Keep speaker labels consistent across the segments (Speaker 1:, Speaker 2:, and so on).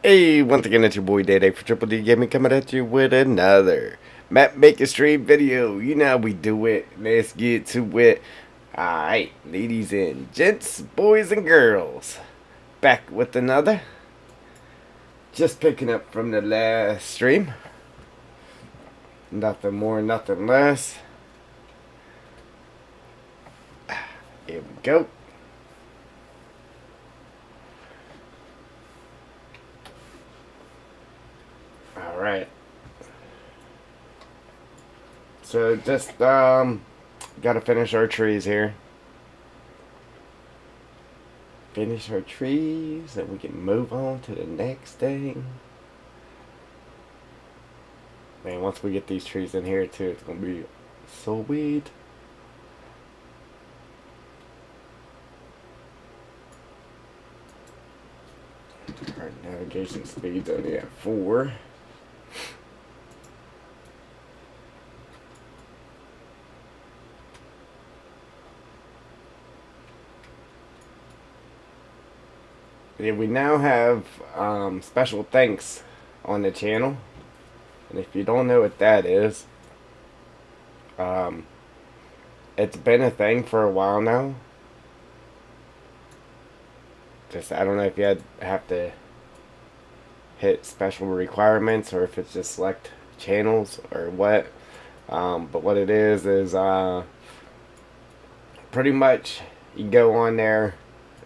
Speaker 1: Hey, once again, it's your boy Day Day for Triple D Gaming coming at you with another map making stream video. You know how we do it. Let's get to it. Alright, ladies and gents, boys and girls, back with another. Just picking up from the last stream. Nothing more, nothing less. Here we go. Alright. So just gotta finish our trees here. Finish our trees and we can move on to the next thing. Man, once we get these trees in here too, it's gonna be sweet. Our navigation speed's only at 4. Yeah, we now have special thanks on the channel. And if you don't know what that is, it's been a thing for a while now. Just, I don't know if you have to hit special requirements or if it's just select channels or what. But what it is pretty much you go on there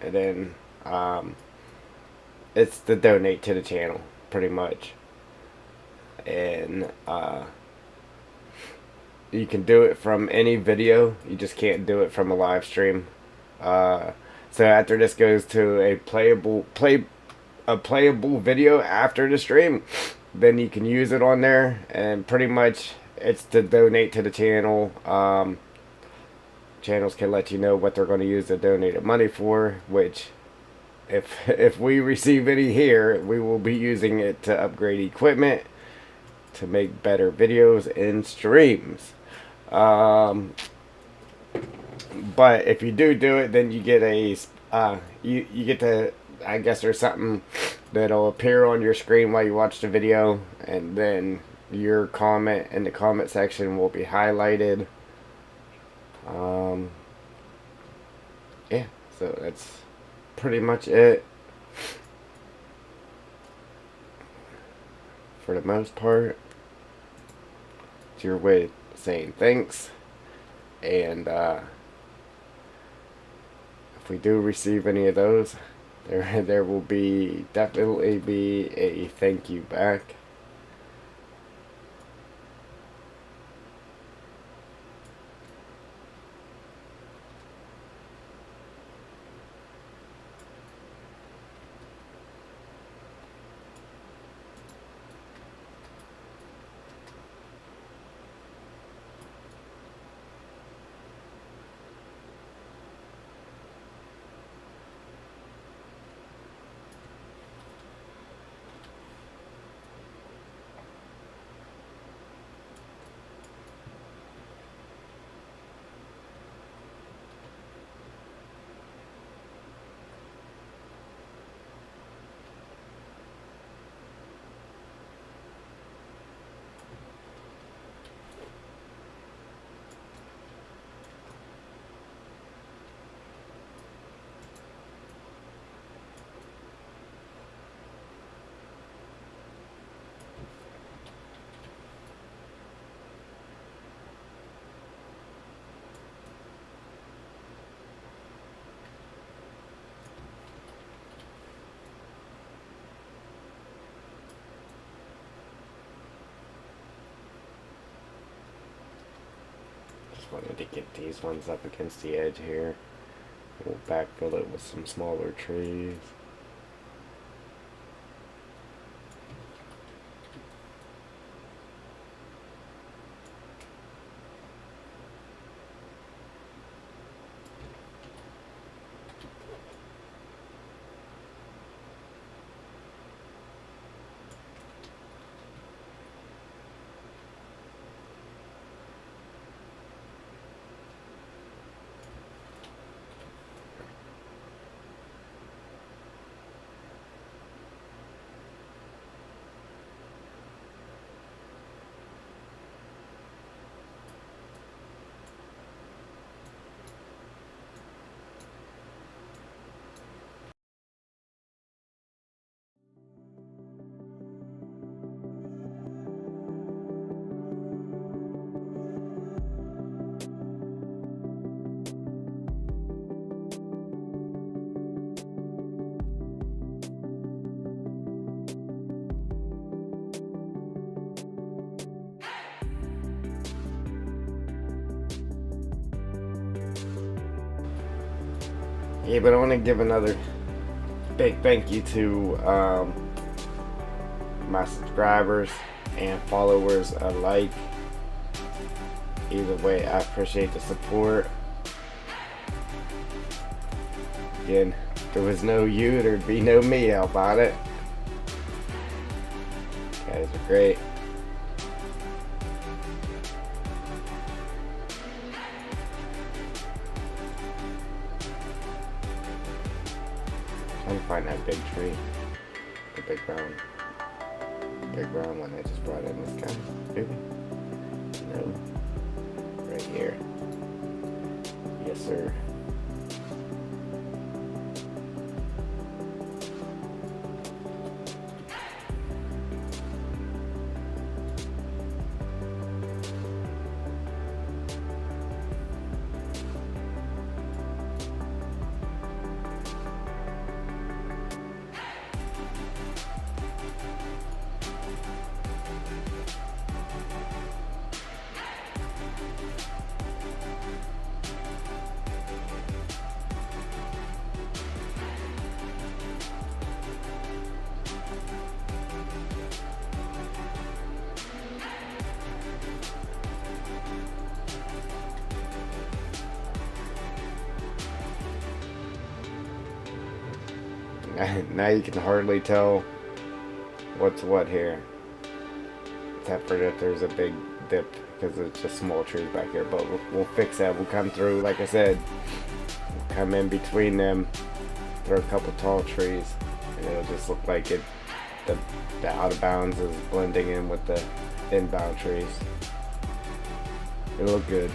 Speaker 1: and then it's to donate to the channel, pretty much. And you can do it from any video. You just can't do it from a live stream. So after this goes to a playable video after the stream, then you can use it on there. And pretty much it's to donate to the channel. Channels can let you know what they're going to use the donated money for, which if we receive any here, we will be using it to upgrade equipment to make better videos and streams. But if you do it, then you get a you get to, I guess there's something that'll appear on your screen while you watch the video, and then your comment in the comment section will be highlighted. Yeah, so that's pretty much it for the most part. It's your way of saying thanks. And if we do receive any of those, there will definitely be a thank you back. Wanted to get these ones up against the edge here. We'll backfill it with some smaller trees. Yeah, but I want to give another big thank you to my subscribers and followers alike. Either way, I appreciate the support. Again, if there was no you, there'd be no me. How about it? You guys are great. Trying to find that big tree. The big brown one I just brought in this guy. Maybe? No. Right here. Yes, sir. Now you can hardly tell what's what here. Except for that there's a big dip because it's just small trees back here. But we'll fix that. We'll come through, like I said, we'll come in between them, throw a couple tall trees, and it'll just look like the out of bounds is blending in with the inbound trees. It'll look good.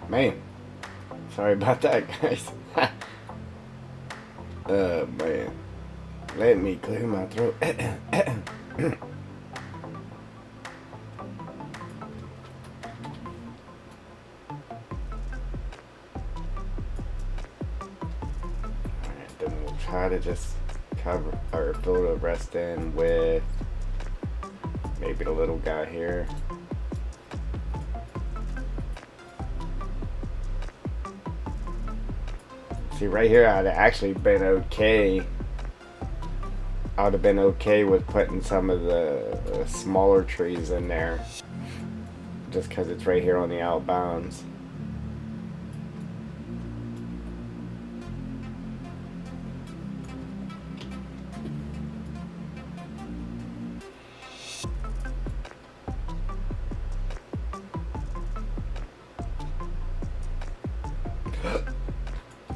Speaker 1: Man, sorry about that, guys. Oh, man. Let me clear my throat. Alright, then we'll try to just cover or fill the rest in with maybe the little guy here. See, right here I'd actually been okay I would have been okay with putting some of the smaller trees in there, just because it's right here on the outbounds.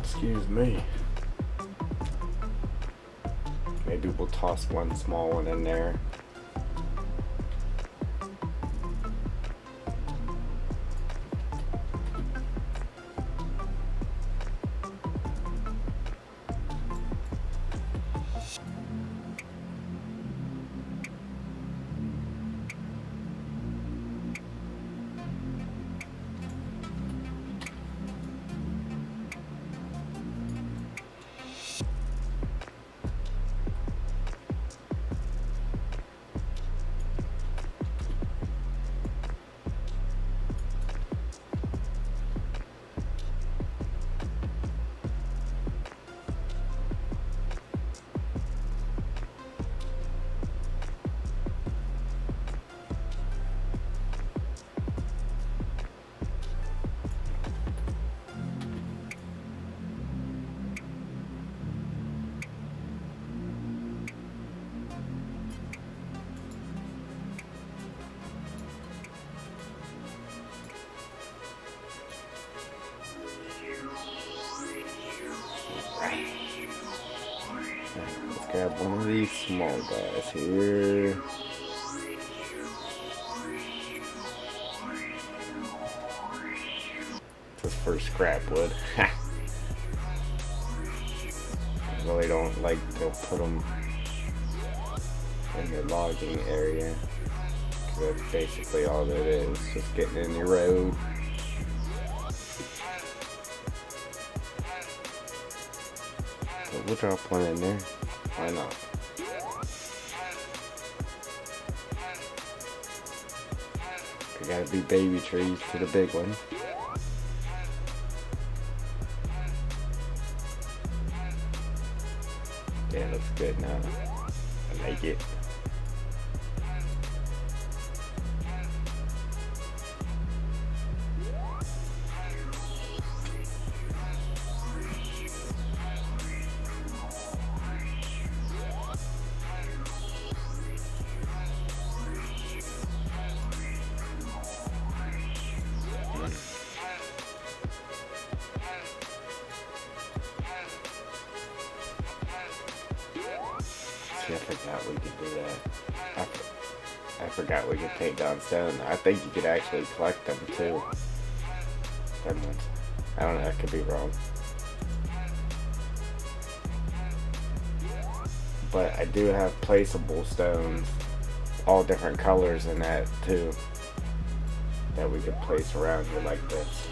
Speaker 1: Excuse me. Maybe we'll toss one small one in there. Let's grab one of these small guys here. This is for scrap wood. I really don't like to put them in the logging area, because that's basically all that is, just getting in your road. But we'll drop one in there. Why not? There gotta be baby trees to the big one. Yeah, looks good now. I like it. I forgot we could do that. I forgot we could take down stone. I think you could actually collect them too. Them ones. I don't know, I could be wrong. But I do have placeable stones, all different colors in that too, that we could place around here like this.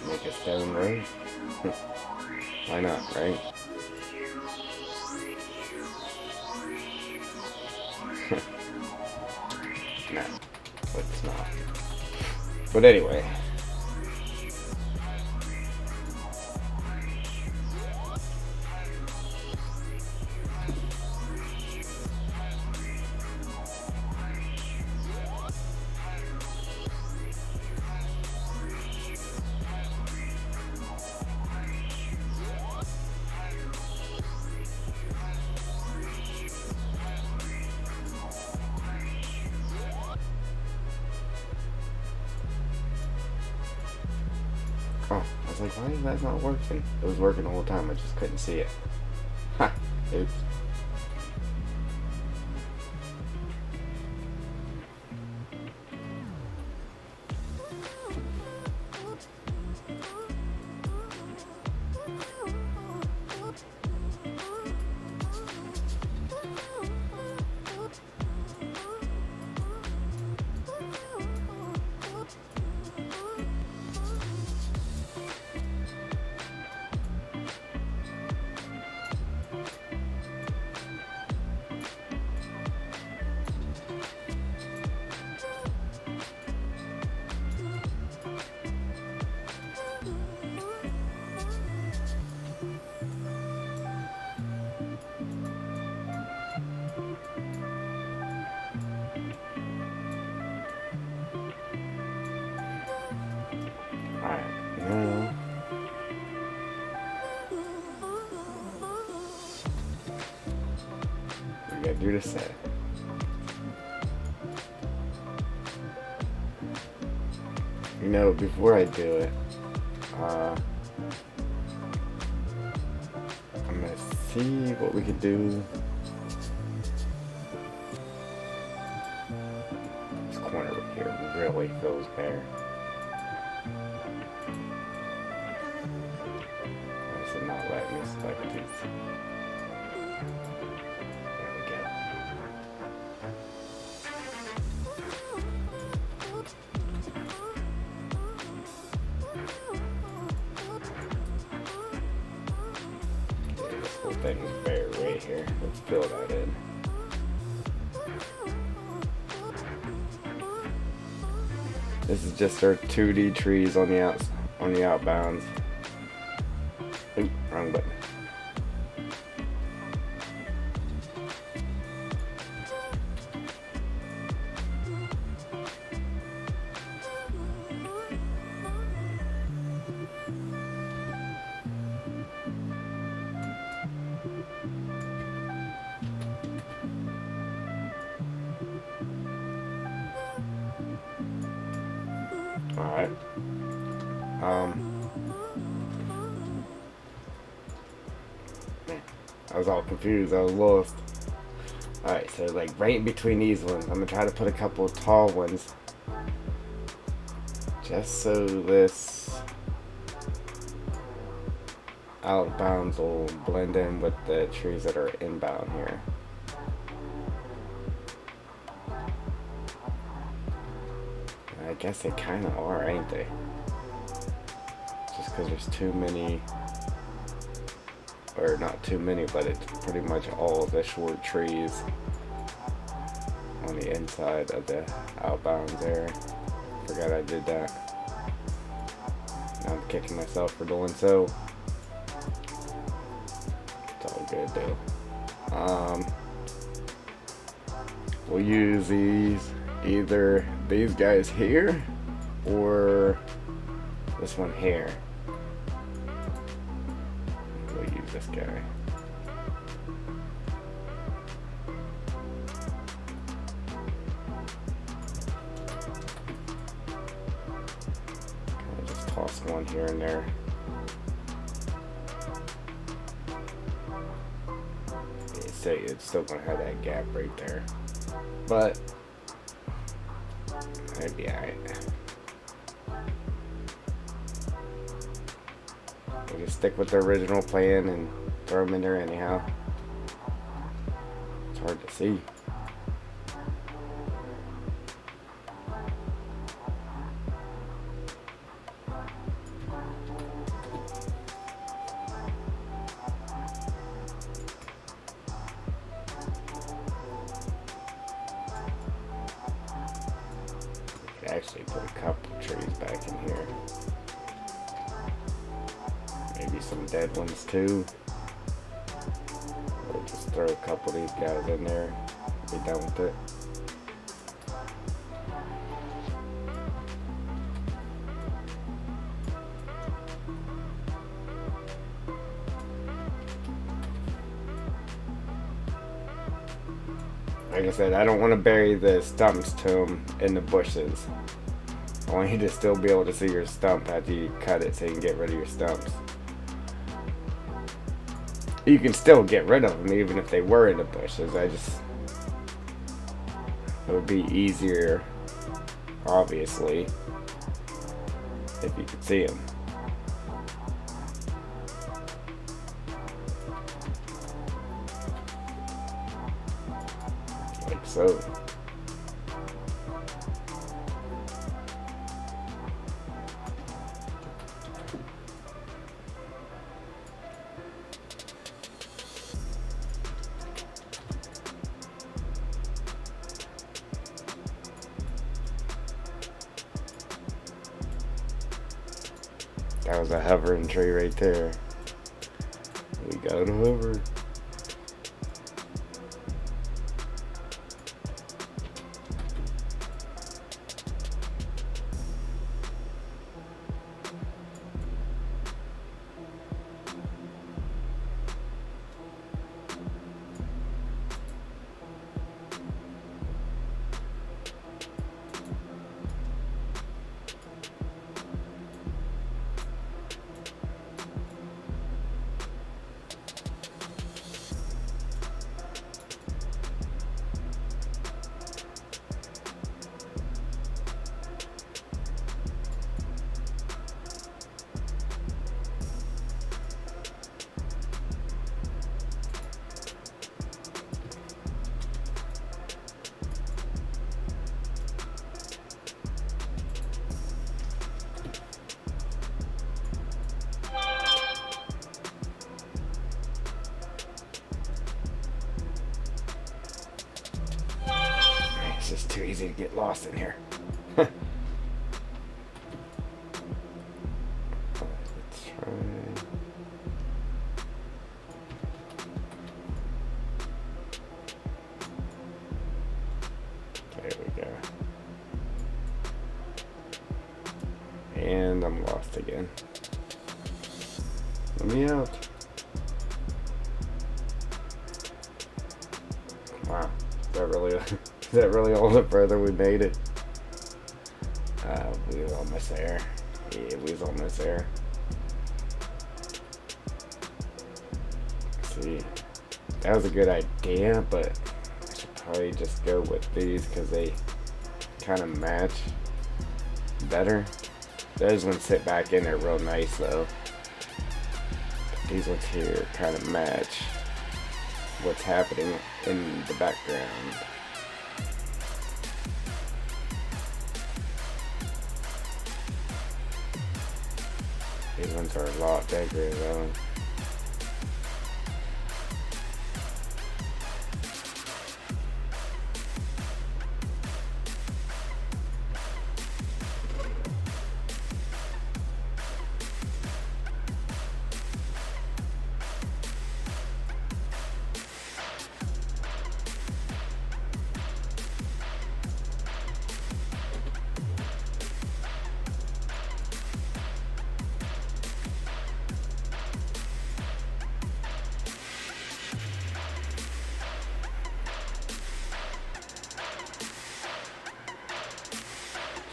Speaker 1: Make a stone road? Why not, right? No, it's not. But anyway. Oh, I was like, why is that not working? It was working the whole time, I just couldn't see it. Ha! Oops. I gotta do this set. You know, before I do it, I'm gonna see what we could do. This corner over here really feels bare. Why is it not letting me select these? There we go. This whole thing is bare right here. Let's fill that in. This is just our 2D trees on the outbounds. Oop, wrong button. Alright. I was all confused. I was lost. Alright, so like right in between these ones, I'm gonna try to put a couple of tall ones. Just so this outbounds will blend in with the trees that are inbound here. I guess they kind of are, ain't they? Just because there's too many, or not too many, but it's pretty much all the short trees on the inside of the outbounds there. Forgot I did that. Now I'm kicking myself for doing so. It's all good though. We'll use either these guys here or this one here. We'll use this guy. I'll just toss one here and there. It's still gonna have that gap right there, but that'd be alright. We'll just stick with the original plan and throw them in there anyhow. It's hard to see. Actually put a couple trees back in here. Maybe some dead ones too. Or just throw a couple of these guys in there. Be done with it. Like I said, I don't want to bury the stumps to them in the bushes. I want you to still be able to see your stump after you cut it so you can get rid of your stumps. You can still get rid of them even if they were in the bushes. It would be easier, obviously, if you could see them. Like so. That was a hovering tree right there. We got to hover. just too easy to get lost in here. Let's try. There we go. And I'm lost again. Let me out. Wow, is that really all the further we made it? We was almost there. Yeah, we was almost there. See, that was a good idea, but I should probably just go with these because they kind of match better. Those ones sit back in there real nice though. But these ones here kind of match what's happening in the background. These ones are a lot bigger though.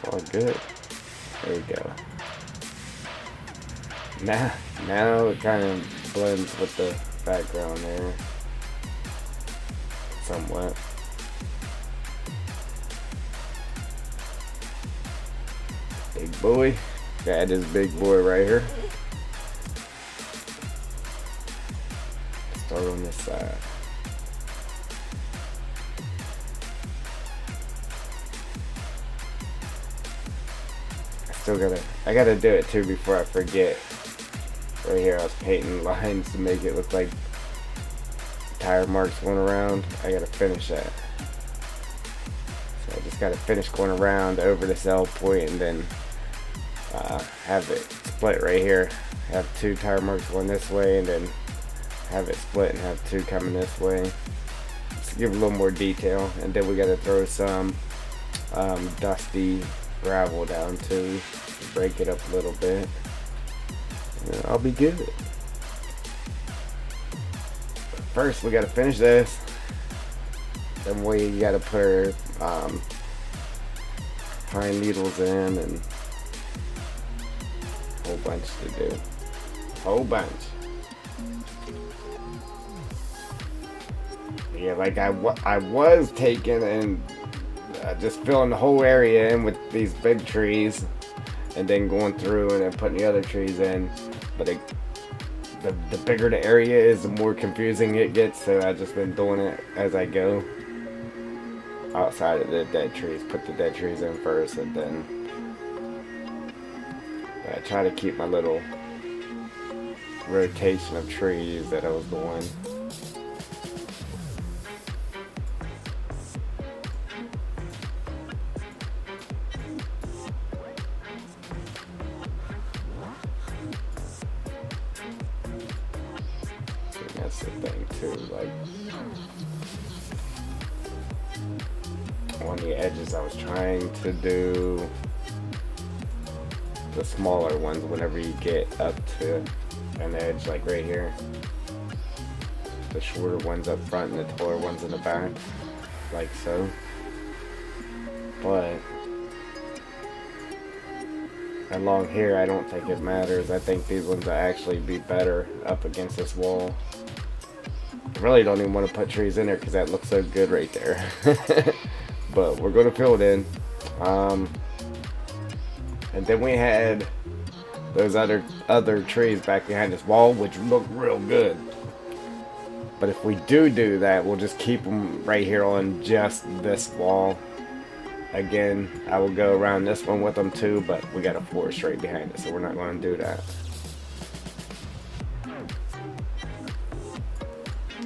Speaker 1: All good. There we go. Now it kind of blends with the background there. Somewhat. Big boy. Got this big boy right here. Start on this side. I gotta do it too before I forget. Right here I was painting lines to make it look like tire marks going around. I gotta finish that. So I just gotta finish going around over this L point and then have it split right here. Have two tire marks going this way and then have it split and have two coming this way. Just give a little more detail, and then we gotta throw some dusty gravel down too, break it up a little bit, and I'll be good. But first we gotta finish this, then we gotta put our pine needles in, and a whole bunch to do, whole bunch. Yeah, like I was taking and just filling the whole area in with these big trees and then going through and then putting the other trees in, but the bigger the area is, the more confusing it gets, so I've just been doing it as I go. Outside of the dead trees, put the dead trees in first, and then I try to keep my little rotation of trees that I was doing. That's the thing too, like on the edges I was trying to do the smaller ones whenever you get up to an edge, like right here. The shorter ones up front and the taller ones in the back, like so. But along here I don't think it matters. I think these ones will actually be better up against this wall. I really don't even want to put trees in there because that looks so good right there. But we're going to fill it in. And then we had those other trees back behind this wall, which look real good. But if we do that, we'll just keep them right here on just this wall. Again, I will go around this one with them too, but we got a forest right behind it, so we're not going to do that.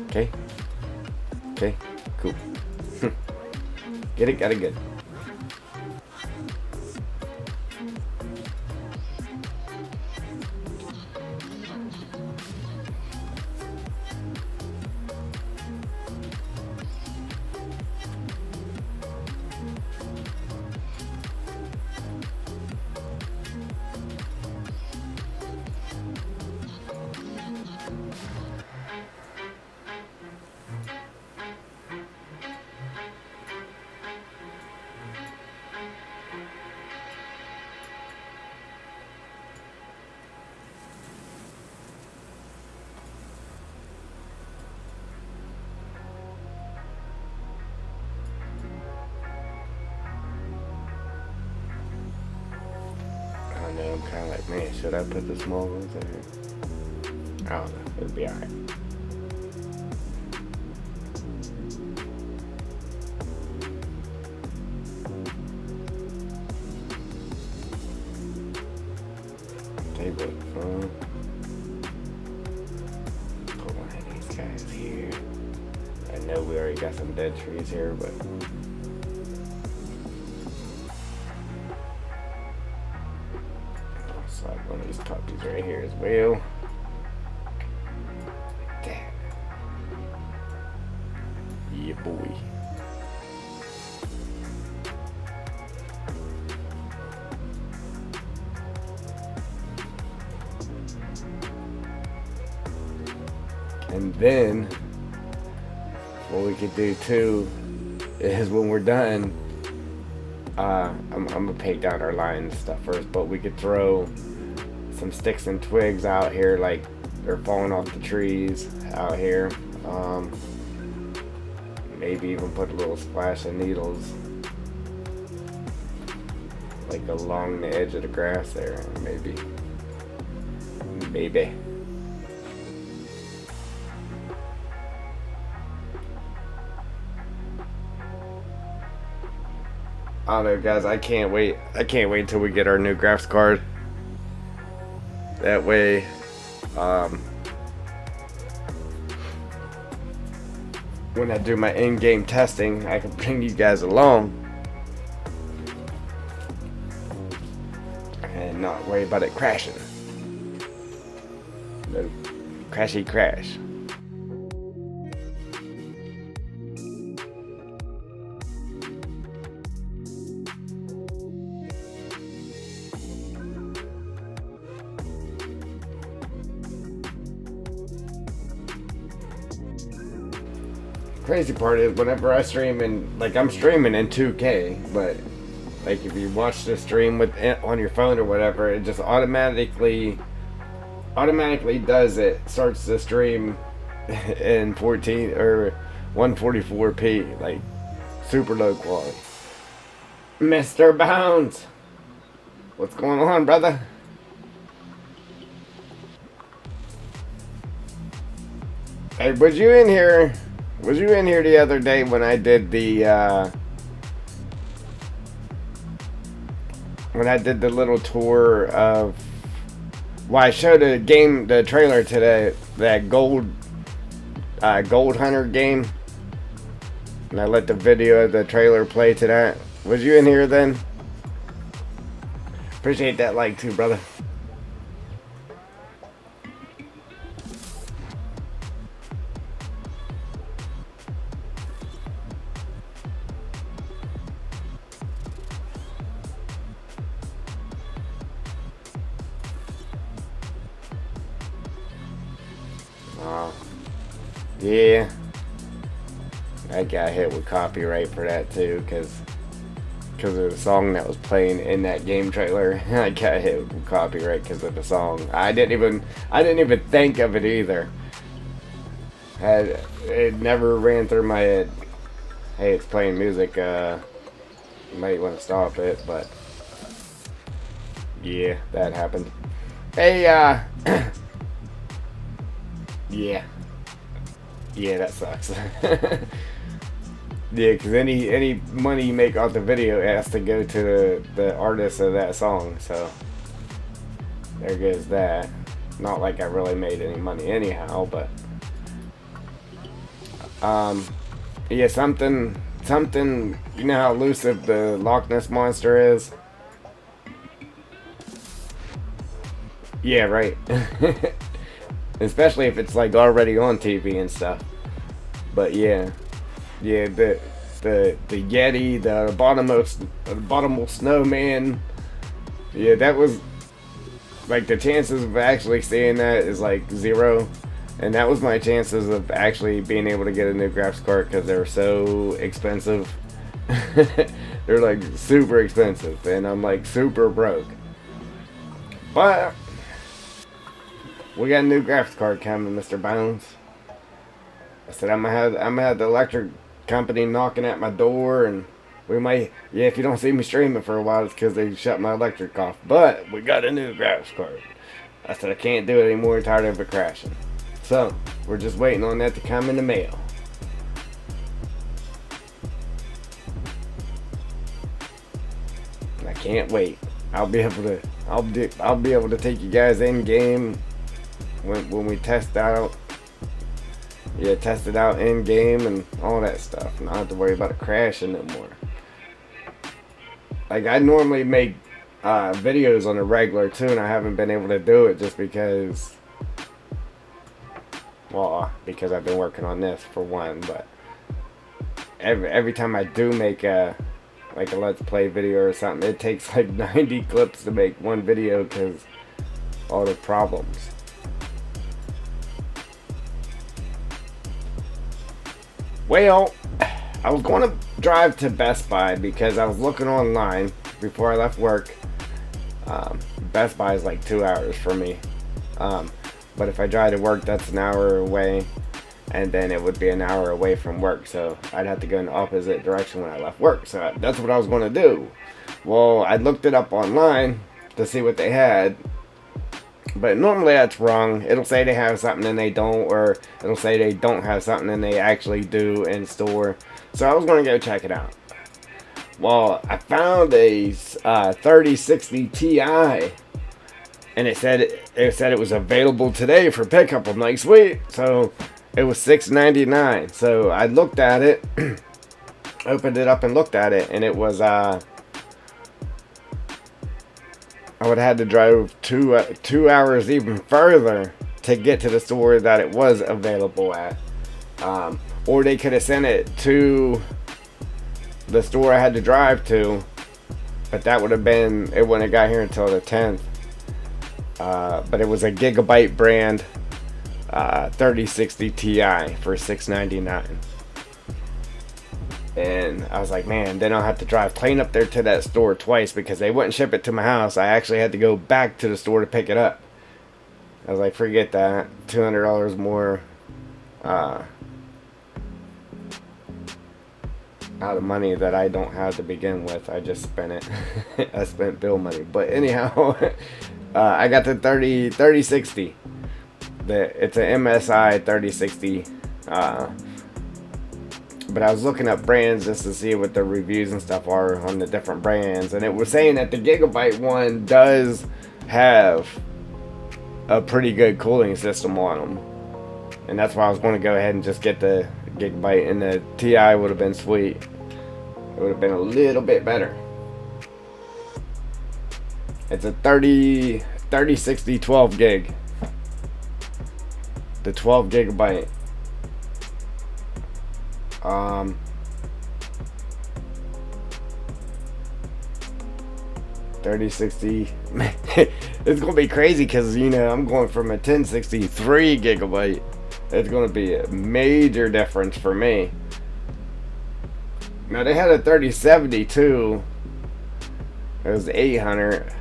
Speaker 1: Okay, cool. Get it, got it good. I know, I'm kind of like, man, should I put the small ones in here? I don't know, it'll be alright. Table fun. Put one of these guys here. I know we already got some dead trees here, but I'll slide one of these puppies right here as well. Damn. Yeah, boy. And then what we could do too is when we're done, I'm gonna take down our line stuff first, but we could throw some sticks and twigs out here, like they're falling off the trees out here. Maybe even put a little splash of needles like along the edge of the grass there. Maybe. I don't know, guys. I can't wait until we get our new graphics card. That way, when I do my in-game testing, I can bring you guys along and not worry about it crashing. No crashy crash. Crazy part is whenever I stream in, like, I'm streaming in 2K, but like if you watch the stream with on your phone or whatever, it just automatically does it, starts the stream in 14 or 144p, like super low quality. Mr. Bounds, what's going on, brother? Hey, was you in here the other day when I did the little tour of, well, I showed the trailer today, that gold hunter game, and I let the video of the trailer play to that. Was you in here then? Appreciate that like too, brother. Yeah, I got hit with copyright for that too, because of the song that was playing in that game trailer. I got hit with copyright because of the song. I didn't even think of it either. It never ran through my head. Hey, it's playing music. You might want to stop it, but yeah, that happened. Hey, yeah. Yeah, that sucks. Yeah, because any money you make off the video has to go to the artist of that song, so there goes that. Not like I really made any money anyhow, but yeah, something something, you know how elusive the Loch Ness Monster is? Yeah, right. Especially if it's like already on TV and stuff. But yeah, the Yeti, the bottomless snowman. Yeah, that was like the chances of actually seeing that is like 0, and that was my chances of actually being able to get a new graphics card because they're so expensive. They're like super expensive, and I'm like super broke. But we got a new graphics card coming, Mr. Bones. I said I'm gonna have the electric company knocking at my door, and we might, yeah, if you don't see me streaming for a while, it's because they shut my electric off. But we got a new graphics card. I said I can't do it anymore, tired of it crashing. So we're just waiting on that to come in the mail. And I can't wait. I'll be able to take you guys in game when we test out. Yeah, test it out in game and all that stuff. And I don't have to worry about it crashing no more. Like, I normally make videos on a regular too, and I haven't been able to do it just because, well, because I've been working on this for one. But every time I do make a Let's Play video or something, it takes like 90 clips to make one video because all the problems. Well, I was going to drive to Best Buy because I was looking online before I left work. Best Buy is like 2 hours for me. But if I drive to work, that's an hour away. And then it would be an hour away from work. So I'd have to go in the opposite direction when I left work. So that's what I was going to do. Well, I looked it up online to see what they had. But normally that's wrong. It'll say they have something and they don't, or it'll say they don't have something and they actually do in store. So I was going to go check it out. Well, I found a 3060 Ti, and it said it was available today for pickup. I'm like, sweet. So it was $6.99. So I looked at it, opened it up and looked at it, and it was I would have had to drive 2 hours even further to get to the store that it was available at. Or they could have sent it to the store I had to drive to, but that would have been, it wouldn't have got here until the 10th. But it was a Gigabyte brand 3060 Ti for $6.99. And I was like, man, then I'll have to drive clean up there to that store twice because they wouldn't ship it to my house. I actually had to go back to the store to pick it up. I was like, forget that. $200 more out of money that I don't have to begin with. I just spent it. I spent bill money. But anyhow, I got the 3060. It's an MSI 3060. But I was looking up brands just to see what the reviews and stuff are on the different brands. And it was saying that the Gigabyte one does have a pretty good cooling system on them. And that's why I was going to go ahead and just get the Gigabyte. And the Ti would have been sweet. It would have been a little bit better. It's a 3060 12 gig. The 12 gigabyte. 3060. It's gonna be crazy because, you know, I'm going from a 1063 gigabyte. It's gonna be a major difference for me. Now they had a 3070 too. It was 800.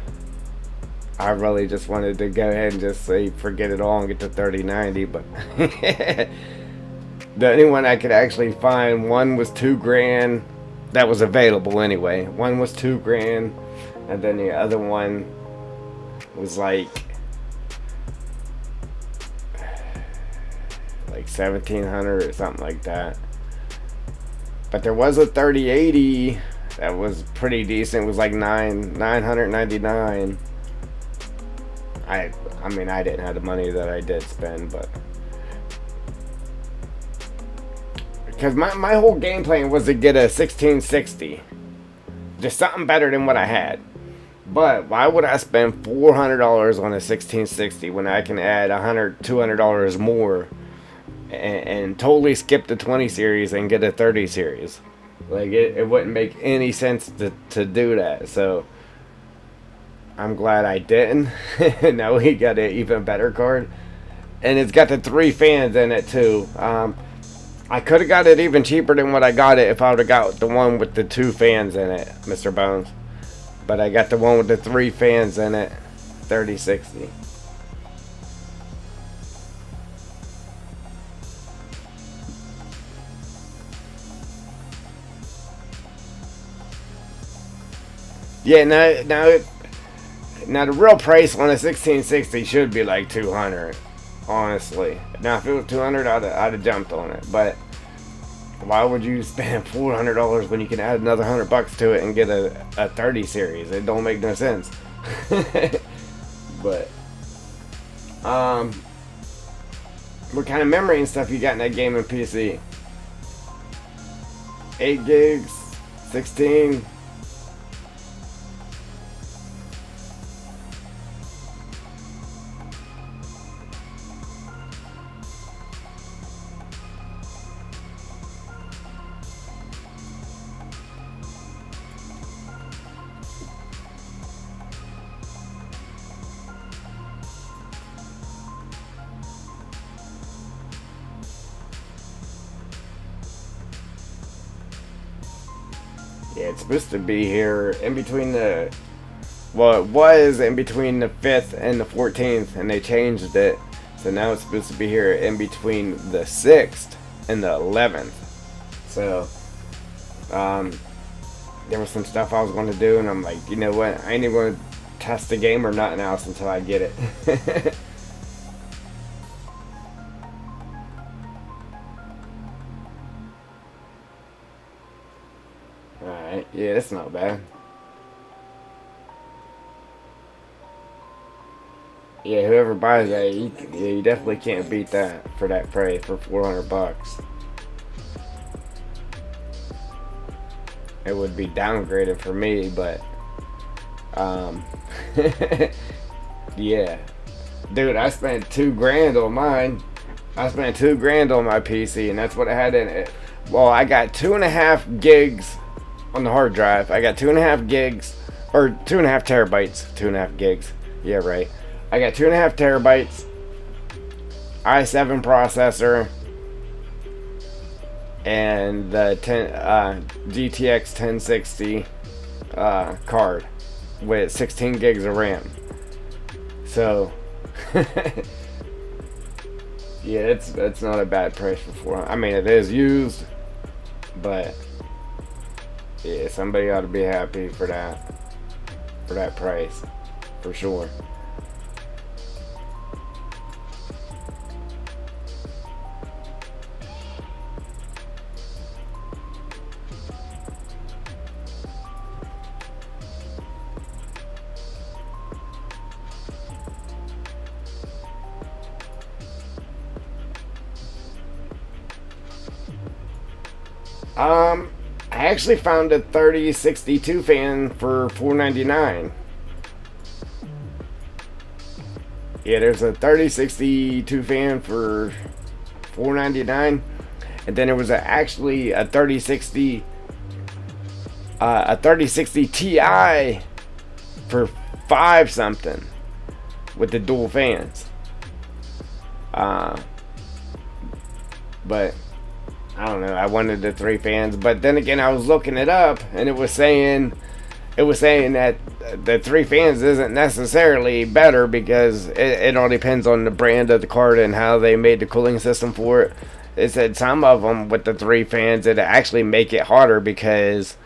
Speaker 1: I really just wanted to go ahead and just say forget it all and get to 3090, but the only one I could actually find, one was $2,000 that was available anyway. One was $2,000, and then the other one was like $1,700 or something like that. But there was a 3080 that was pretty decent. It was like $999. I mean, I didn't have the money that I did spend, but because my whole game plan was to get a 1660, just something better than what I had. But why would I spend $400 on a 1660 when I can add $200 more and totally skip the 20 series and get a 30 series? Like, it wouldn't make any sense to do that. So I'm glad I didn't. Now we got an even better card. And it's got the 3 fans in it too. I could have got it even cheaper than what I got it if I would have got the one with the 2 fans in it, Mr. Bones. But I got the one with the 3 fans in it, 3060. Yeah, now the real price on a 1660 should be like 200, honestly. Now if it was 200, I'd have jumped on it. But why would you spend $400 when you can add another $100 to it and get a 30 series? It don't make no sense. But what kind of memory and stuff you got in that gaming PC? 8 gigs, 16. Yeah, it's supposed to be here in between the... Well, it was in between the 5th and the 14th, and they changed it. So now it's supposed to be here in between the 6th and the 11th. So, there was some stuff I was going to do, and I'm like, you know what? I ain't even going to test the game or nothing else until I get it. Alright, yeah, that's not bad. Yeah, whoever buys that, you definitely can't beat that for that price for $400. It would be downgraded for me, but yeah, dude, I spent $2,000 on mine. I spent $2,000 on my PC, and that's what I had in it. Well, I got 2.5 gigs on the hard drive. I got 2.5 gigs, or 2.5 terabytes. 2.5 gigs. Yeah, right. I got 2.5 terabytes, i7 processor, and the GTX 1060 card with 16 gigs of RAM. So, yeah, it's not a bad price for 400. I mean, it is used, but yeah, somebody ought to be happy for that price, for sure. I actually found a 3062 fan for $4.99. Yeah, there's a 3062 fan for $4.99, and then there was actually a 3060 Ti for $5 something with the dual fans. But I don't know. I wanted the 3 fans, but then again, I was looking it up, and it was saying that the 3 fans isn't necessarily better because it all depends on the brand of the card and how they made the cooling system for it. It said some of them with the 3 fans, it actually make it hotter because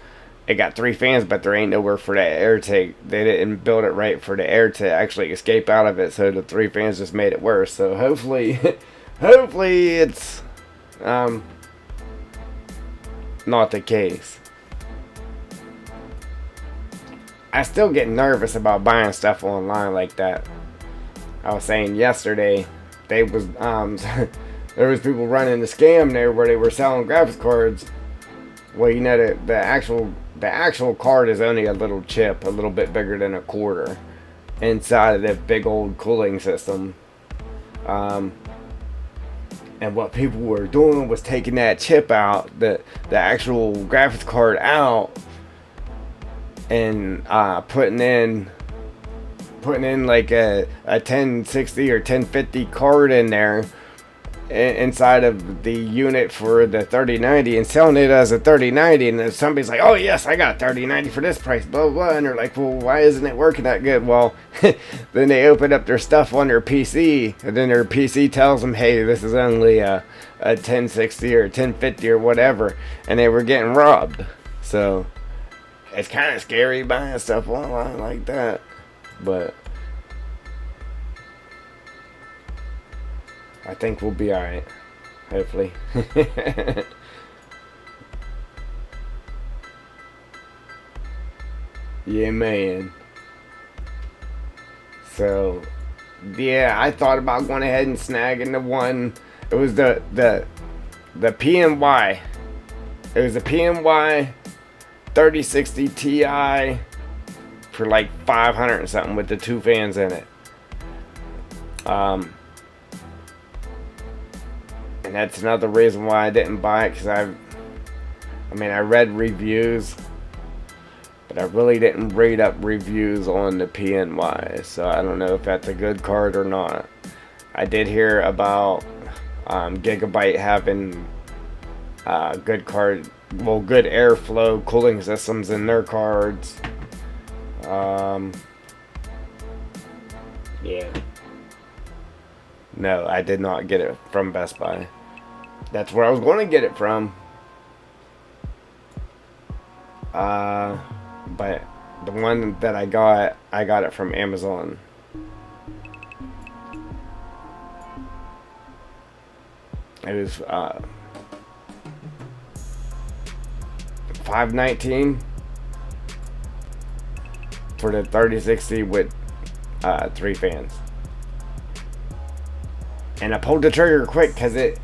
Speaker 1: it got 3 fans, but there ain't nowhere for that air to. They didn't build it right for the air to actually escape out of it, so the 3 fans just made it worse. So hopefully, hopefully it's not the case. I still get nervous about buying stuff online like that. I was saying yesterday, they was there was people running the scam there where they were selling graphics cards. Well, you know, the actual card is only a little chip, a little bit bigger than a quarter, inside of the big old cooling system. And what people were doing was taking that chip out, the actual graphics card out, and putting in like a 1060 or 1050 card in there inside of the unit for the 3090 and selling it as a 3090. And then somebody's like, oh yes, I got 3090 for this price, blah blah, and they're like, well, why isn't it working that good? Well, then they open up their stuff on their PC, and then their PC tells them, hey, this is only a 1060 or 1050 or whatever, and they were getting robbed. So it's kind of scary buying stuff online like that, but I think we'll be alright, hopefully. Yeah, man. So, yeah, I thought about going ahead and snagging the one. It was the PNY. It was the PNY 3060 Ti for like 500 and something with the 2 fans in it. And that's another reason why I didn't buy it, because I read reviews, but I really didn't read up reviews on the PNY, so I don't know if that's a good card or not. I did hear about Gigabyte having good airflow cooling systems in their cards. Yeah. No, I did not get it from Best Buy. That's where I was going to get it from. But the one that I got it from Amazon. It was $519 for the 3060 with 3 fans. And I pulled the trigger quick because it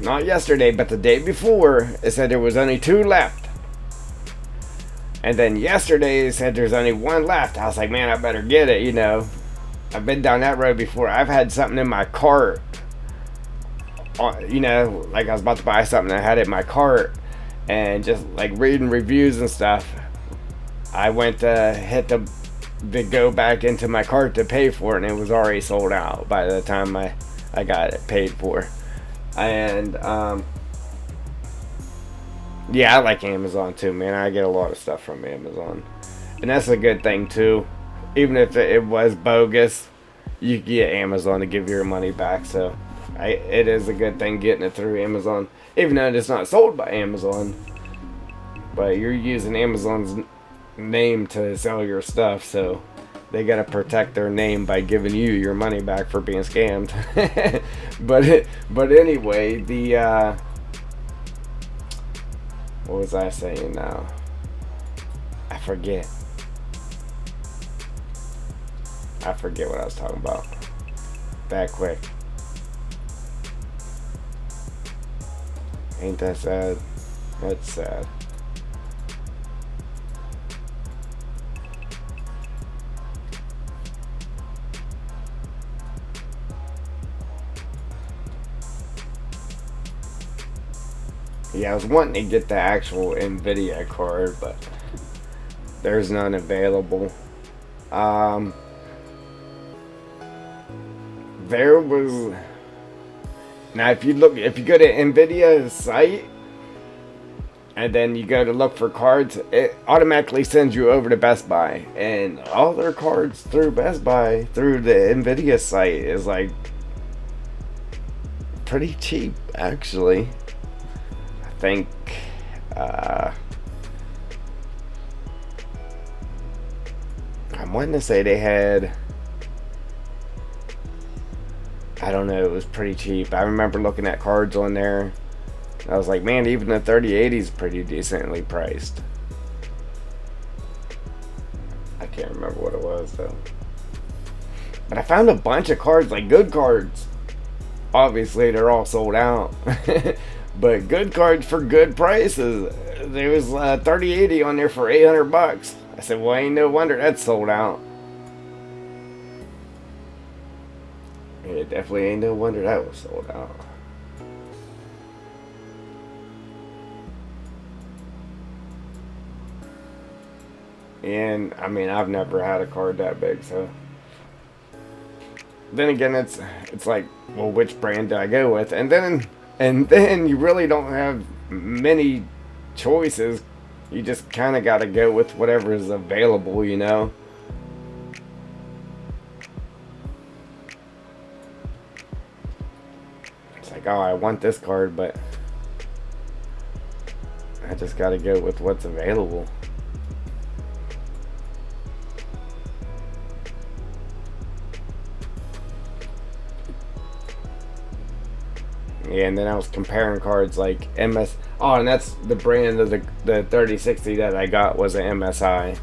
Speaker 1: not yesterday, but the day before, it said there was only 2 left. And then yesterday it said there's only 1 left. I was like, man, I better get it, you know. I've been down that road before. I've had something in my cart, you know, like I was about to buy something, I had it in my cart, and just like reading reviews and stuff, I went to hit the go back into my cart to pay for it, and it was already sold out by the time I got it paid for. And yeah, I like Amazon too, man. I get a lot of stuff from Amazon, and that's a good thing too. Even if it was bogus, you get Amazon to give your money back. So it is a good thing getting it through Amazon, even though it's not sold by Amazon, but you're using Amazon's name to sell your stuff, so they gotta protect their name by giving you your money back for being scammed. but anyway, the what was I saying now? I forget what I was talking about that quick. Ain't that sad? That's sad. Yeah, I was wanting to get the actual NVIDIA card, but there's none available. There was... Now, if you go to NVIDIA's site, and then you go to look for cards, it automatically sends you over to Best Buy. And all their cards through Best Buy, through the NVIDIA site, is like pretty cheap, actually. I think I wanted to say they had, I don't know, it was pretty cheap. I remember looking at cards on there. I was like, man, even the 3080 is pretty decently priced. I can't remember what it was though. But I found a bunch of cards, like good cards, Obviously, they're all sold out. But good cards for good prices. There was 3080 on there for $800. I said, well, ain't no wonder that's sold out. It definitely ain't no wonder that was sold out. And I mean, I've never had a card that big, so. Then again, it's like, well, which brand do I go with? And then you really don't have many choices. You just kind of got to go with whatever is available, you know. It's like, oh, I want this card, but I just got to go with what's available. Yeah, and then I was comparing cards like MS. Oh, and that's the brand of the 3060 that I got was an MSI.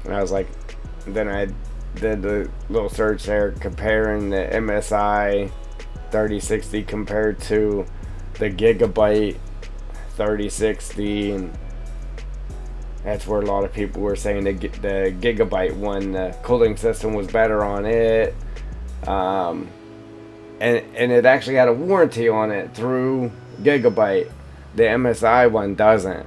Speaker 1: And I was like, then I did the little search there comparing the MSI 3060 compared to the Gigabyte 3060, and that's where a lot of people were saying the Gigabyte one, the cooling system was better on it. And it actually had a warranty on it through Gigabyte. The MSI one doesn't.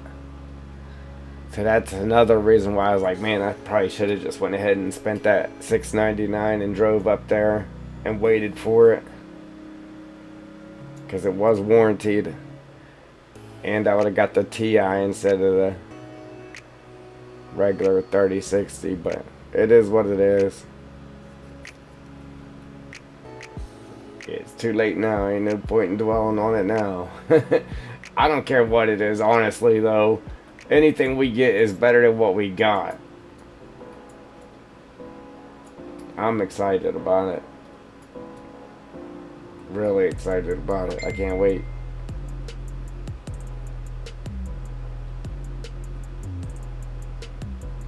Speaker 1: So that's another reason why I was like, man, I probably should have just went ahead and spent that $699 and drove up there and waited for it, because it was warranted, and I would have got the TI instead of the regular 3060. But it is what it is. It's too late now. Ain't no point in dwelling on it now. I don't care what it is, honestly, though. Anything we get is better than what we got. I'm excited about it. Really excited about it. I can't wait.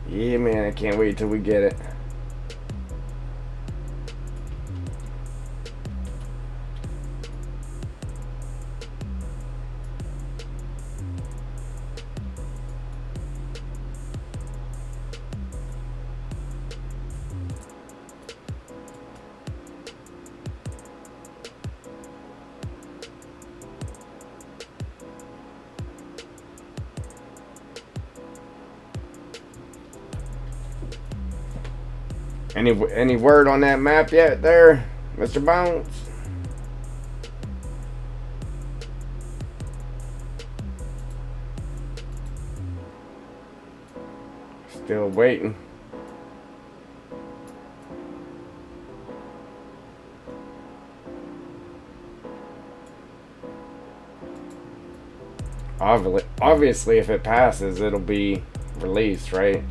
Speaker 1: Yeah, man, I can't wait till we get it. Any word on that map yet there, Mr. Bounce? Still waiting. Obviously, if it passes, it'll be released, right?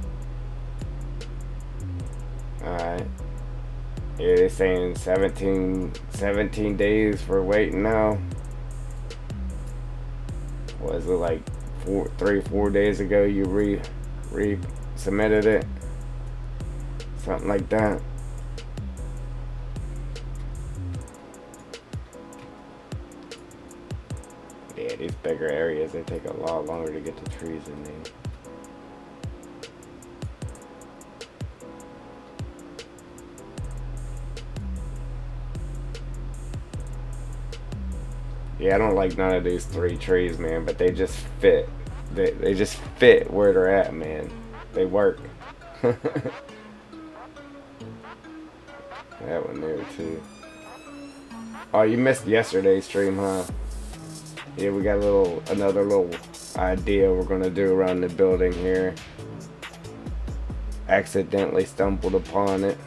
Speaker 1: Alright. Yeah, they're saying 17 days for waiting now. Was it like 4 days ago you re-submitted it? Something like that. Yeah, these bigger areas, they take a lot longer to get the trees in there. Yeah, I don't like none of these 3 trees, man, but they just fit. They just fit where they're at, man. They work. That one there, too. Oh, you missed yesterday's stream, huh? Yeah, we got another little idea we're gonna do around the building here. Accidentally stumbled upon it.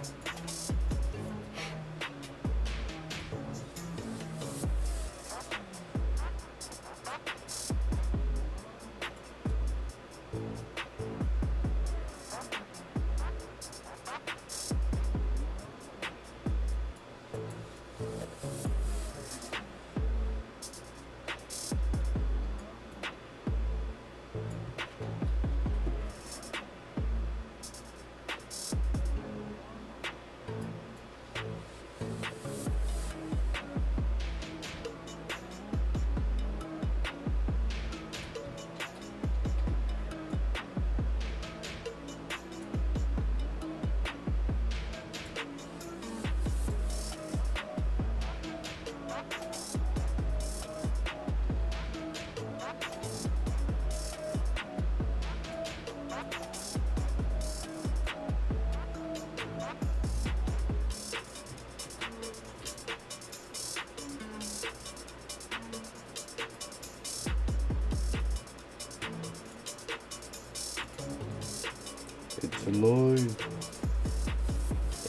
Speaker 1: It's alive.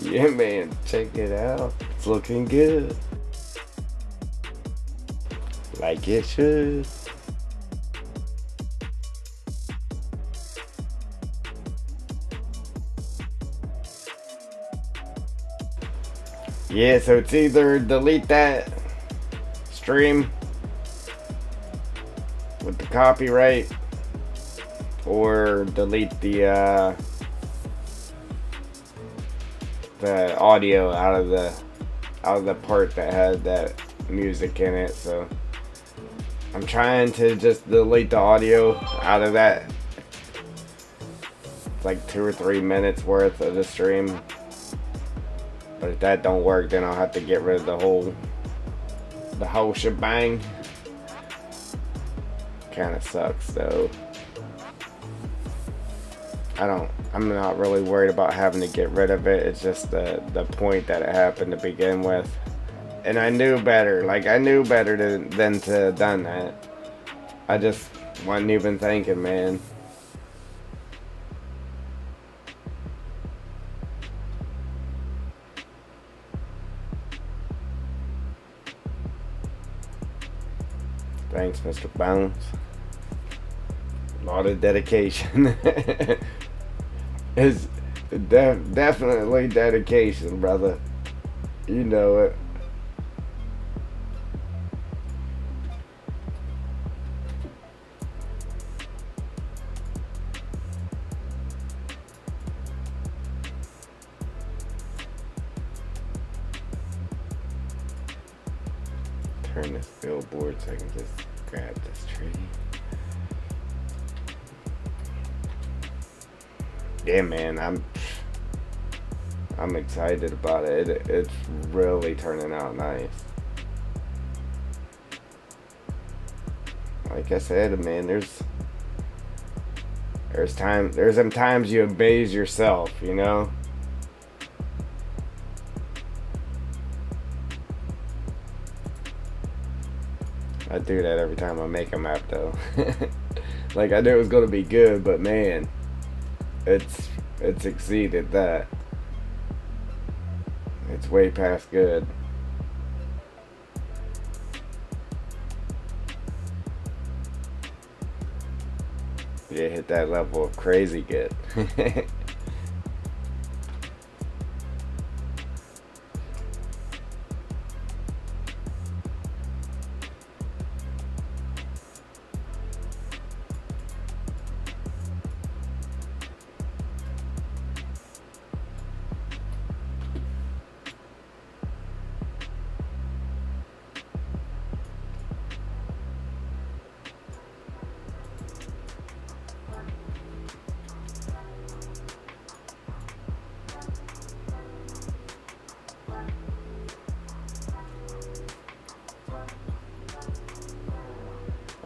Speaker 1: Yeah, man, check it out. It's looking good. Like it should. Yeah, so it's either delete that stream with the copyright or delete the audio out of the part that had that music in it. So I'm trying to just delete the audio out of that. It's like 2 or 3 minutes worth of the stream. But if that don't work, then I'll have to get rid of the whole shebang. Kinda sucks though. I'm not really worried about having to get rid of it. It's just the point that it happened to begin with. And I knew better. Like, I knew better than to have done that. I just wasn't even thinking, man. Thanks, Mr. Bones. A lot of dedication. It's definitely dedication, brother. You know it. Turn this billboard so I can just grab this tree. Yeah, man, I'm excited about it. It's really turning out nice. Like I said, man, there's some times you amaze yourself, you know? I do that every time I make a map though. Like, I knew it was gonna be good, but man, it's exceeded that. It's way past good. Yeah, hit that level of crazy good.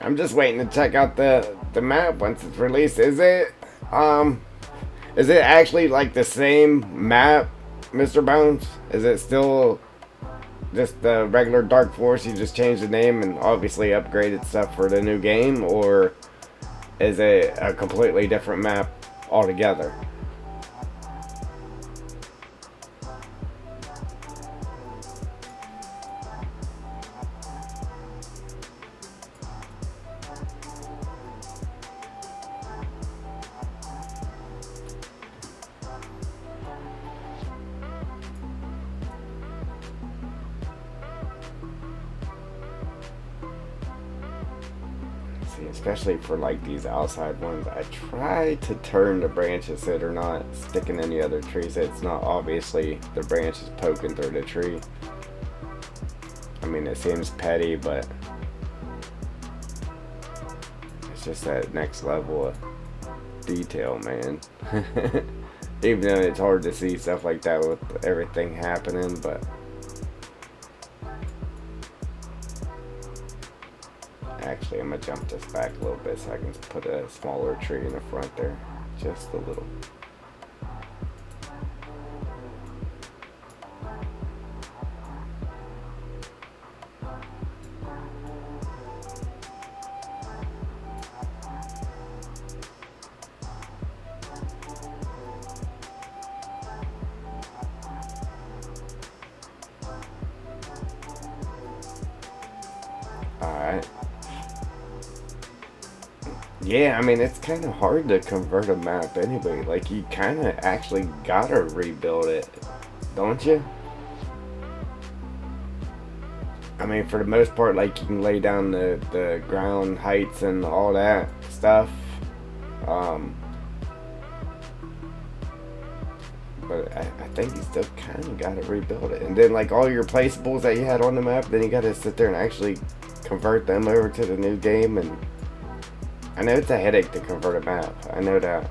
Speaker 1: I'm just waiting to check out the map once it's released. Is it actually like the same map, Mr. Bones? Is it still just the regular Dark Forest? You just changed the name and obviously upgraded stuff for the new game, or is it a completely different map altogether? Especially for like these outside ones, I try to turn the branches so they're not sticking in the other trees. It's not obviously the branches poking through the tree. I mean, it seems petty, but it's just that next level of detail, man. Even though it's hard to see stuff like that with everything happening, but actually, I'm gonna jump this back a little bit so I can put a smaller tree in the front there. Just a little. Alright. Yeah, I mean, it's kind of hard to convert a map anyway. Like, you kind of actually gotta rebuild it, don't you? I mean, for the most part, like, you can lay down the ground heights and all that stuff. Um, but I think you still kind of gotta rebuild it. And then, like, all your placeables that you had on the map, then you gotta sit there and actually convert them over to the new game. And I know it's a headache to convert a map. I know that.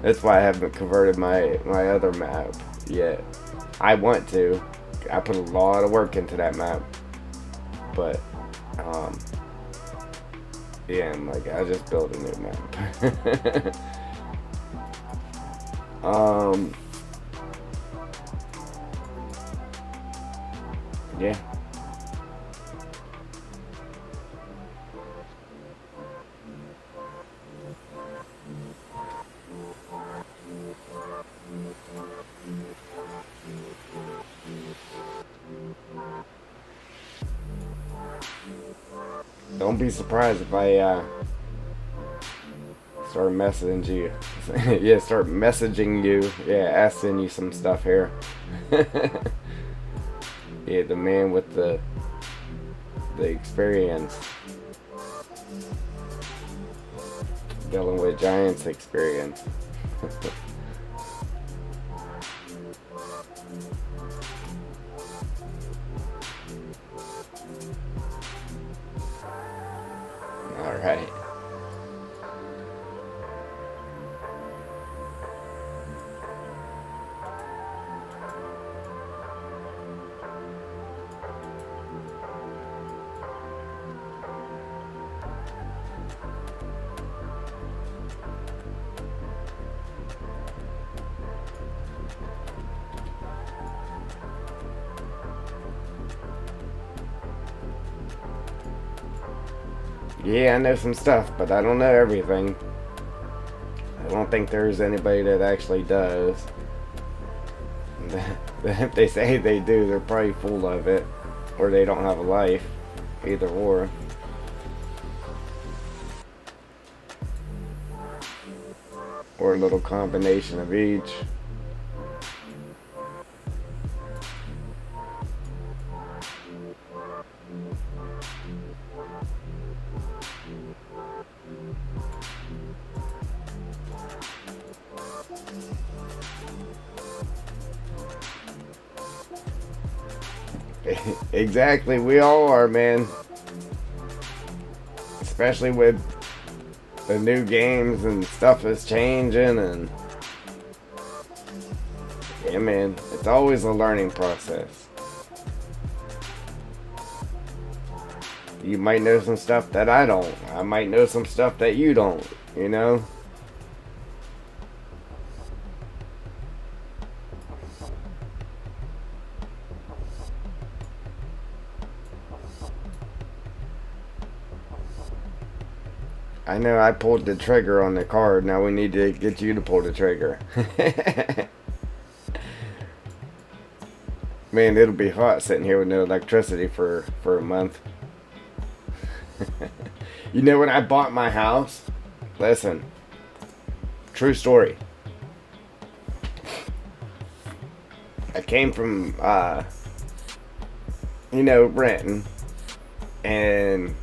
Speaker 1: That's why I haven't converted my other map yet. I want to. I put a lot of work into that map. But, yeah, I'm like, I just built a new map. Yeah. Don't be surprised if I start messaging you. Yeah, start messaging you. Yeah, asking you some stuff here. Yeah, the man with the experience. Dealing with giants experience. Alright. Yeah, I know some stuff, but I don't know everything. I don't think there's anybody that actually does. If they say they do, they're probably full of it. Or they don't have a life. Either or. Or a little combination of each. Exactly, we all are, man. Especially with the new games and stuff is changing, and yeah, man, it's always a learning process. You might know some stuff that I don't. I might know some stuff that you don't, you know? I know I pulled the trigger on the card. Now we need to get you to pull the trigger. Man, it'll be hot sitting here with no electricity for a month. You know, when I bought my house, listen, true story. I came from, renting, and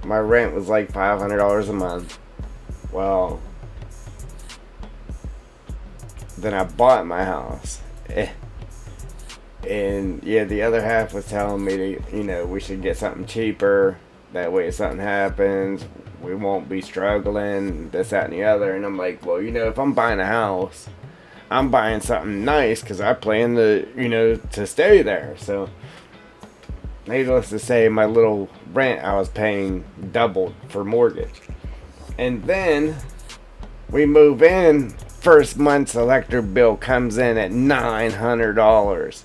Speaker 1: my rent was like $500 a month. Well, then I bought my house. And yeah, the other half was telling me to, we should get something cheaper. That way if something happens, we won't be struggling, this, that, and the other. And I'm like, well, if I'm buying a house, I'm buying something nice because I plan to, to stay there. So, needless to say, my little rent I was paying doubled for mortgage. And then we move in, first month's electric bill comes in at $900.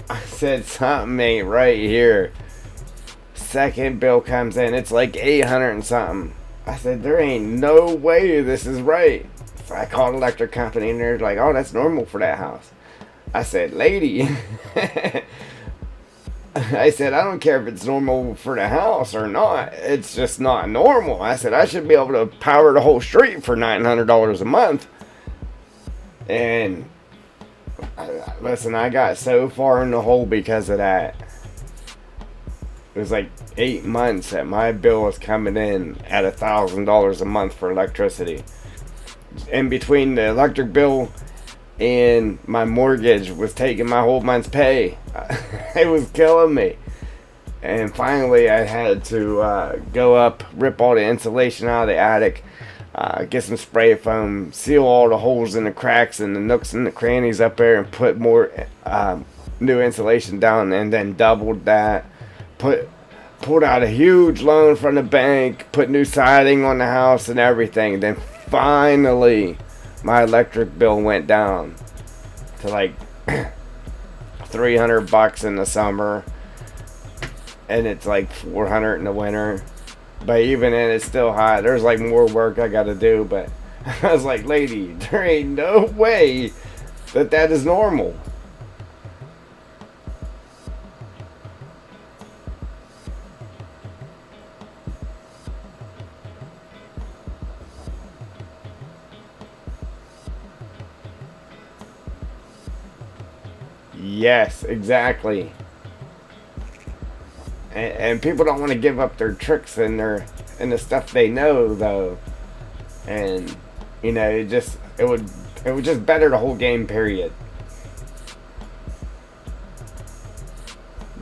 Speaker 1: I said, something ain't right here. Second bill comes in, it's like 800 and something. I said, there ain't no way this is right. So I called electric company and they're like, oh, that's normal for that house. I said, lady, I said, I don't care if it's normal for the house or not. It's just not normal. I said, I should be able to power the whole street for $900 a month. And listen, I got so far in the hole because of that. It was like 8 months that my bill was coming in at $1,000 a month for electricity. In between the electric bill and my mortgage was taking my whole month's pay. It was killing me. And finally, I had to go up, rip all the insulation out of the attic, get some spray foam, seal all the holes in the cracks and the nooks and the crannies up there, and put more new insulation down, and then doubled that. Pulled out a huge loan from the bank, put new siding on the house and everything. Then finally, my electric bill went down to like $300 in the summer, and it's like $400 in the winter. But even then, it's still high. There's like more work I gotta do, but I was like, lady, there ain't no way that is normal. Yes, exactly. And people don't want to give up their tricks and the stuff they know though. And it would just better the whole game period.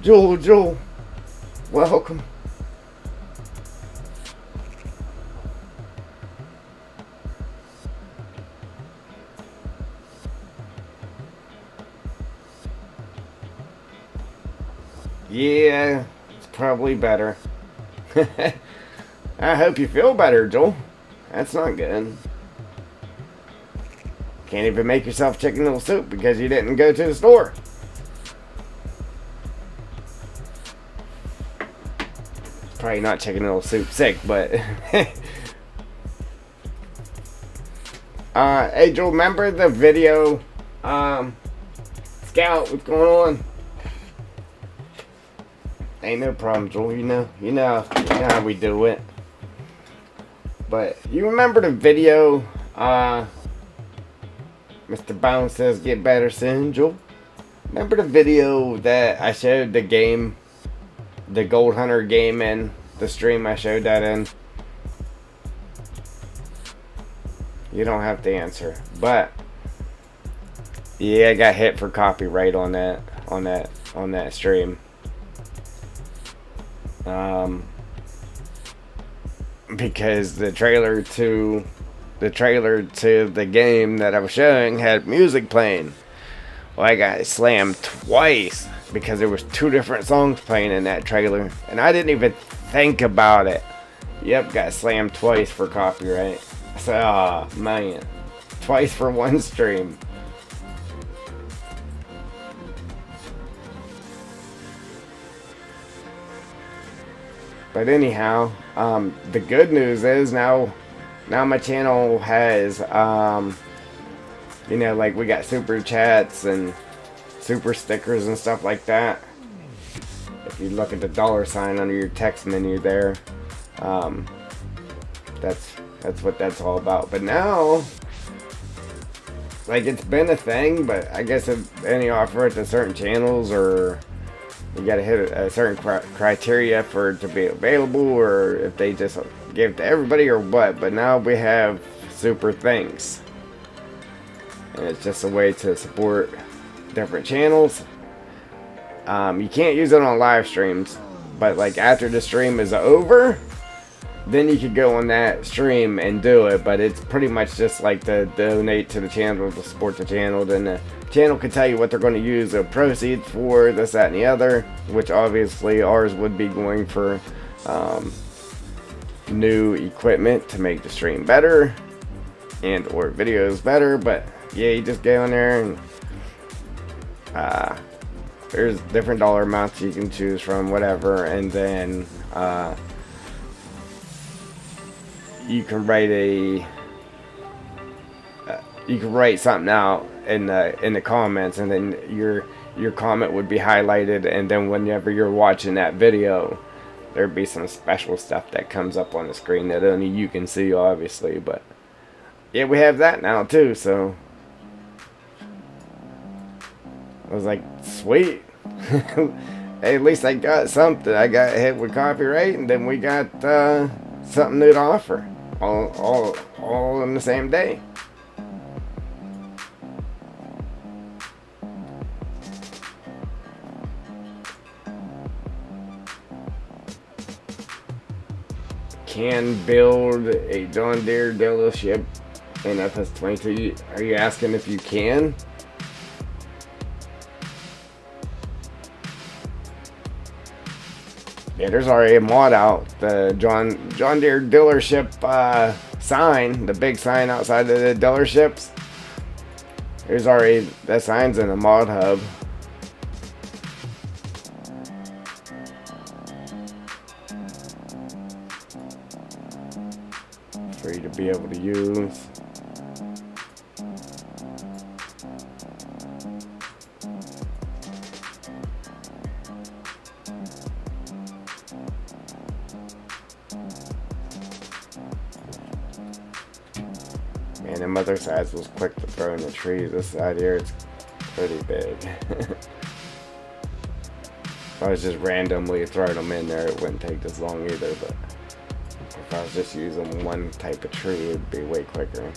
Speaker 1: Jewel, welcome. Yeah, it's probably better. I hope you feel better, Joel. That's not good. Can't even make yourself chicken noodle soup because you didn't go to the store. Probably not chicken noodle soup sick, but hey Joel, remember the video Scout, what's going on? Ain't no problem, Joel. You know how we do it. But you remember the video? Mr. Bounce says get better soon, Joel. Remember the video that I showed the game, the Gold Hunter game in the stream? I showed that in. You don't have to answer, but yeah, I got hit for copyright on that stream. Because the trailer to the game that I was showing had music playing. Well, I got slammed twice because there was two different songs playing in that trailer, and I didn't even think about it. Yep, got slammed twice for copyright. So, man, twice for one stream. But anyhow, the good news is now my channel has, like we got super chats and super stickers and stuff like that. If you look at the $sign under your text menu there, that's what that's all about. But now, like, it's been a thing, but I guess if any offer it to certain channels, or you gotta hit a certain criteria for it to be available, or if they just give to everybody or what. But now we have super things, and it's just a way to support different channels. You can't use it on live streams, but like after the stream is over, then you could go on that stream and do it. But it's pretty much just like to donate to the channel, to support the channel. Then the channel can tell you what they're going to use the proceeds for, this, that, and the other, which obviously ours would be going for new equipment to make the stream better and or videos better. But yeah, you just go in there and there's different dollar amounts you can choose from, whatever, and then you can write something out in the comments, and then your comment would be highlighted, and then whenever you're watching that video, there'd be some special stuff that comes up on the screen that only you can see, obviously. But yeah, we have that now too, so I was like, sweet. Hey, at least I got something. I got hit with copyright, and then we got something new to offer, all in the same day. Can build a John Deere dealership in FS22. Are you asking if you can? Yeah, there's already a mod out. The John Deere dealership sign, the big sign outside of the dealerships. There's already, that sign's in the mod hub. For you to be able to use. Man, the mother side was quick to throw in the trees. This side here, it's pretty big. If I was just randomly throwing them in there, it wouldn't take this long either, but if I was just using one type of tree, it'd be way quicker. I'm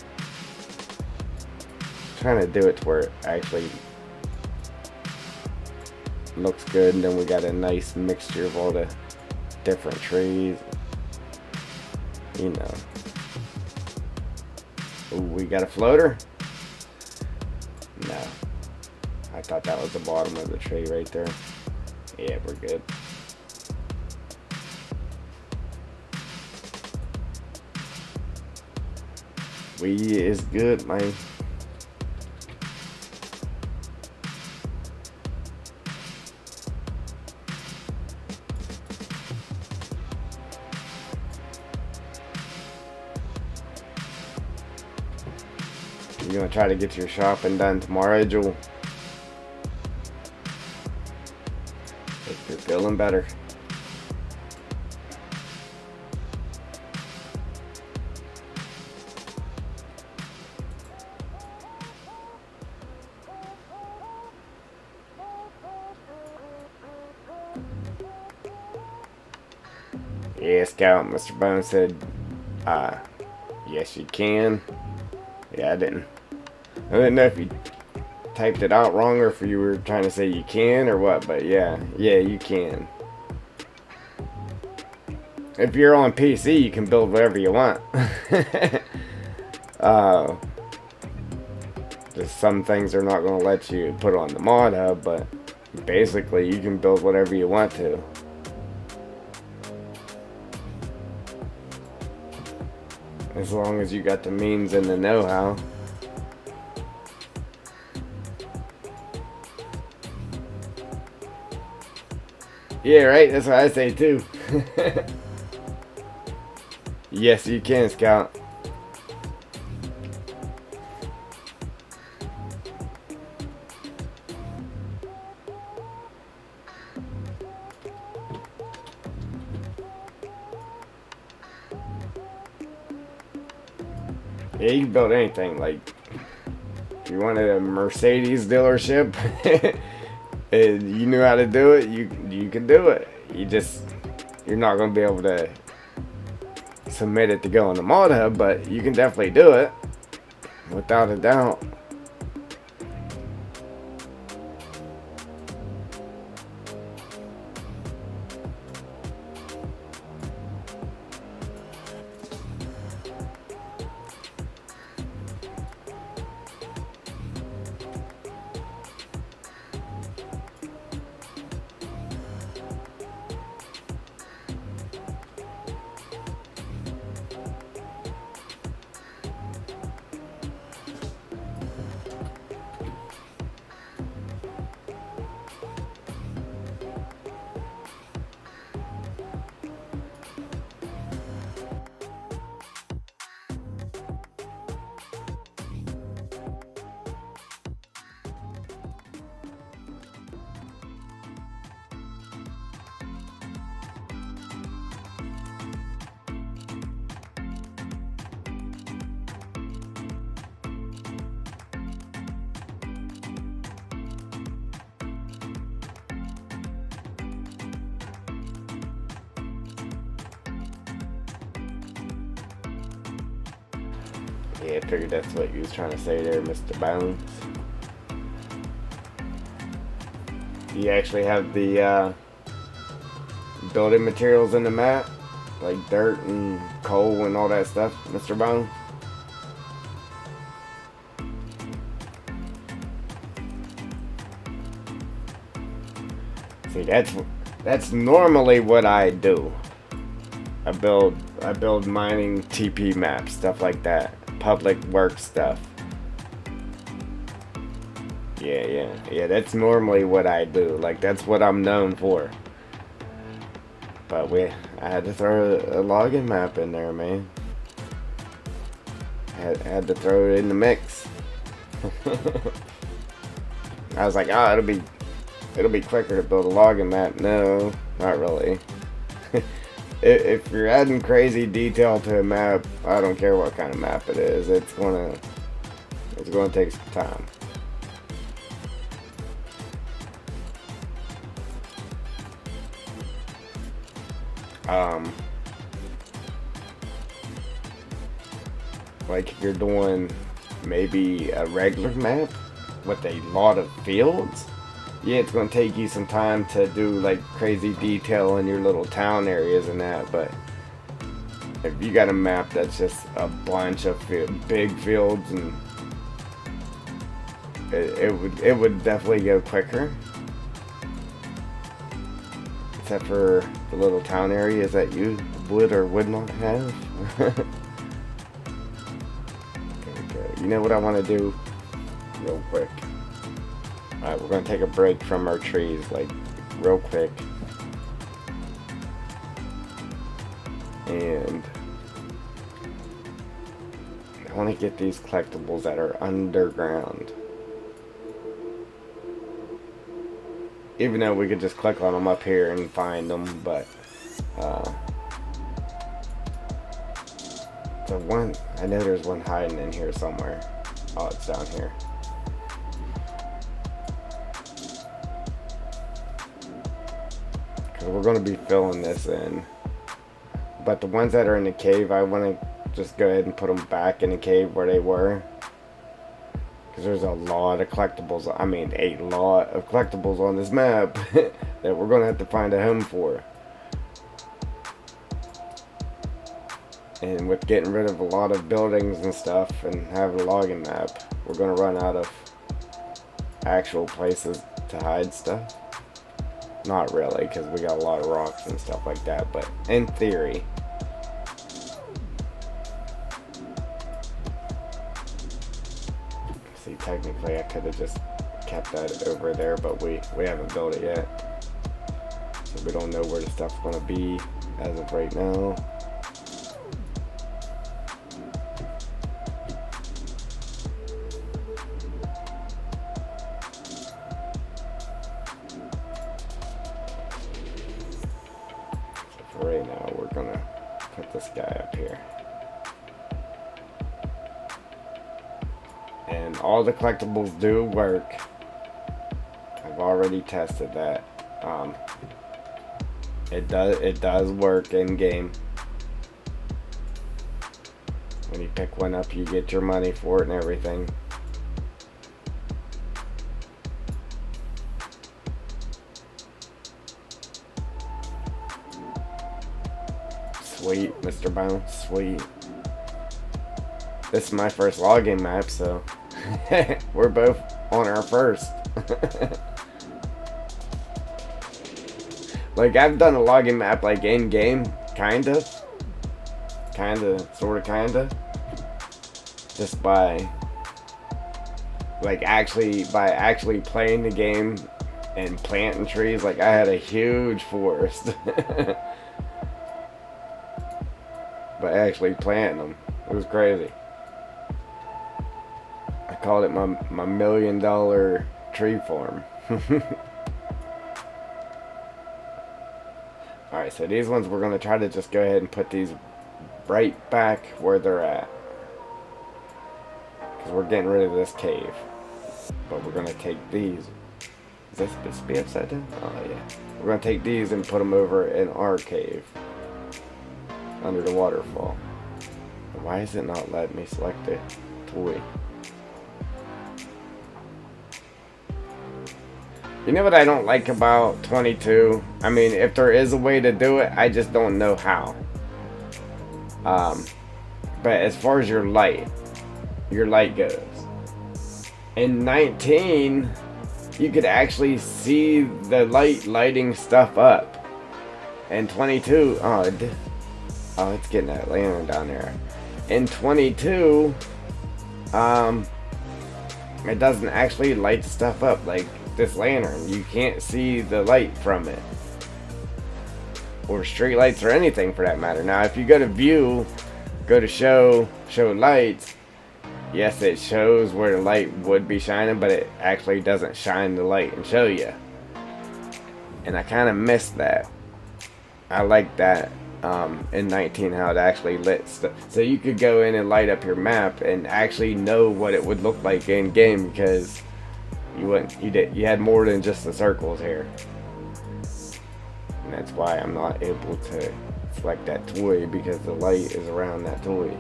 Speaker 1: trying to do it to where it actually looks good, and then we got a nice mixture of all the different trees. You know. Ooh, we got a floater? No. I thought that was the bottom of the tree right there. Yeah, we're good. We is good, man. You gonna try to get your shopping done tomorrow, Jewel? If you're feeling better. Yeah, Scout, Mr. Bone said, yes you can. Yeah, I didn't know if you typed it out wrong or if you were trying to say you can or what, but yeah, you can. If you're on PC, you can build whatever you want. Just some things are not going to let you put on the mod hub, but basically you can build whatever you want to. As long as you got the means and the know-how. Yeah, right? That's what I say too. Yes, you can, Scout. Yeah, you can build anything. Like, if you wanted a Mercedes dealership and you knew how to do it, you can do it. You're not going to be able to submit it to go on the mod hub, but you can definitely do it, without a doubt. Yeah, I figured that's what you was trying to say there, Mr. Bones. Do you actually have the building materials in the map? Like dirt and coal and all that stuff, Mr. Bones? See, that's normally what I do. I build mining TP maps, stuff like that. Public work stuff. Yeah, that's normally what I do. Like, that's what I'm known for. But I had to throw a logging map in there, man. Had to throw it in the mix. I was like, oh, it'll be quicker to build a logging map. No, not really. If you're adding crazy detail to a map, I don't care what kind of map it is. It's gonna take some time. Like if you're doing maybe a regular map with a lot of fields, yeah, it's going to take you some time to do like crazy detail in your little town areas and that. But if you got a map that's just a bunch of big fields, and it would definitely go quicker. Except for the little town areas that you would or would not have. Okay. You know what I want to do real quick? Alright, we're going to take a break from our trees, like, real quick. And I want to get these collectibles that are underground. Even though we could just click on them up here and find them, but the one, I know there's one hiding in here somewhere. Oh, it's down here. Because we're going to be filling this in. But the ones that are in the cave, I want to just go ahead and put them back in the cave where they were. Because there's a lot of collectibles, I mean a lot of collectibles on this map that we're going to have to find a home for. And with getting rid of a lot of buildings and stuff and having a logging map, we're going to run out of actual places to hide stuff. Not really, because we got a lot of rocks and stuff like that, but in theory. See, technically I could have just kept that over there, but we haven't built it yet. So we don't know where the stuff's going to be as of right now. Right now we're gonna put this guy up here, and all the collectibles do work. I've already tested that. It does work in game. When you pick one up, you get your money for it and everything. Sweet, Mr. Bounce, sweet. This is my first logging map, so we're both on our first. Like, I've done a logging map, like, in-game, kinda. Kinda. Just by actually playing the game and planting trees. Like, I had a huge forest. But actually planting them, it was crazy. I called it my $1 million tree farm. Alright, so these ones we're going to try to just go ahead and put these right back where they're at. Because we're getting rid of this cave. But we're going to take these. Is this supposed to be upside down? Oh yeah. We're going to take these and put them over in our cave. Under the waterfall. Why is it not letting me select a toy? You know what I don't like about 22? I mean, if there is a way to do it, I just don't know how. But as far as your light goes, in 19, you could actually see the light lighting stuff up. In 22, oh, it's getting that lantern down there. In 22, it doesn't actually light stuff up like this lantern. You can't see the light from it, or street lights, or anything for that matter. Now, if you go to view, go to show lights, yes, it shows where the light would be shining, but it actually doesn't shine the light and show you. And I kind of missed that. I like that in 19, how it actually lit stuff. So you could go in and light up your map and actually know what it would look like in game, because you had more than just the circles here. And that's why I'm not able to select that toy, because the light is around that toy.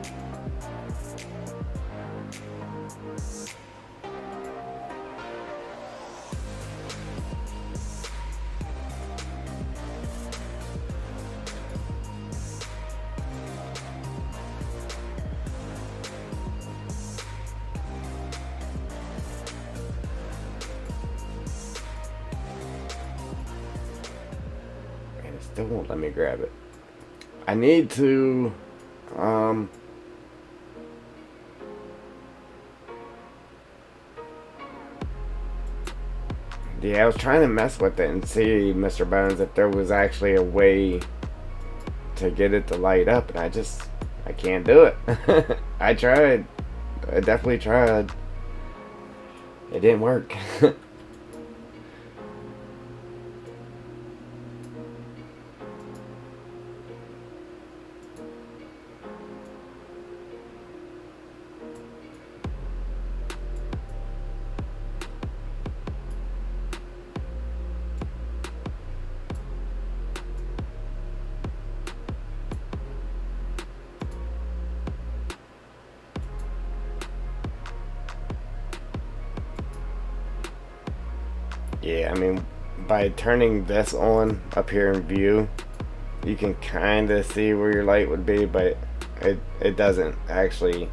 Speaker 1: Still won't let me grab it. I need to yeah, I was trying to mess with it and see, Mr. Bones, if there was actually a way to get it to light up, and I can't do it. I tried. I definitely tried. It didn't work. Yeah, I mean, by turning this on up here in view, you can kind of see where your light would be, but it doesn't actually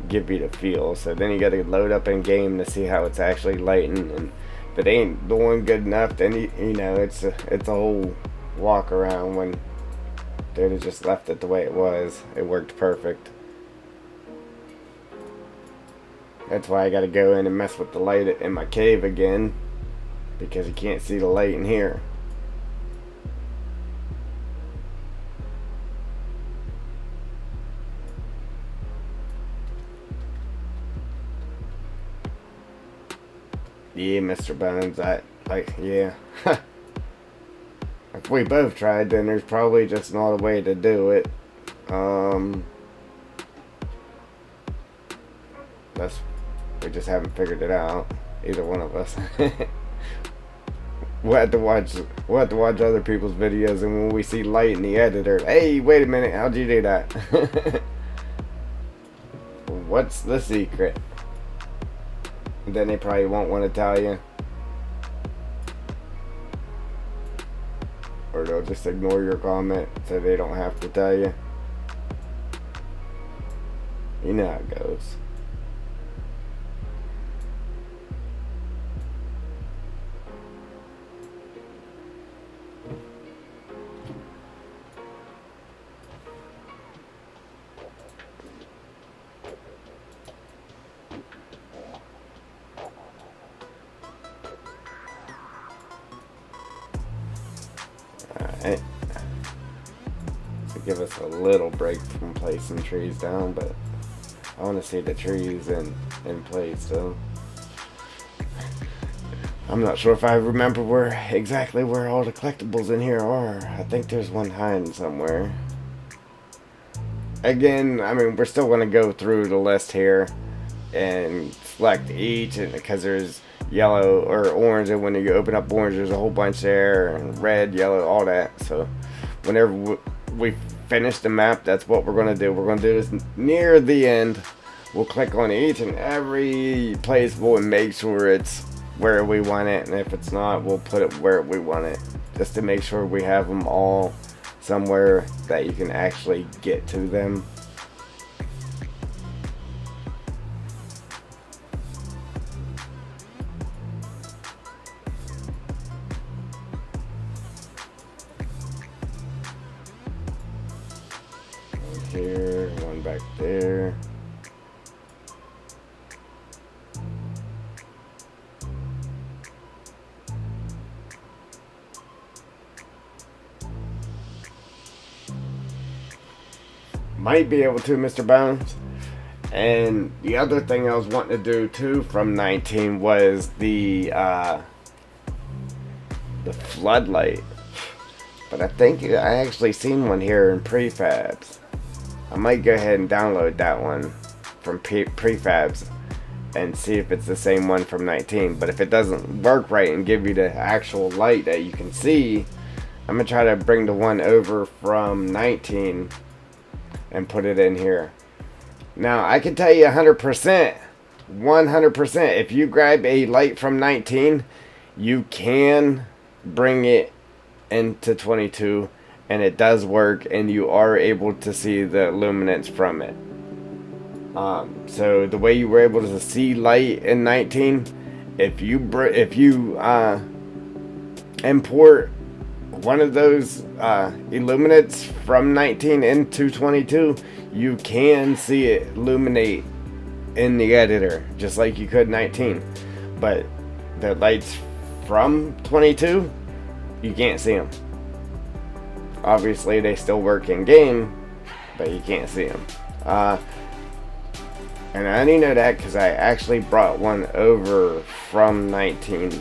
Speaker 1: give you the feel. So then you got to load up in game to see how it's actually lighting, and if it ain't doing good enough, then you know it's a whole walk around. When they'd have just left it the way it was, it worked perfect. That's why I got to go in and mess with the light in my cave again, because you can't see the light in here. Yeah, Mr. Bones, yeah. If we both tried, then there's probably just not a way to do it. We just haven't figured it out, either one of us. We'll have to watch other people's videos, and when we see light in the editor, hey, wait a minute, how'd you do that? What's the secret? And then they probably won't want to tell you, or they'll just ignore your comment so they don't have to tell you. You know how it goes. Alright. To give us a little break from placing trees down, but I want to see the trees in place though. I'm not sure if I remember exactly where all the collectibles in here are. I think there's one hiding somewhere. Again, I mean, we're still going to go through the list here and select each, and because there's yellow or orange, and when you open up orange, there's a whole bunch there, and red, yellow, all that. So whenever we finish the map, that's what we're going to do. We're going to do this near the end. We'll click on each and every place. We'll make sure it's where we want it, and if it's not, we'll put it where we want it, just to make sure we have them all somewhere that you can actually get to them. One here, one back there. Might be able to, Mr. Bones. And the other thing I was wanting to do too from 19 was the floodlight. But I think I actually seen one here in prefabs. I might go ahead and download that one from prefabs and see if it's the same one from 19. But if it doesn't work right and give you the actual light that you can see, I'm gonna try to bring the one over from 19 and put it in here. Now I can tell you 100%, if you grab a light from 19, you can bring it into 22 and it does work, and you are able to see the luminance from it. So the way you were able to see light in 19, if you import one of those illuminates from 19 into 22, you can see it illuminate in the editor just like you could 19. But the lights from 22, you can't see them. Obviously they still work in game, but you can't see them. And I only know that because I actually brought one over from 19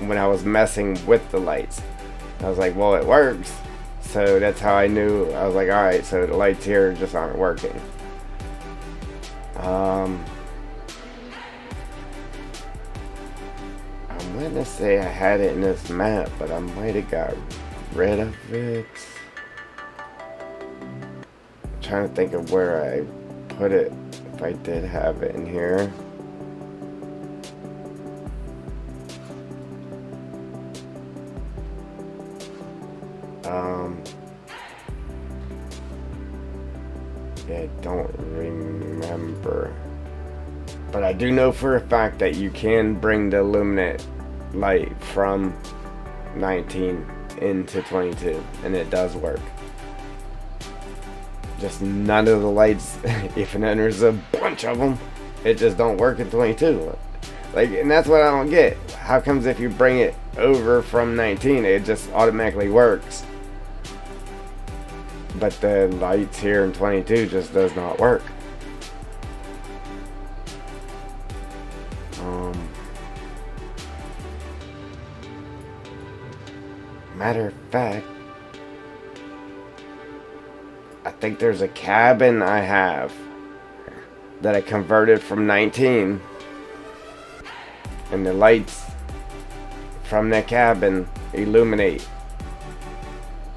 Speaker 1: when I was messing with the lights. I was like, well, it works. So that's how I knew. I was like, alright, so the lights here just aren't working. I'm gonna say I had it in this map, but I might have got rid of it. I'm trying to think of where I put it, if I did have it in here. Yeah, I don't remember. But I do know for a fact that you can bring the illuminate light from 19 into 22, and it does work. Just none of the lights, even though there's a bunch of them, it just don't work in 22. Like, and that's what I don't get. How comes if you bring it over from 19, it just automatically works, but the lights here in 22 just does not work? Matter of fact, I think there's a cabin I have that I converted from 19, and the lights from that cabin illuminate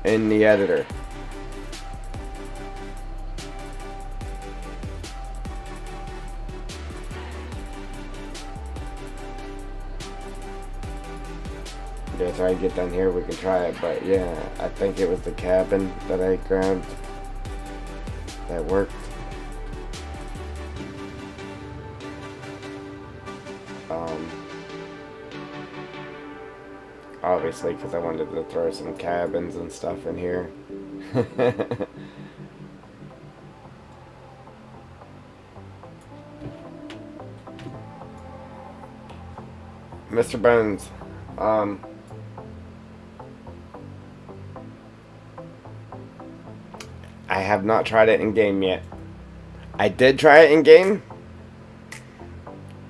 Speaker 1: in the editor. Yeah, so I get down here, we can try it, but yeah, I think it was the cabin that I grabbed that worked. Obviously, because I wanted to throw some cabins and stuff in here. Mr. Bones, I have not tried it in game yet. I did try it in game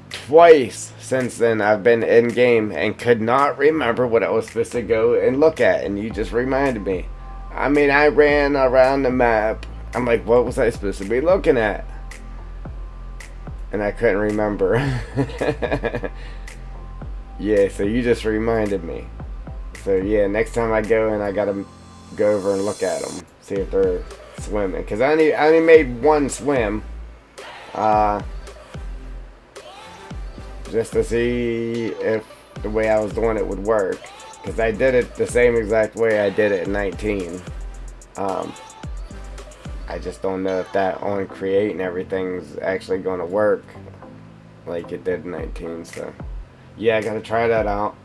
Speaker 1: twice since then. I've been in game and could not remember what I was supposed to go and look at, and you just reminded me. I mean, I ran around the map. I'm like, what was I supposed to be looking at? And I couldn't remember. Yeah, so you just reminded me. So yeah, next time I go and I gotta go over and look at them, see if they're swimming, because I only made one swim, just to see if the way I was doing it would work, because I did it the same exact way I did it in 19. I just don't know if that on create and everything's actually going to work like it did in 19. So yeah, I gotta try that out.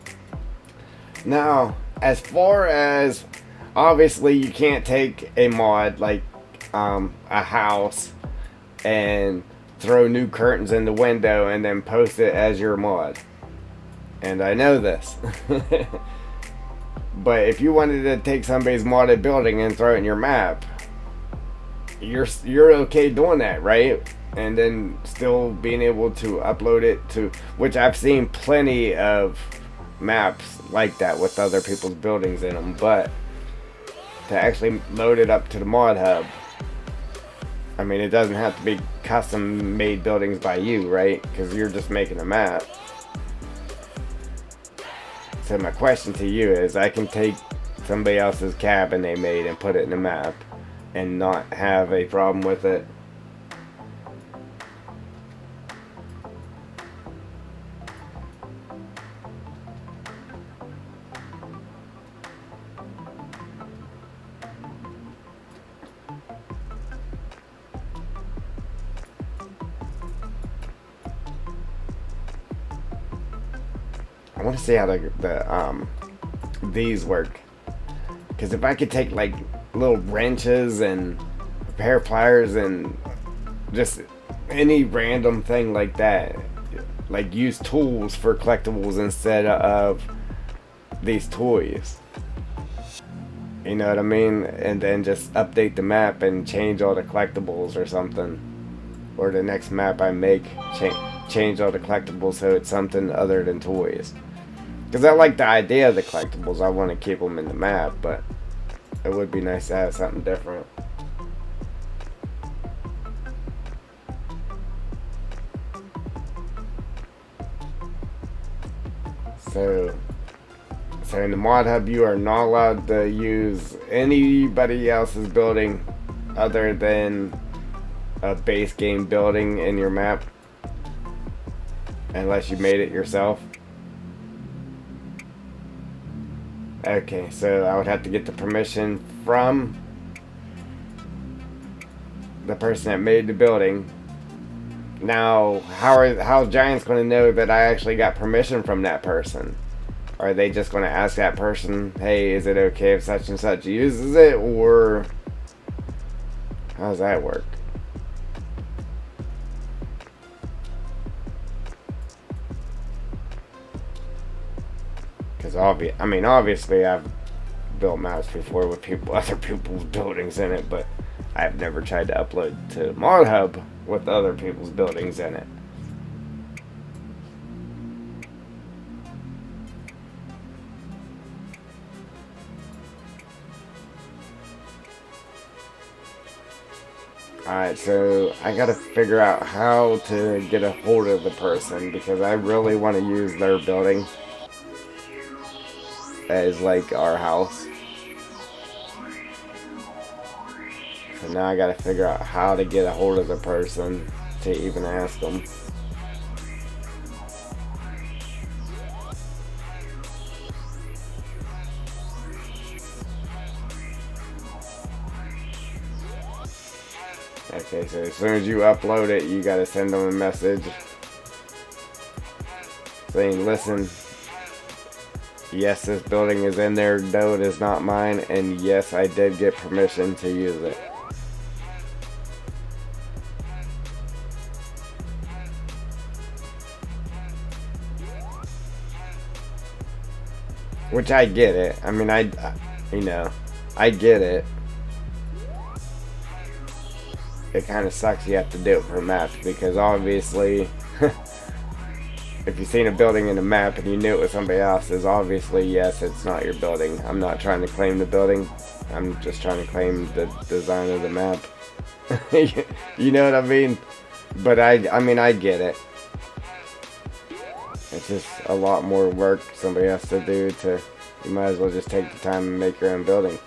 Speaker 1: Now, as far as, obviously you can't take a mod like a house and throw new curtains in the window and then post it as your mod, and I know this. But if you wanted to take somebody's modded building and throw it in your map, you're okay doing that, right? And then still being able to upload it to, which I've seen plenty of maps like that with other people's buildings in them, but to actually load it up to the mod hub, I mean, it doesn't have to be custom made buildings by you, right? Because you're just making a map. So my question to you is, I can take somebody else's cabin they made and put it in a map and not have a problem with it. I want to see how these work, because if I could take like little wrenches and a pair of pliers and just any random thing like that, like use tools for collectibles instead of these toys, you know what I mean? And then just update the map and change all the collectibles or something, or the next map I make, change all the collectibles so it's something other than toys. Because I like the idea of the collectibles, I want to keep them in the map, but it would be nice to have something different. So in the mod hub, you are not allowed to use anybody else's building other than a base game building in your map, unless you made it yourself. Okay, so I would have to get the permission from the person that made the building. Now, how's Giants going to know that I actually got permission from that person? Are they just going to ask that person, hey, is it okay if such and such uses it, or how does that work? Because obviously I've built maps before with other people's buildings in it, but I've never tried to upload to Mod Hub with other people's buildings in it. Alright, so I gotta figure out how to get a hold of the person, because I really want to use their building as like our house. So now I gotta figure out how to get a hold of the person to even ask them. Okay, so as soon as you upload it, you gotta send them a message saying, listen, yes, this building is in there, though it is not mine, and yes, I did get permission to use it. Which I get it. I mean, I get it. It kind of sucks you have to do it for maps, because obviously if you've seen a building in a map and you knew it was somebody else's, obviously yes, it's not your building. I'm not trying to claim the building, I'm just trying to claim the design of the map. You know what I mean? But I mean, I get it. It's just a lot more work somebody has to do. You might as well just take the time and make your own building.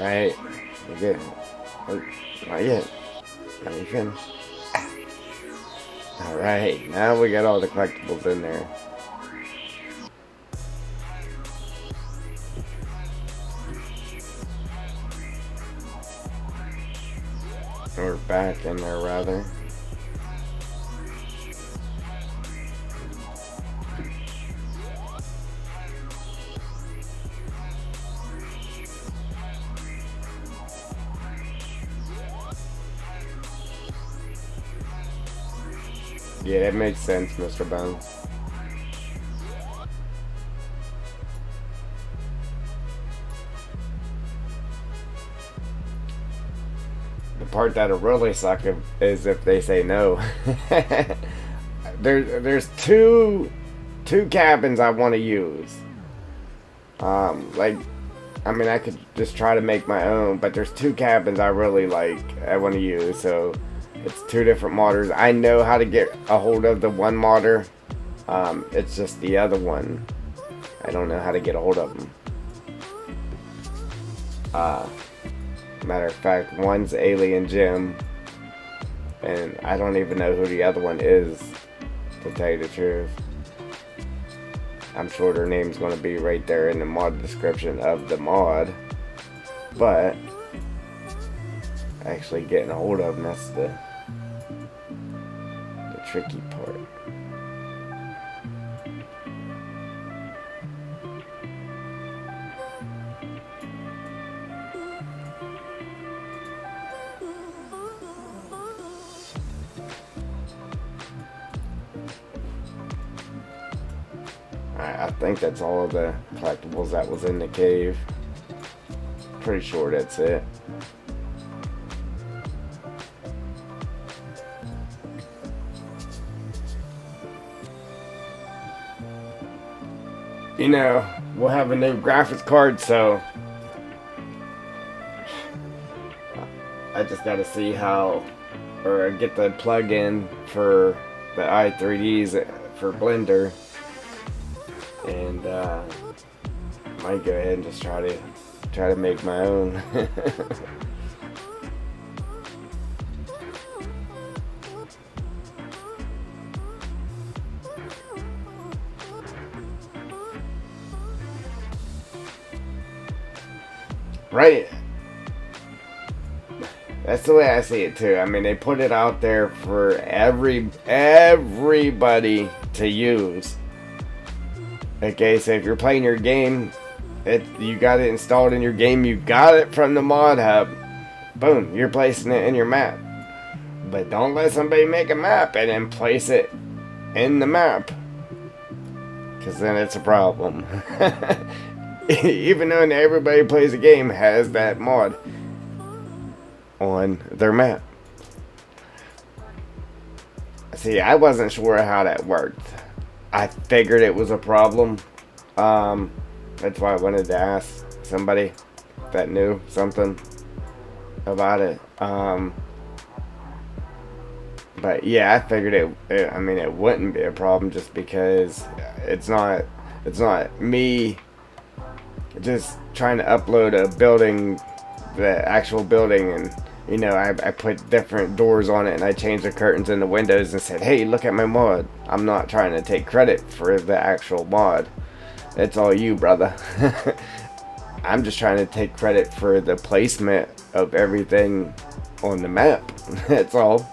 Speaker 1: Alright. We're good. Oh, not yet. Let me finish. Alright, now we got all the collectibles in there. Or back in there, rather. Yeah, that makes sense, Mr. Bones. The part that'll really suck is if they say no. There's two cabins I want to use. Like, I mean, I could just try to make my own, but there's two cabins I really like. I want to use, so it's two different modders. I know how to get a hold of the one modder. It's just the other one. I don't know how to get a hold of them. Matter of fact, one's Alien Jim, and I don't even know who the other one is, to tell you the truth. I'm sure their name's going to be right there in the mod description of the mod, but actually getting a hold of them, that's the tricky part. I think that's all of the collectibles that was in the cave. Pretty sure that's it. You know, we'll have a new graphics card, so I just gotta see how, or get the plug-in for the i3Ds for Blender, and might go ahead and just try to make my own. Right. That's the way I see it too. I mean, they put it out there for everybody to use. Okay, so if you're playing your game, you got it installed in your game, you got it from the mod hub, boom, you're placing it in your map. But don't let somebody make a map and then place it in the map, because then it's a problem. Even though everybody plays a game has that mod on their map. See, I wasn't sure how that worked. I figured it was a problem. That's why I wanted to ask somebody that knew something about it. But yeah, I figured I mean, it wouldn't be a problem, just because it's not me just trying to upload a building, the actual building, and you know, I put different doors on it and I changed the curtains and the windows and said, hey, look at my mod. I'm not trying to take credit for the actual mod. It's all you, brother. I'm just trying to take credit for the placement of everything on the map. That's all.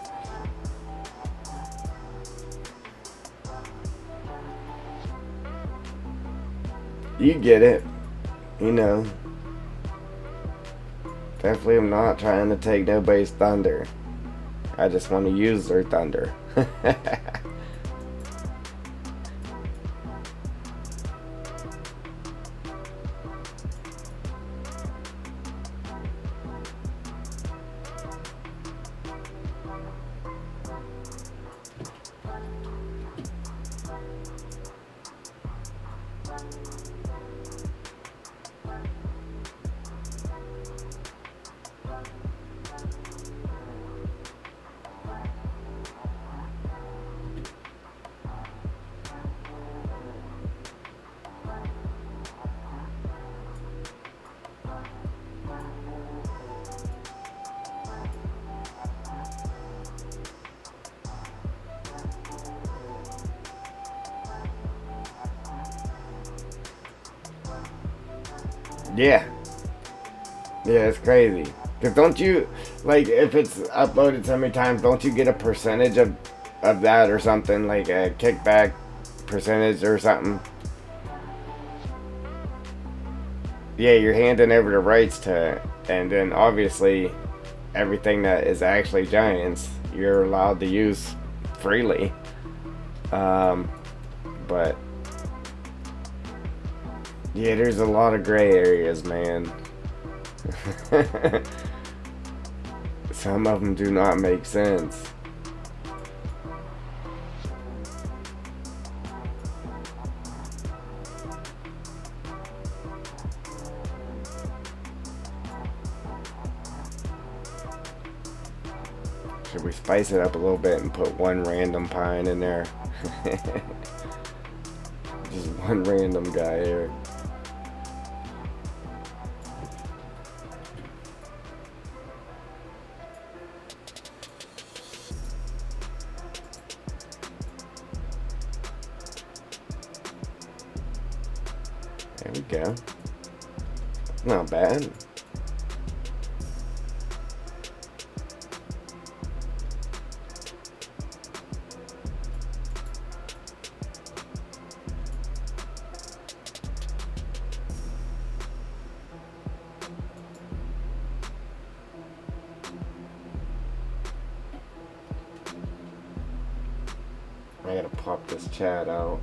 Speaker 1: You get it. You know. Definitely I'm not trying to take nobody's thunder. I just want to use their thunder. Yeah, yeah, it's crazy. Cause don't you like if it's uploaded so many times, don't you get a percentage of that or something like a kickback percentage or something? Yeah, you're handing over the rights to, and then obviously everything that is actually Giants, you're allowed to use freely. Um, but yeah, there's a lot of gray areas, man. Some of them do not make sense. Should we spice it up a little bit and put one random pine in there? Just one random guy here. There we go. Not bad. I gotta pop this chat out.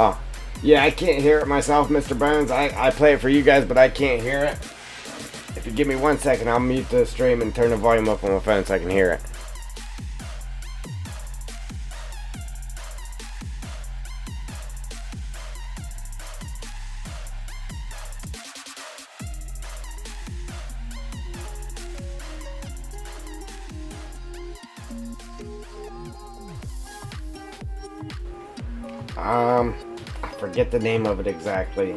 Speaker 1: Oh, yeah, I can't hear it myself, Mr. Bones. I play it for you guys, but I can't hear it. If you give me 1 second, I'll mute the stream and turn the volume up on my phone so I can hear it. I forget the name of it exactly,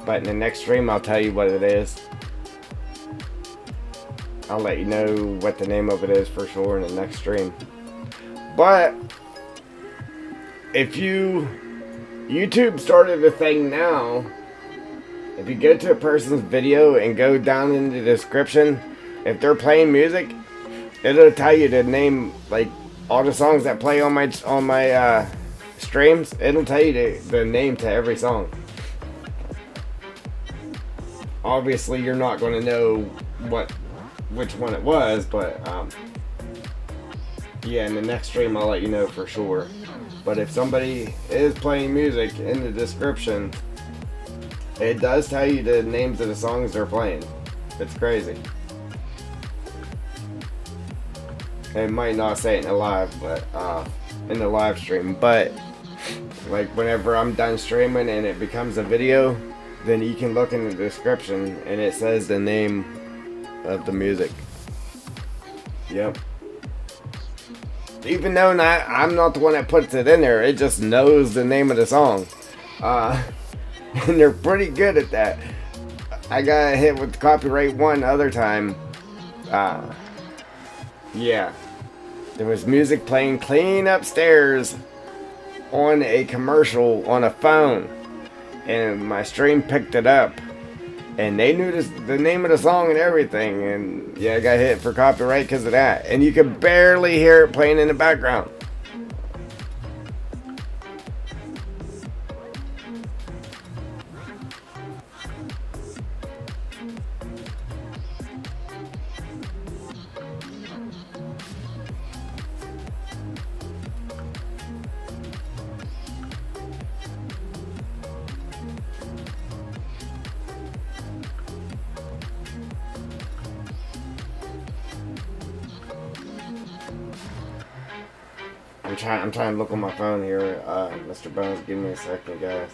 Speaker 1: but in the next stream I'll tell you what it is. I'll let you know what the name of it is for sure in the next stream. But if YouTube started a thing now, if you go to a person's video and go down in the description, if they're playing music, it'll tell you to name like all the songs that play on my streams. It'll tell you the name to every song. Obviously, you're not going to know which one it was, but yeah, in the next stream I'll let you know for sure. But if somebody is playing music in the description, it does tell you the names of the songs they're playing. It's crazy. It might not say it in the live, but in the live stream, but like whenever I'm done streaming and it becomes a video, then you can look in the description and it says the name of the music. Yep. Even though I'm not the one that puts it in there, it just knows the name of the song. And they're pretty good at that. I got hit with copyright one other time. Yeah. There was music playing clean upstairs on a commercial on a phone. And my stream picked it up. And they knew the name of the song and everything. And yeah, I got hit for copyright because of that. And you could barely hear it playing in the background. I'm trying to look on my phone here, Mr. Bones. Give me a second, guys.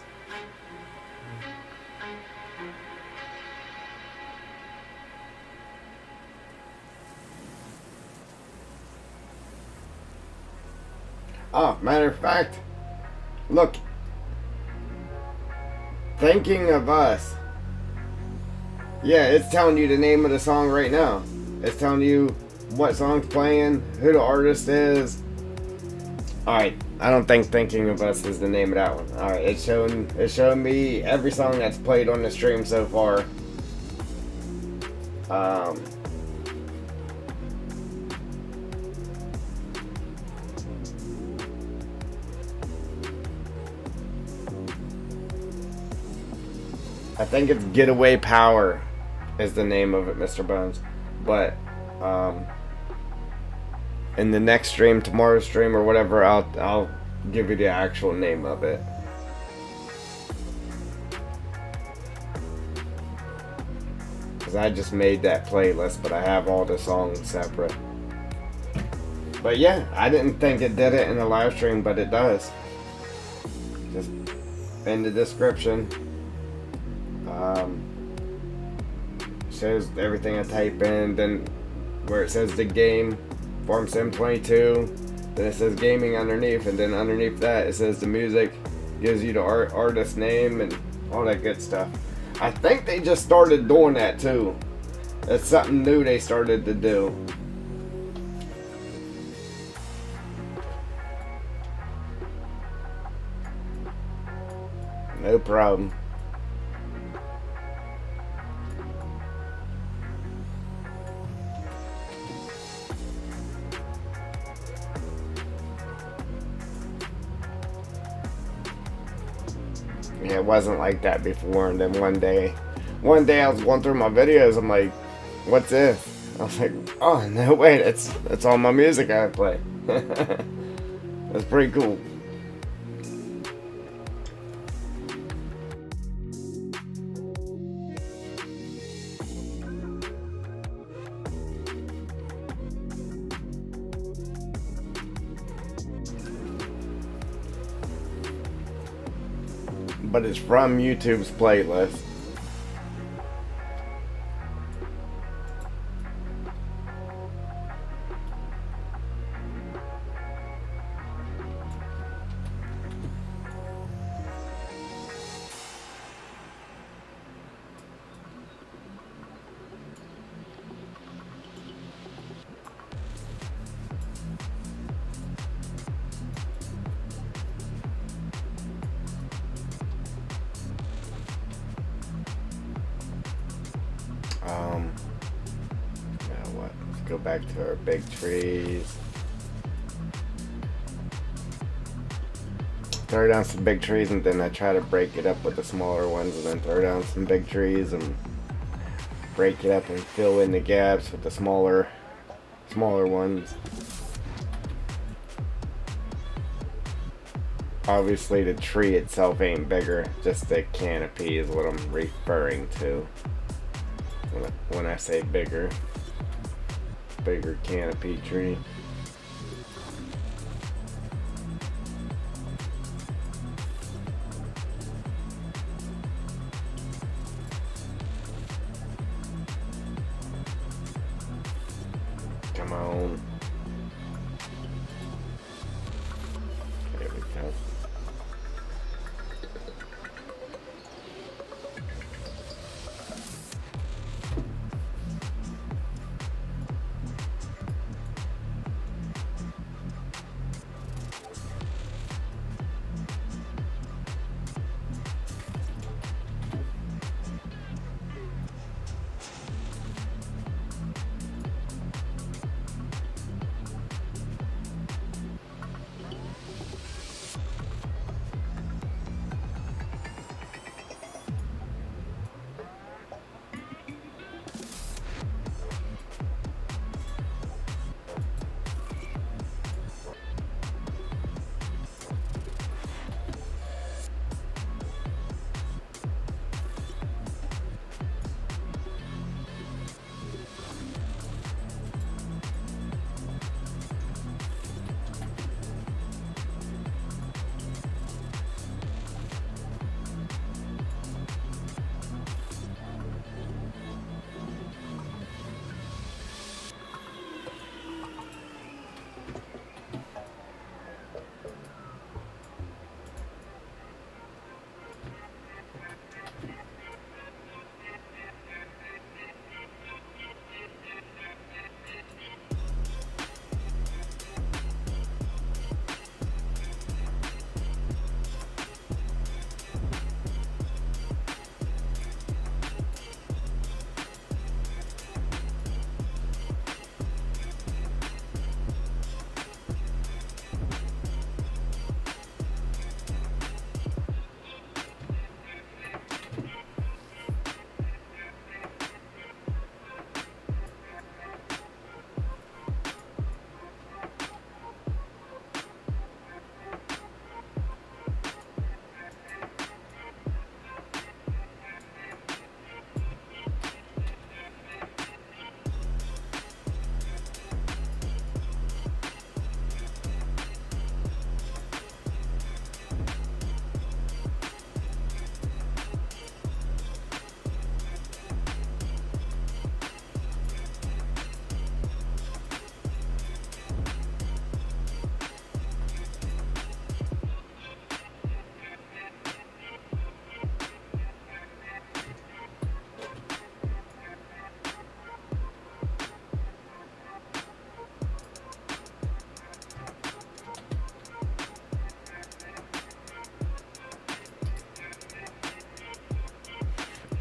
Speaker 1: Oh, matter of fact, look. Thinking of Us. Yeah, it's telling you the name of the song right now. It's telling you what song's playing, who the artist is. Alright, I don't think Thinking of Us is the name of that one. Alright, it's showing me every song that's played on the stream so far. I think it's Getaway Power is the name of it, Mr. Bones. But in the next stream, tomorrow's stream or whatever, I'll give you the actual name of it. Because I just made that playlist, but I have all the songs separate. But yeah, I didn't think it did it in the live stream, but it does. Just in the description. Shows everything I type in, then where it says the game, Farm Sim 22, then it says gaming underneath, and then underneath that it says the music, gives you the artist name and all that good stuff. I think they just started doing that too. That's something new they started to do. No problem. Yeah, it wasn't like that before, and then one day I was going through my videos, I'm like, what's this? I was like, oh, no, wait, it's all my music I play. That's pretty cool. but it's from YouTube's playlist. Now what? Let's go back to our big trees. Throw down some big trees, and then I try to break it up with the smaller ones, and then throw down some big trees and break it up and fill in the gaps with the smaller ones. Obviously the tree itself ain't bigger, just the canopy is what I'm referring to when I say bigger canopy tree. Come on. There we go.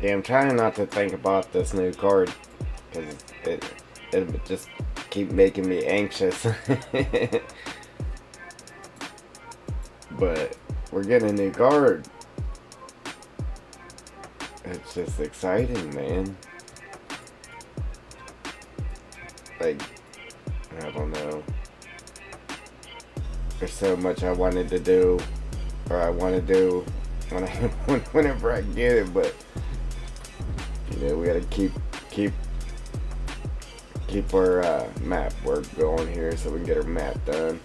Speaker 1: Yeah, I'm trying not to think about this new card because it would just keep making me anxious. But we're getting a new card. It's just exciting, man. Like, I don't know. There's so much I wanted to do, or I want to do whenever I get it, but you know, we gotta keep our map work going here so we can get our map done.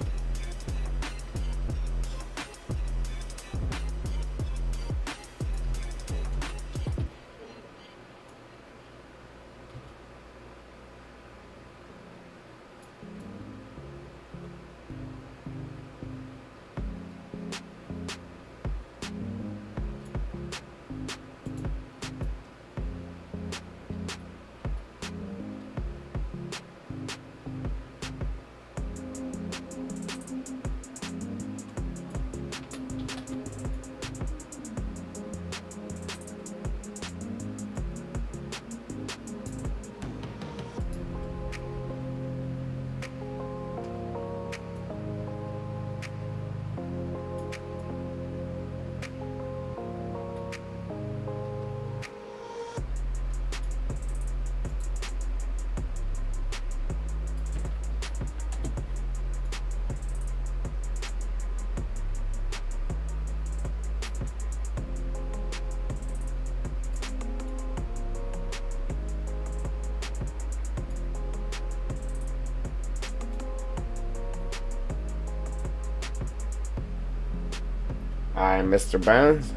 Speaker 1: I'm Mr. Bones.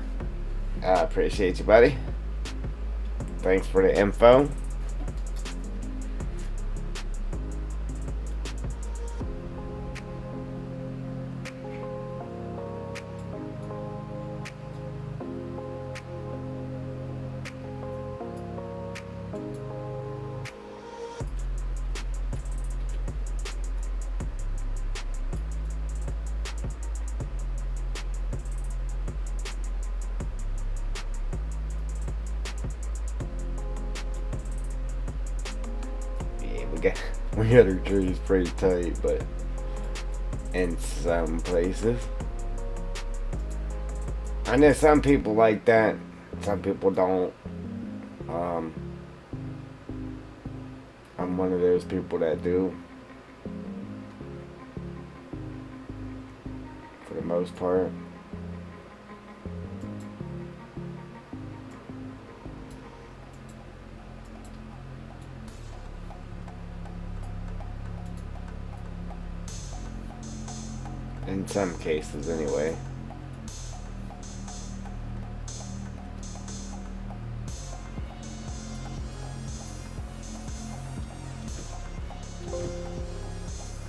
Speaker 1: I appreciate you, buddy. Thanks for the info. We got our trees pretty tight, but in some places. I know some people like that, some people don't. Um, I'm one of those people that do, for the most part. In some cases, anyway.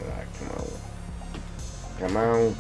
Speaker 1: Alright, come on. Come on.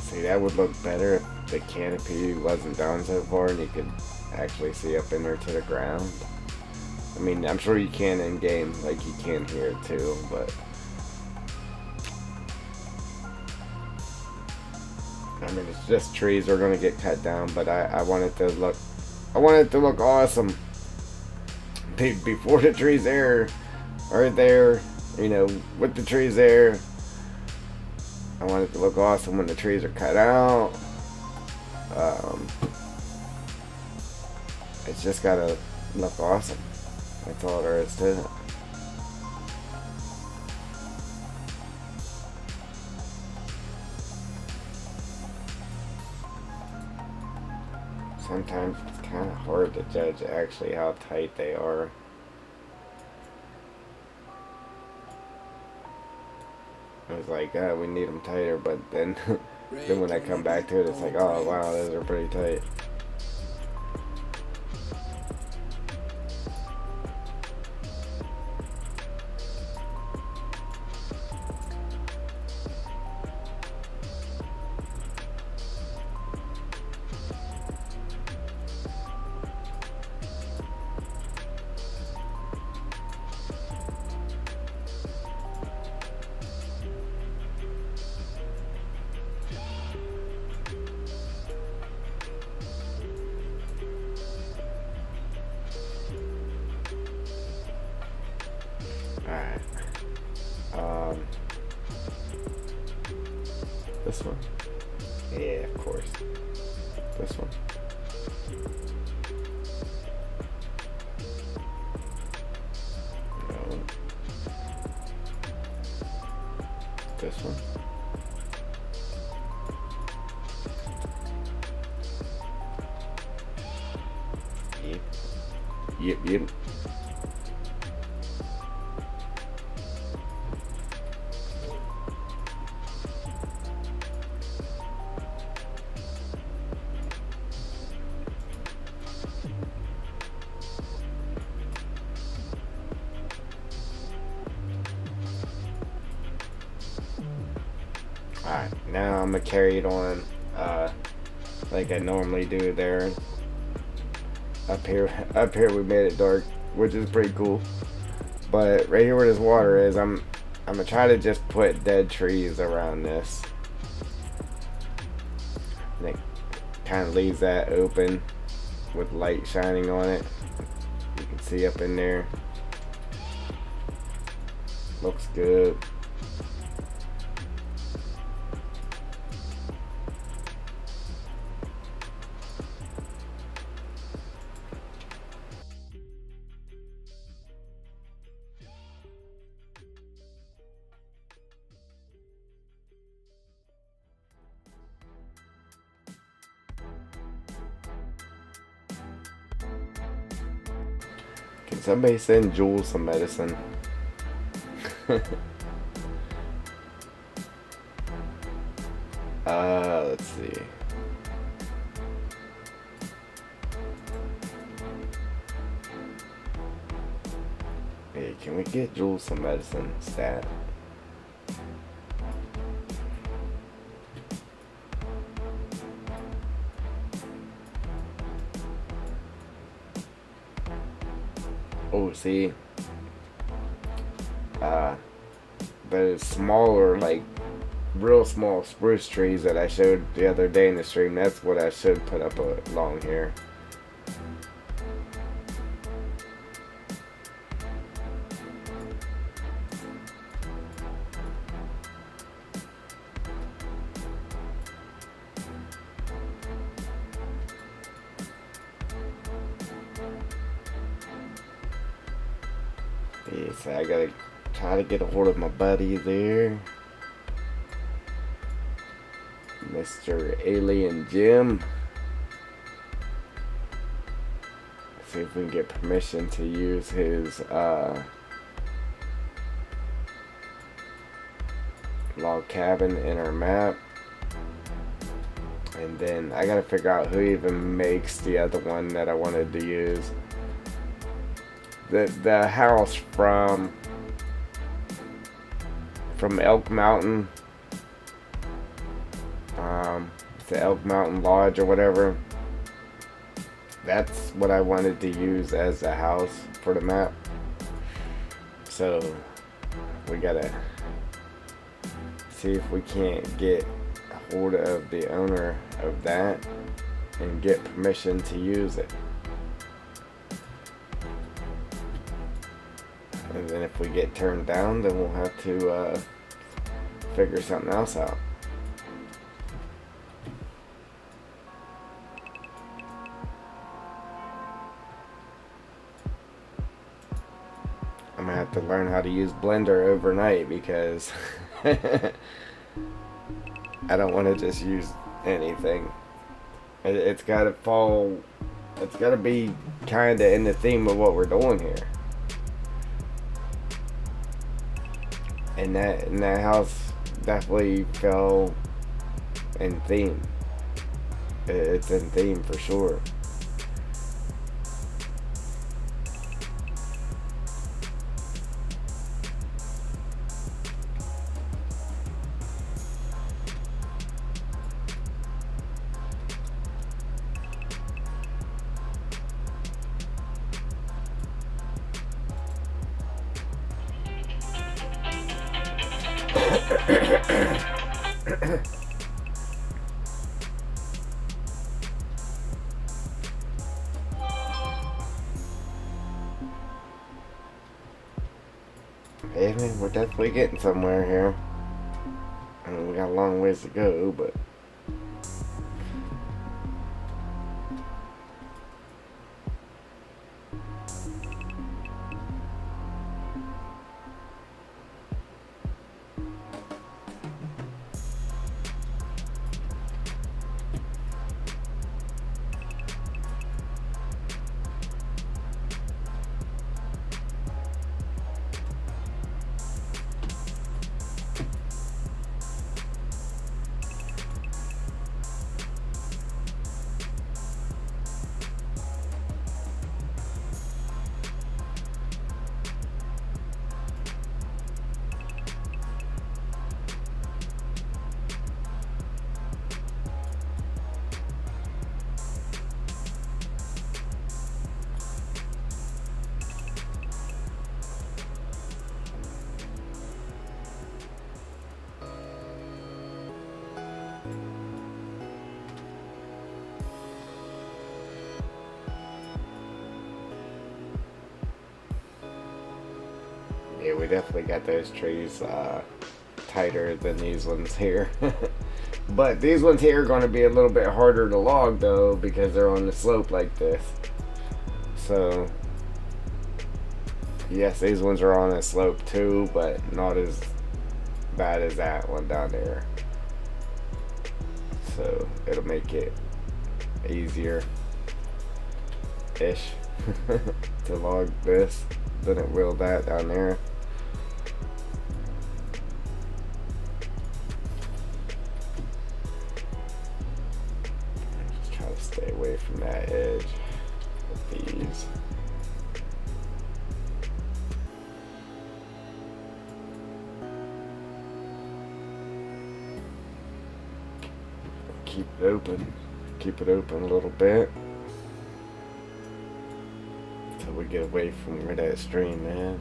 Speaker 1: See, that would look better if the canopy wasn't down so far and you could actually see up in there to the ground. I mean, I'm sure you can in game, like you can here too, but I mean, it's just trees are gonna get cut down. But I want it to look, awesome before the trees are there. You know, with the trees there. I want it to look awesome when the trees are cut out. It's just gotta look awesome. That's all there is to it. Sometimes it's kind of hard to judge actually how tight they are. I was like, we need them tighter, but then then when I come back to it, it's like, oh wow, those are pretty tight. Alright. This one. Yeah, of course. This one. No. This one. Yep. Yep. Alright, now I'm gonna carry it on like I normally do there. Up here we made it dark, which is pretty cool. But right here where this water is, I'm gonna try to just put dead trees around this. And it kind of leaves that open with light shining on it. see up in there. Looks good. Can somebody send Jules some medicine? Let's see. Hey, can we get Jules some medicine? Stat. Oh, see, the smaller, like real small spruce trees that I showed the other day in the stream, that's what I should put up along here. Yeah, so I gotta try to get a hold of my buddy there, Mr. Alien Jim. See if we can get permission to use his log cabin in our map. And then I gotta figure out who even makes the other one that I wanted to use. The house from Elk Mountain, the Elk Mountain Lodge or whatever. That's what I wanted to use as a house for the map. So we gotta see if we can't get a hold of the owner of that and get permission to use it. And then if we get turned down, then we'll have to figure something else out. I'm gonna have to learn how to use Blender overnight because I don't want to just use anything. It's gotta fall, it's gotta be kinda in the theme of what we're doing here. And that house definitely fell in theme. It's in theme for sure. Hey man, we're definitely getting somewhere here. I mean, we got a long ways to go, but Yeah, we definitely got those trees tighter than these ones here. But these ones here are going to be a little bit harder to log though because they're on the slope like this. So yes, these ones are on a slope too, but not as bad as that one down there. So it'll make it easier ish to log this than it will that down there. Just try to stay away from that edge with these. Keep it open. Keep it open a little bit until we get away from where that stream is.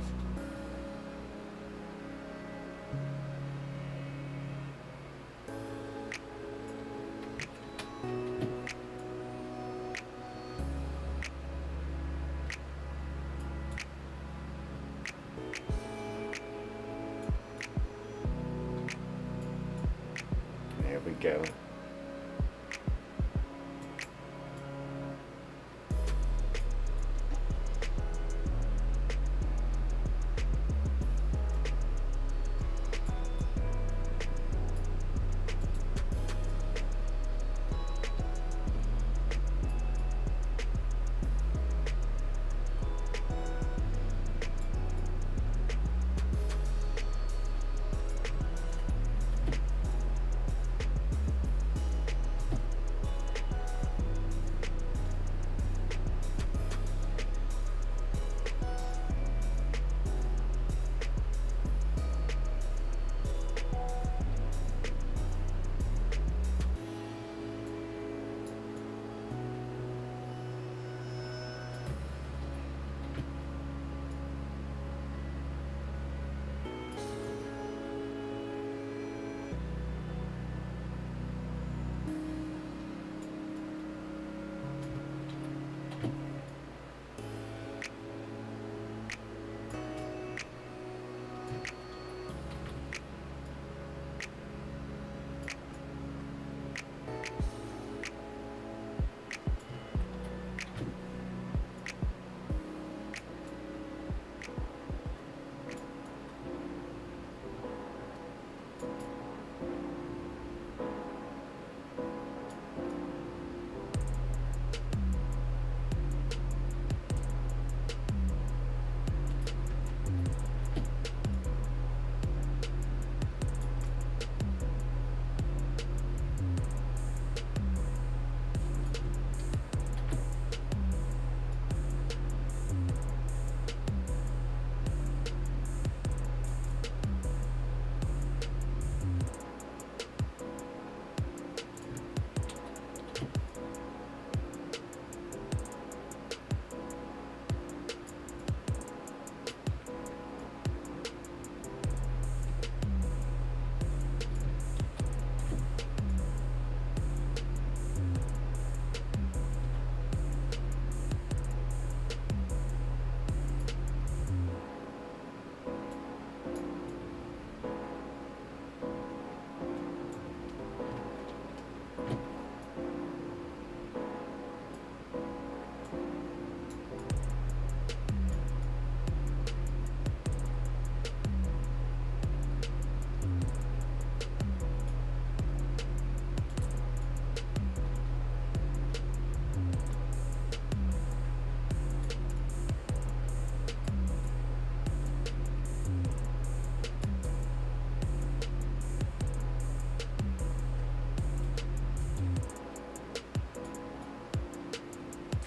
Speaker 1: There we go.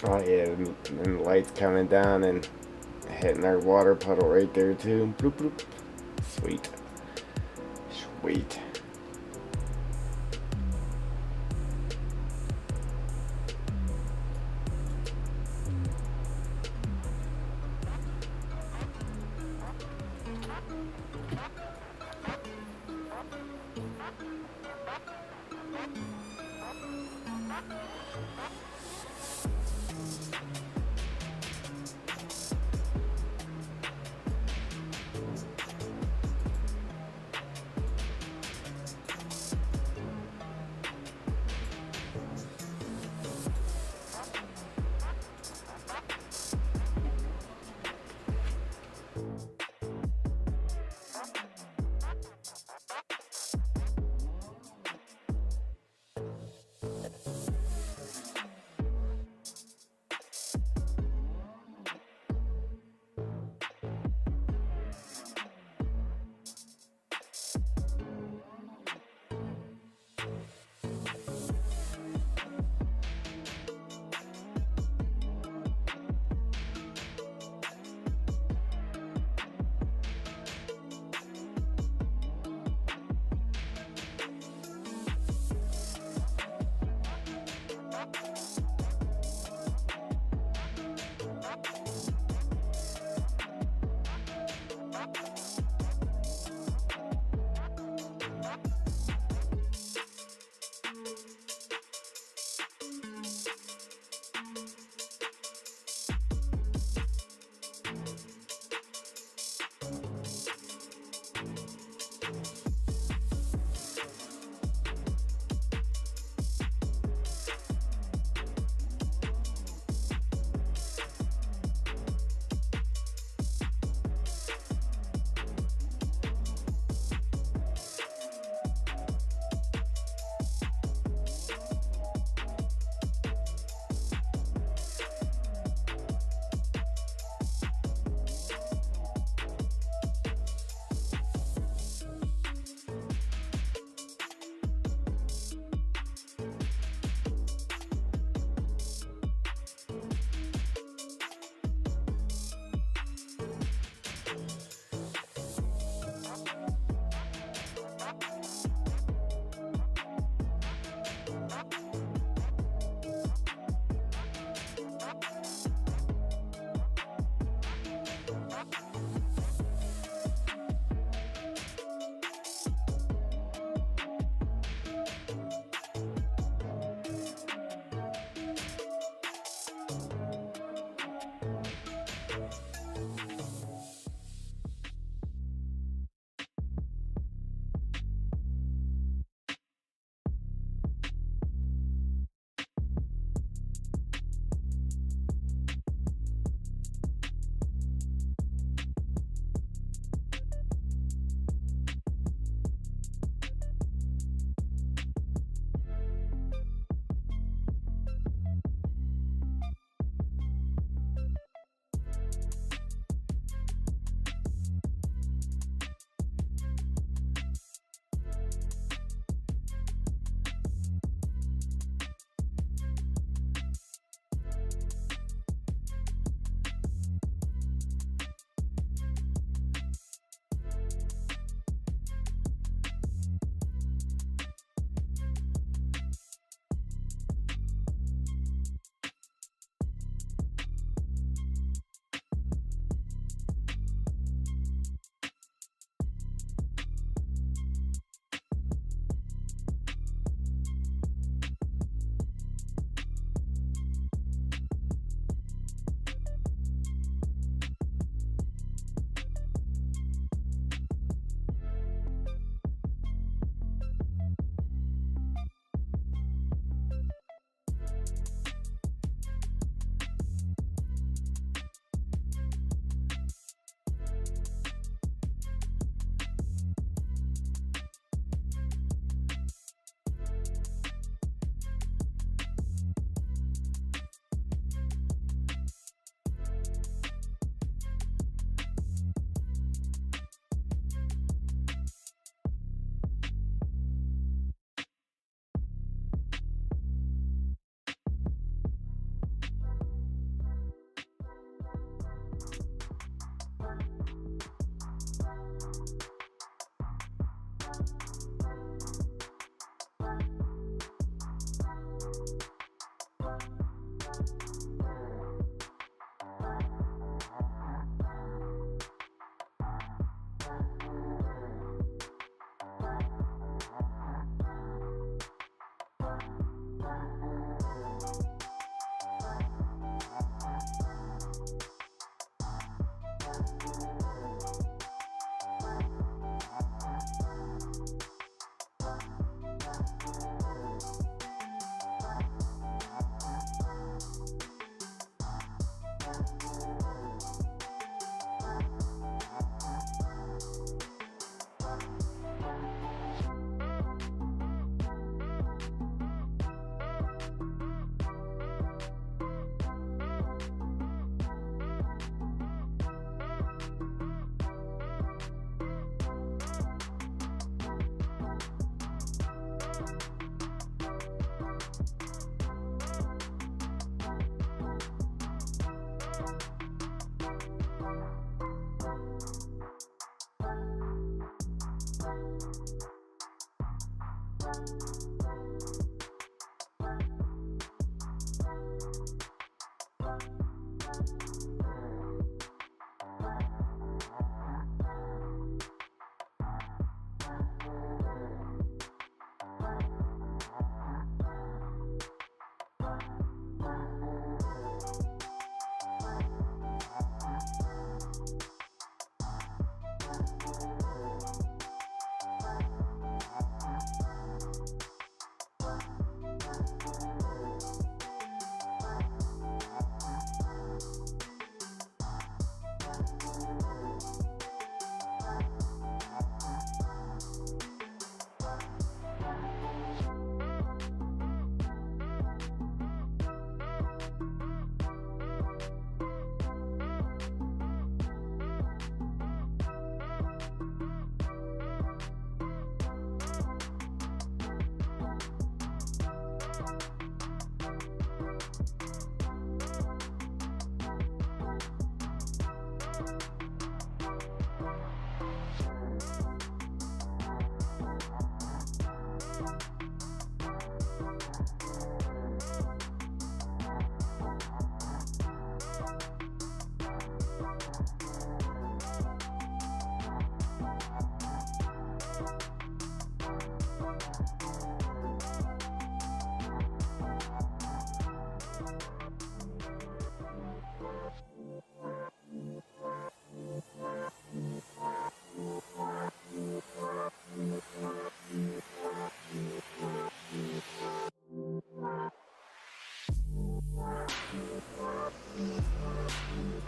Speaker 1: Oh yeah, and the light's coming down and hitting our water puddle right there too. Bloop, bloop. Sweet. Sweet.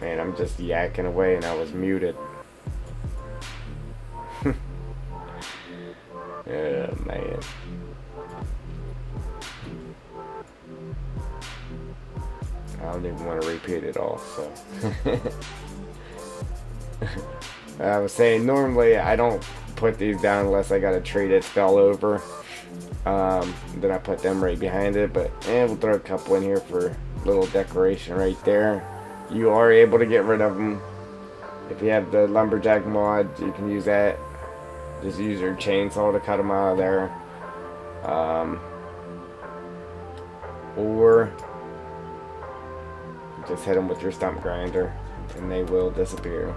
Speaker 1: Man, I'm just yakking away and I was muted. Yeah, man. I don't even want to repeat it all, so. I was saying, normally I don't put these down unless I got a tree that fell over. Then I put them right behind it, but we'll throw a couple in here for a little decoration right there. You are able to get rid of them. If you have the lumberjack mod, you can use that. Just use your chainsaw to cut them out of there. Or just hit them with your stump grinder and they will disappear.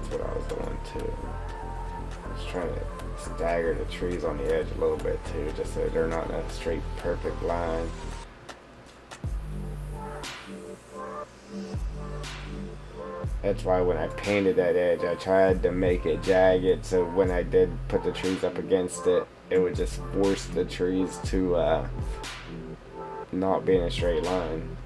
Speaker 1: What I was doing too. Just trying to stagger the trees on the edge a little bit too, just so they're not in a straight perfect line. That's why when I painted that edge, I tried to make it jagged, so when I did put the trees up against it, it would just force the trees to not be in a straight line.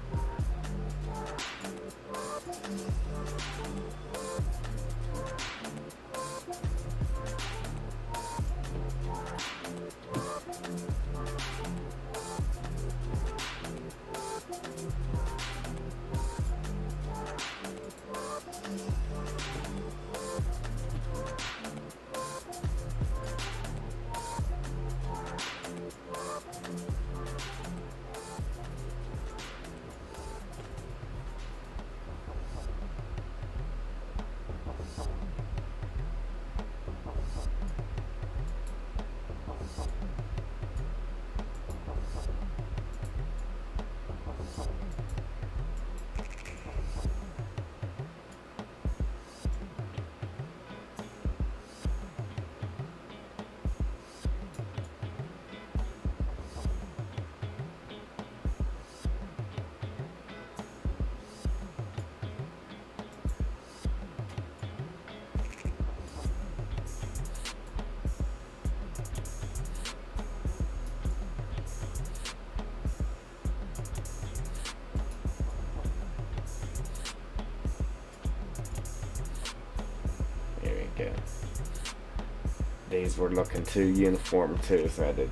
Speaker 1: These were looking too uniform too, so I had to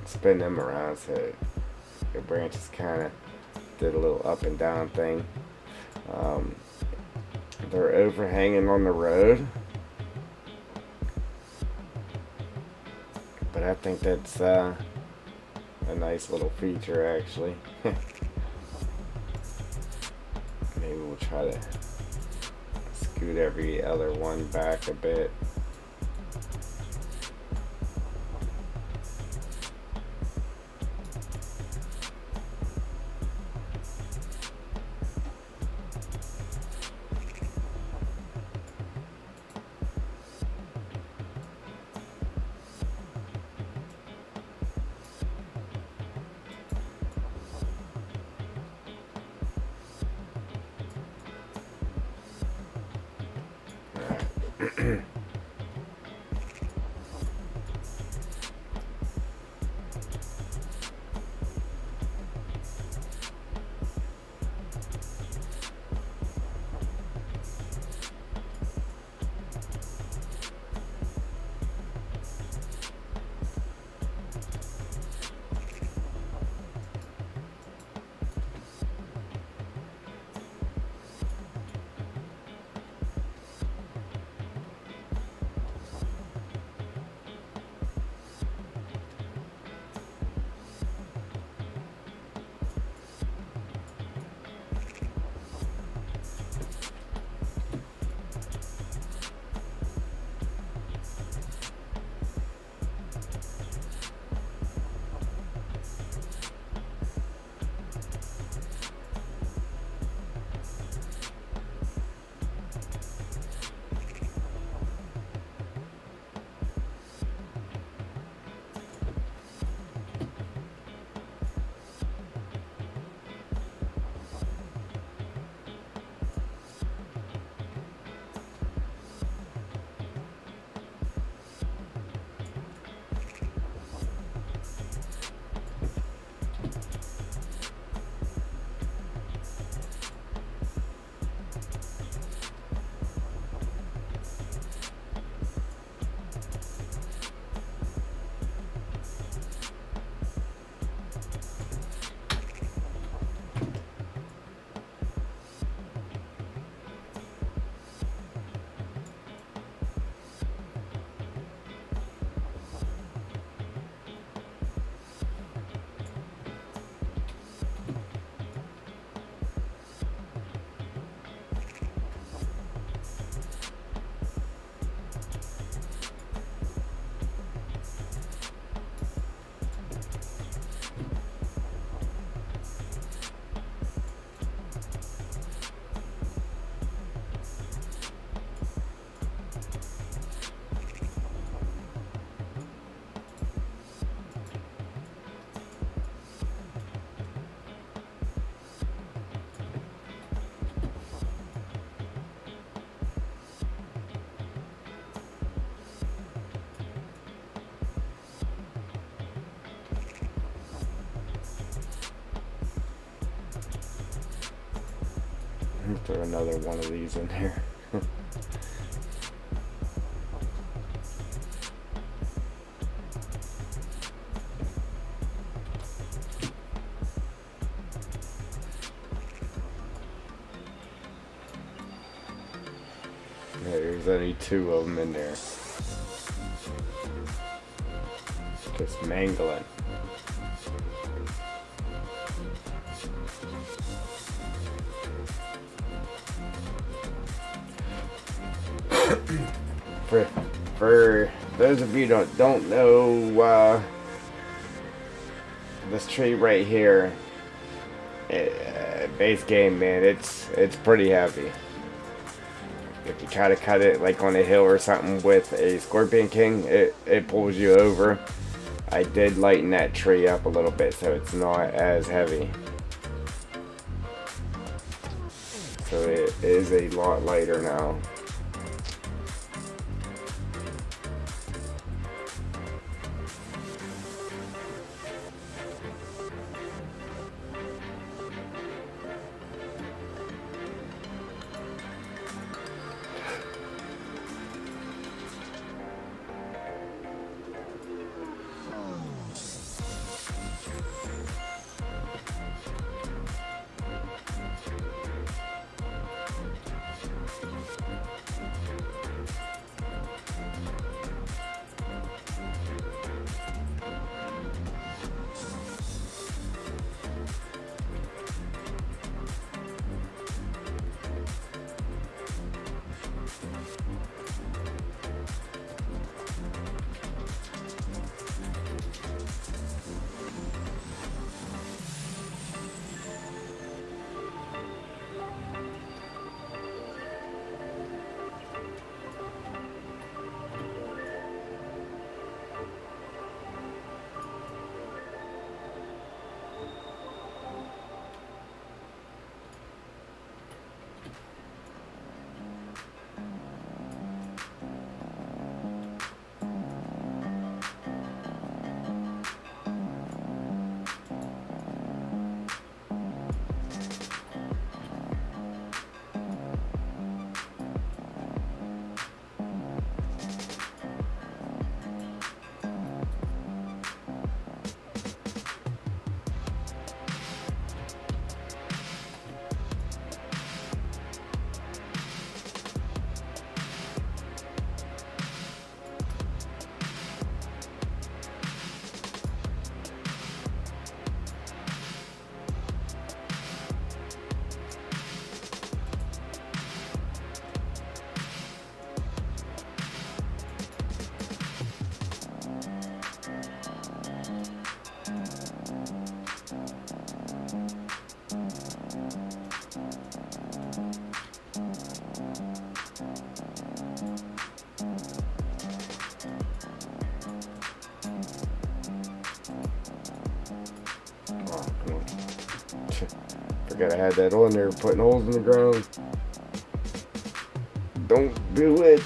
Speaker 1: spin them around so the branches kind of did a little up and down thing. They're overhanging on the road, but I think that's a nice little feature actually. Maybe we'll try to scoot every other one back a bit. Throw another one of these in here. There's only 2 of them in there. Just mangling. For those of you don't know, this tree right here, base game, man, it's pretty heavy. If you try to cut it like on a hill or something with a Scorpion King, it pulls you over. I did lighten that tree up a little bit so it's not as heavy. So it is a lot lighter now. Forgot I had that on there, putting holes in the ground. Don't do it.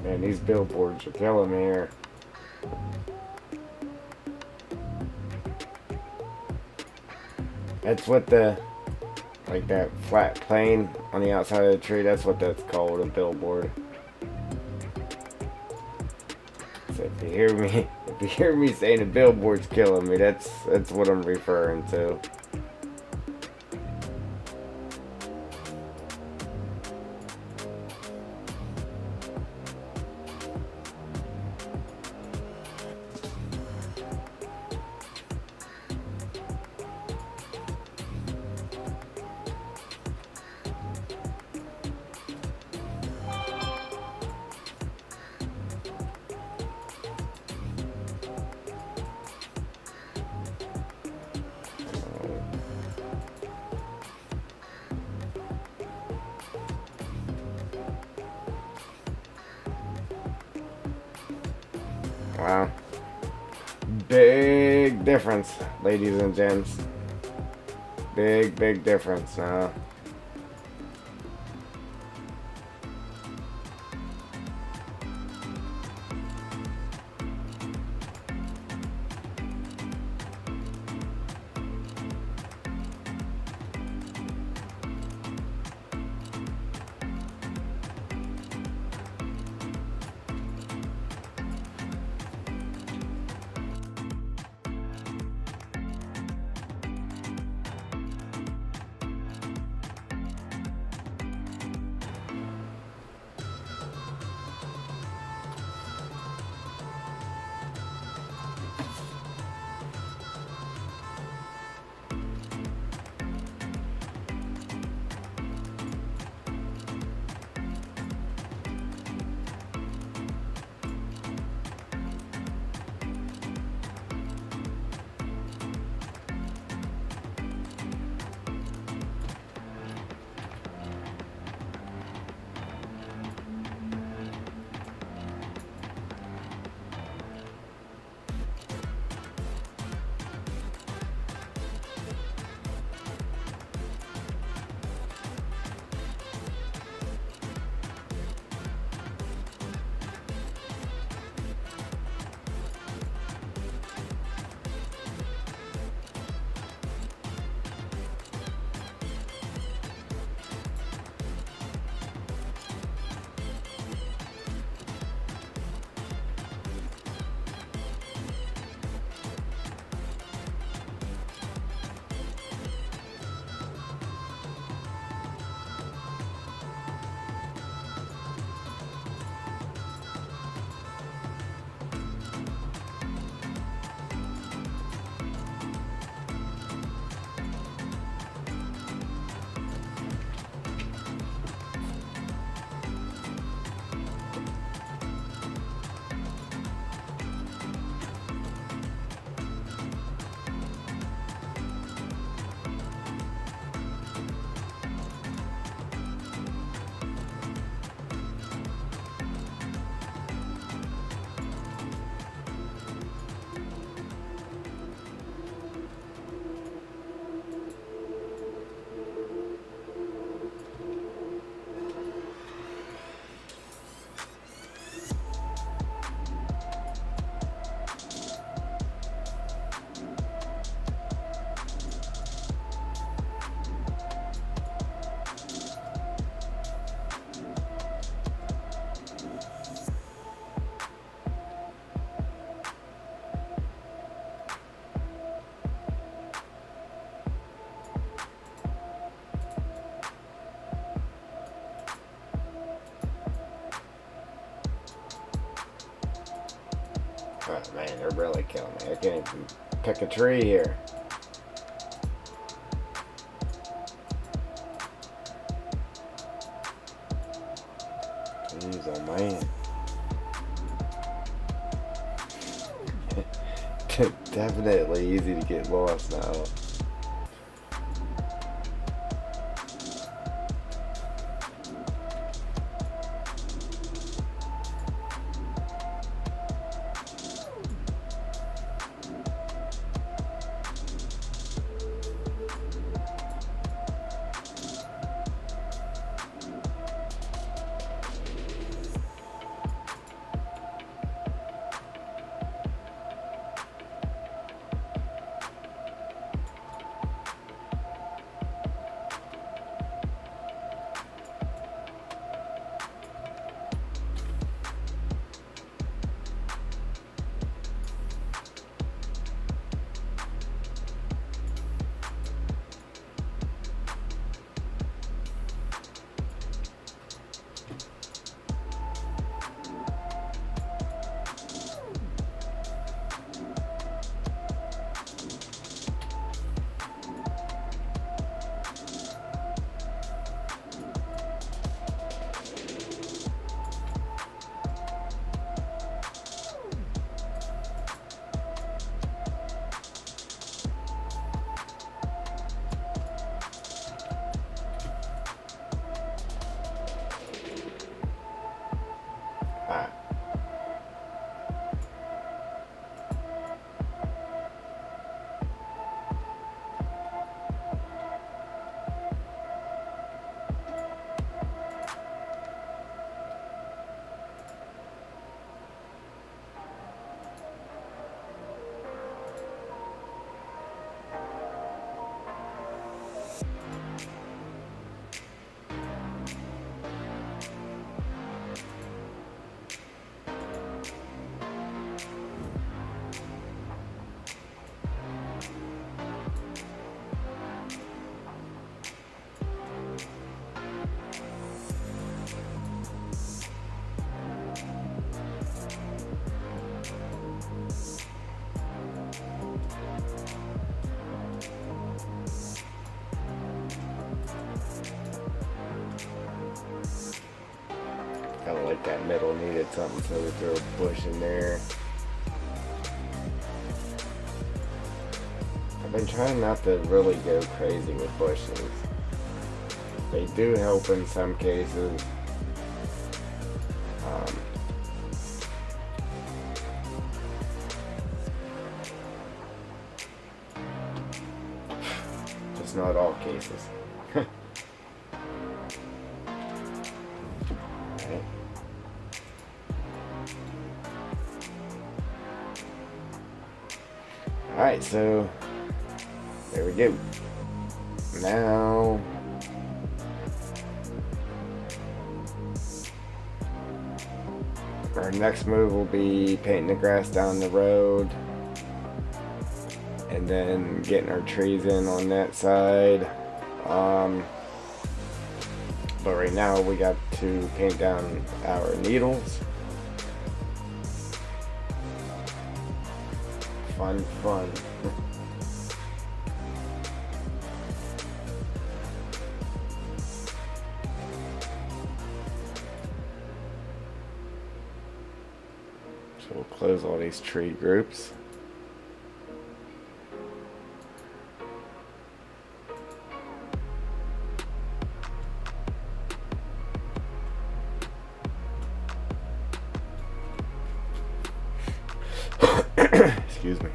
Speaker 1: Man, these billboards are killing me here. That's what like that flat plane on the outside of the tree, that's what that's called, a billboard. So if you hear me saying a billboard's killing me, that's what I'm referring to. Wow. Big difference, ladies and gents. Big difference now. Oh man, they're really killing me. I can't even pick a tree here. Jeez, oh man. Definitely easy to get lost now. like that middle needed something, so we threw a bush in there. I've been trying not to really go crazy with bushes. They do help in some cases. Just not all cases. Alright. Alright, so there we go. Now our next move will be painting the grass down the road and then getting our trees in on that side. But right now we got to paint down our needles. Fun. So we'll close all these tree groups. Excuse me.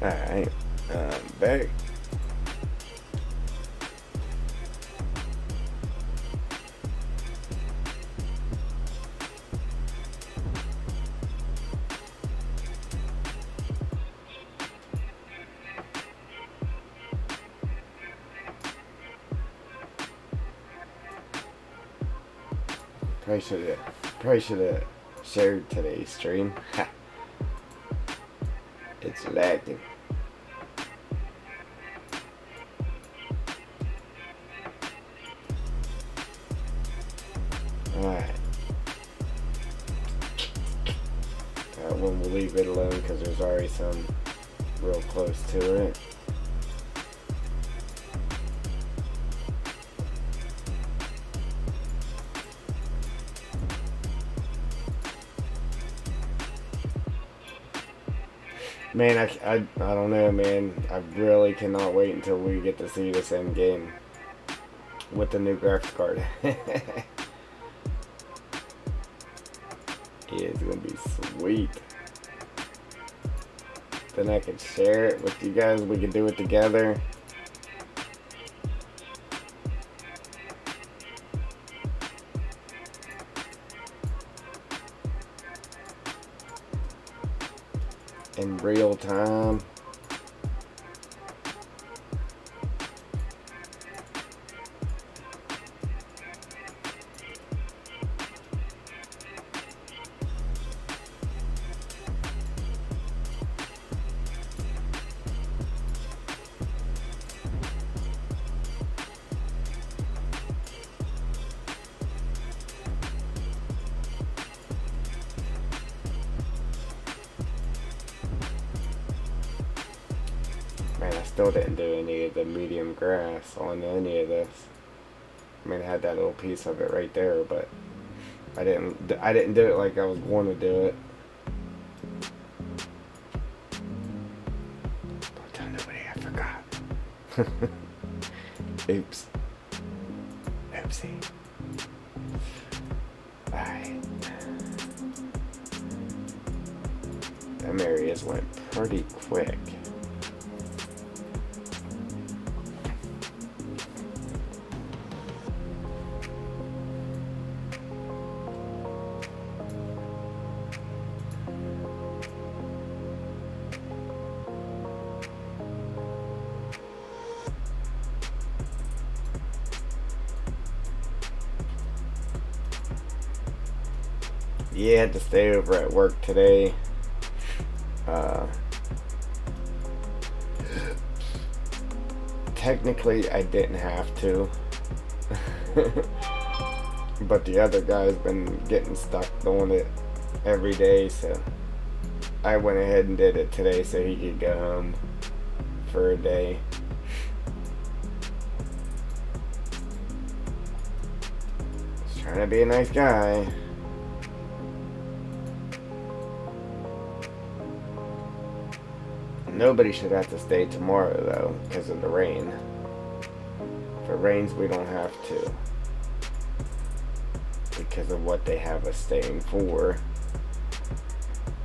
Speaker 1: Alright, back. Probably should have shared today's stream. Ha. It's lagging. Alright. That one we'll leave it alone because there's already some real close to it. Man, I don't know, man. I really cannot wait until we get to see this end game with the new graphics card. Yeah, it's gonna be sweet. Then I can share it with you guys. We can do it together. In real time. Man, I still didn't do any of the medium grass on any of this. I mean, I had that little piece of it right there, but I didn't do it like I was going to do it. Don't tell nobody I forgot. Oops. Oopsie. Alright. Them areas went pretty quick. Yeah, I had to stay over at work today. Technically, I didn't have to. But the other guy's been getting stuck doing it every day, so I went ahead and did it today so he could go home for a day. Just trying to be a nice guy. Nobody should have to stay tomorrow, though, because of the rain. If it rains, we don't have to. Because of what they have us staying for.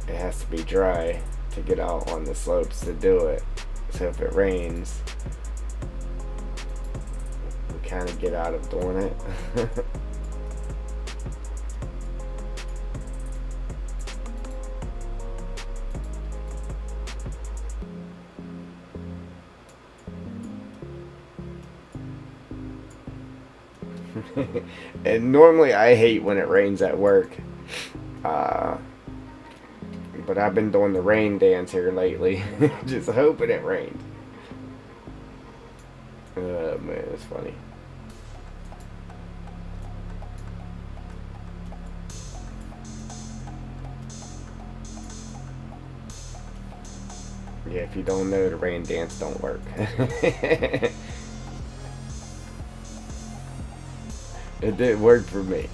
Speaker 1: It has to be dry to get out on the slopes to do it. So if it rains, we kind of get out of doing it. And normally I hate when it rains at work, but I've been doing the rain dance here lately, just hoping it rained. Oh man, it's funny. Yeah, if you don't know, the rain dance don't work. It didn't work for me.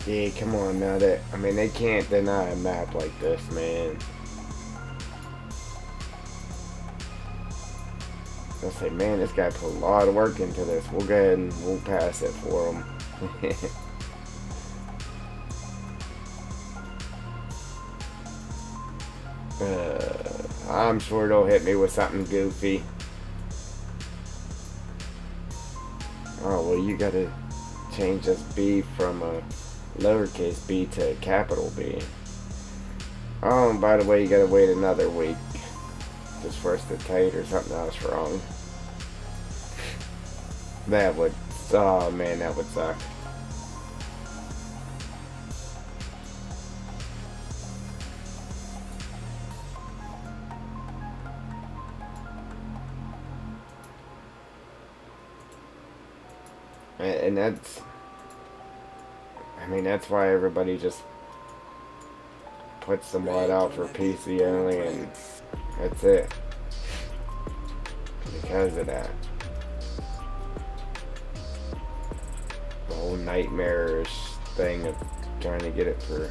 Speaker 1: Yeah, come on now. I mean, they can't deny a map like this, man. They'll say, man, this guy put a lot of work into this. We'll go ahead and we'll pass it for him. I'm sure they'll hit me with something goofy. Oh, well, you gotta change this B from a lowercase b to a capital B. Oh, and by the way, you gotta wait another week just for us to tight or something else wrong. That would, oh man, that would suck. And that's, I mean, that's why everybody just puts the mod out for PC only, and that's it. Because of that. The whole nightmarish thing of trying to get it for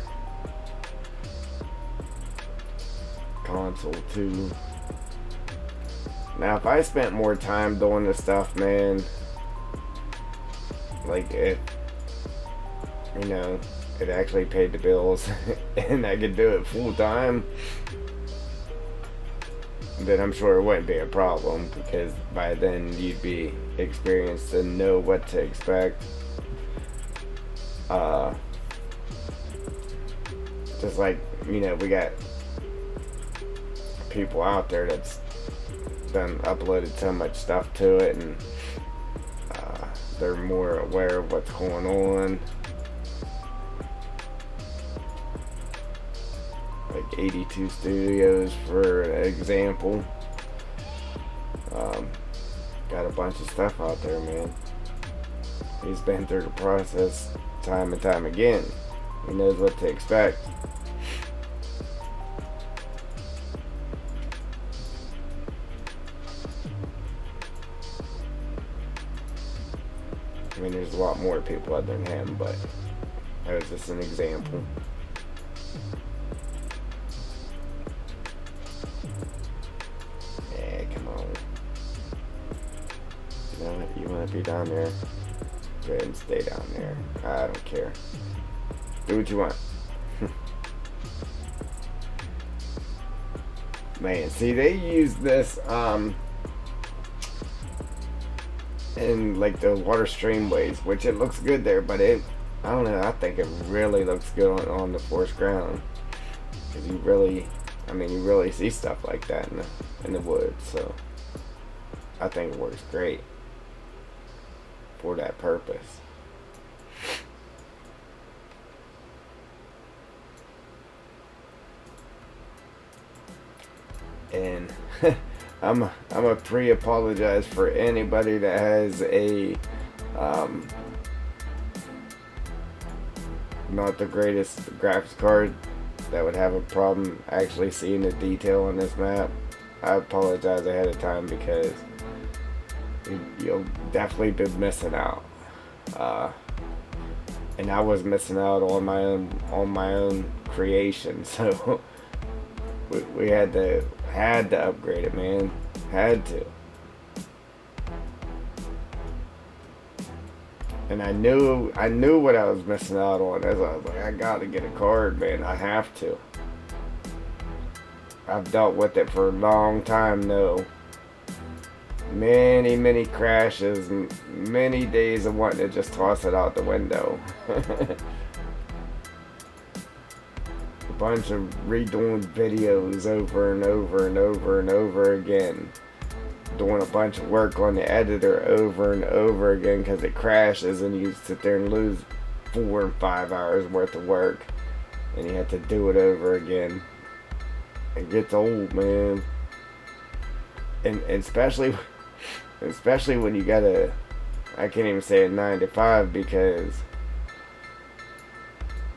Speaker 1: console too. Now, if I spent more time doing this stuff, man, like it, you know, it actually paid the bills and I could do it full time, then I'm sure it wouldn't be a problem, because by then you'd be experienced and know what to expect. Just like, you know, we got people out there that's done uploaded so much stuff to it, and they're more aware of what's going on. Like 82 Studios, for example. Got a bunch of stuff out there, man. He's been through the process time and time again. He knows what to expect. I mean, there's a lot more people other than him, but that was just an example. Yeah, come on. You know what? You want to be down there? Go ahead and stay down there. I don't care. Do what you want. Man, see, they use this in like the water streamways, which it looks good there, but I don't know, I think it really looks good on the forest ground, because you really see stuff like that in the woods. So I think it works great for that purpose. And I'm a pre-apologize for anybody that has a not the greatest graphics card that would have a problem actually seeing the detail on this map. I apologize ahead of time, because you'll definitely be missing out. And I was missing out on my own creation, so we had to upgrade it, man. Had to. And I knew what I was missing out on. As I was like, I gotta get a card, man. I have to. I've dealt with it for a long time, though. Many crashes, many days of wanting to just toss it out the window. A bunch of redoing videos over and over and over and over again. Doing a bunch of work on the editor over and over again because it crashes, and you sit there and lose 4 and 5 hours worth of work, and you have to do it over again. It gets old, man. And especially when you gotta, I can't even say a 9 to 5, because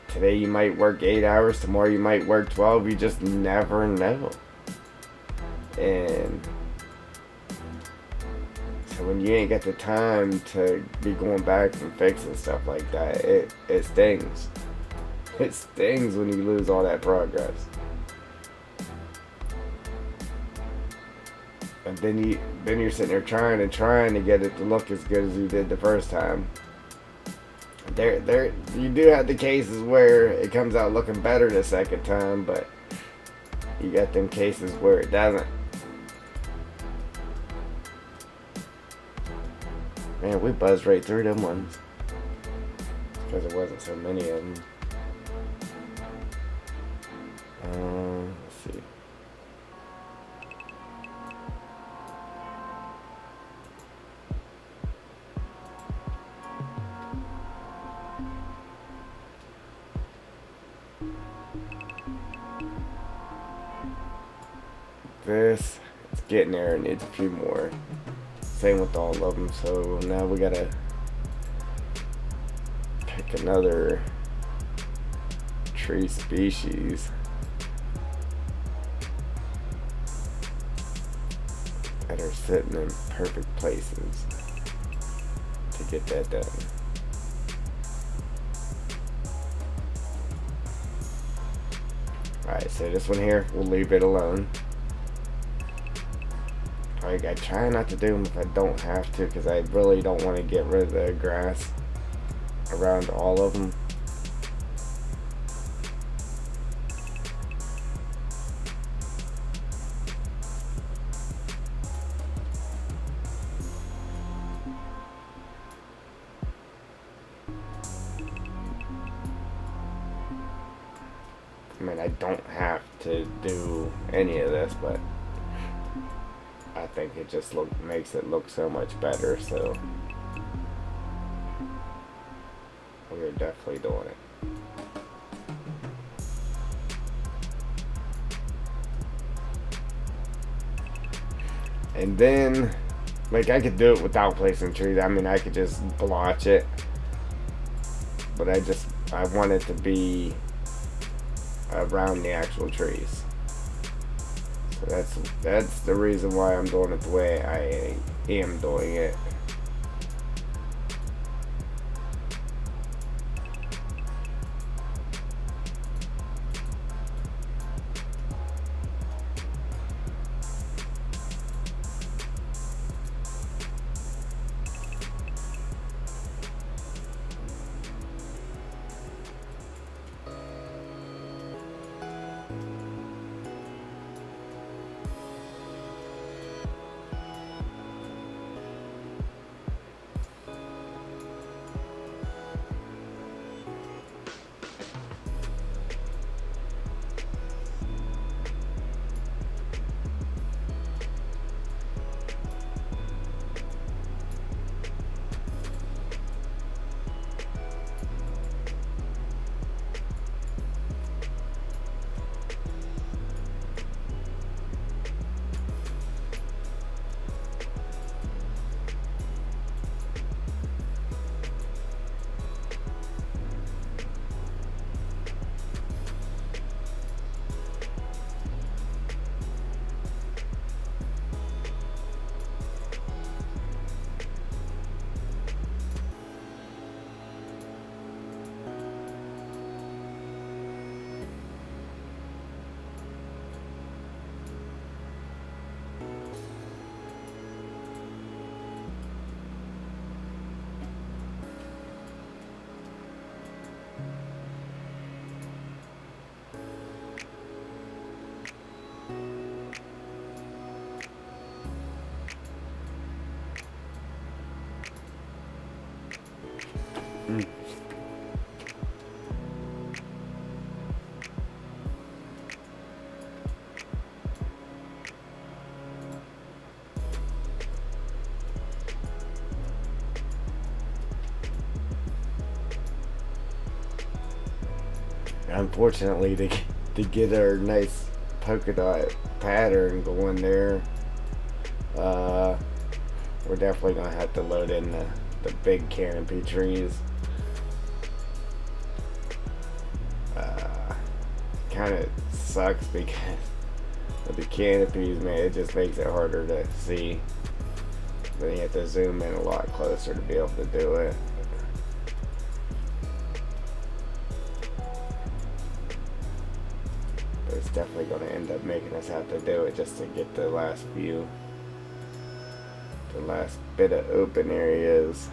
Speaker 1: today you might work 8 hours, tomorrow you might work 12, you just never know. And so when you ain't got the time to be going back and fixing stuff like that, it stings. It stings when you lose all that progress. And then you're sitting there trying to get it to look as good as you did the first time. There you do have the cases where it comes out looking better the second time, but you got them cases where it doesn't. Man, we buzzed right through them ones because there wasn't so many of them. Let's see. This, it's getting there, it needs a few more. Same with all of them, so now we gotta pick another tree species that are sitting in perfect places to get that done. Alright, so this one here, we'll leave it alone. I try not to do them if I don't have to, because I really don't want to get rid of the grass around all of them. I mean, I don't have to do any of this, but I think it just makes it look so much better, so we're definitely doing it. And then, like, I could do it without placing trees. I mean, I could just blotch it, but I want it to be around the actual trees. So that's the reason why I'm doing it the way I am doing it. Unfortunately, to get our nice polka dot pattern going there, we're definitely gonna have to load in the big canopy trees. Kind of sucks because with the canopies, man, it just makes it harder to see. Then you have to zoom in a lot closer to be able to do it. it's definitely going to end up making us have to do it just to get the last view, the last bit of open areas.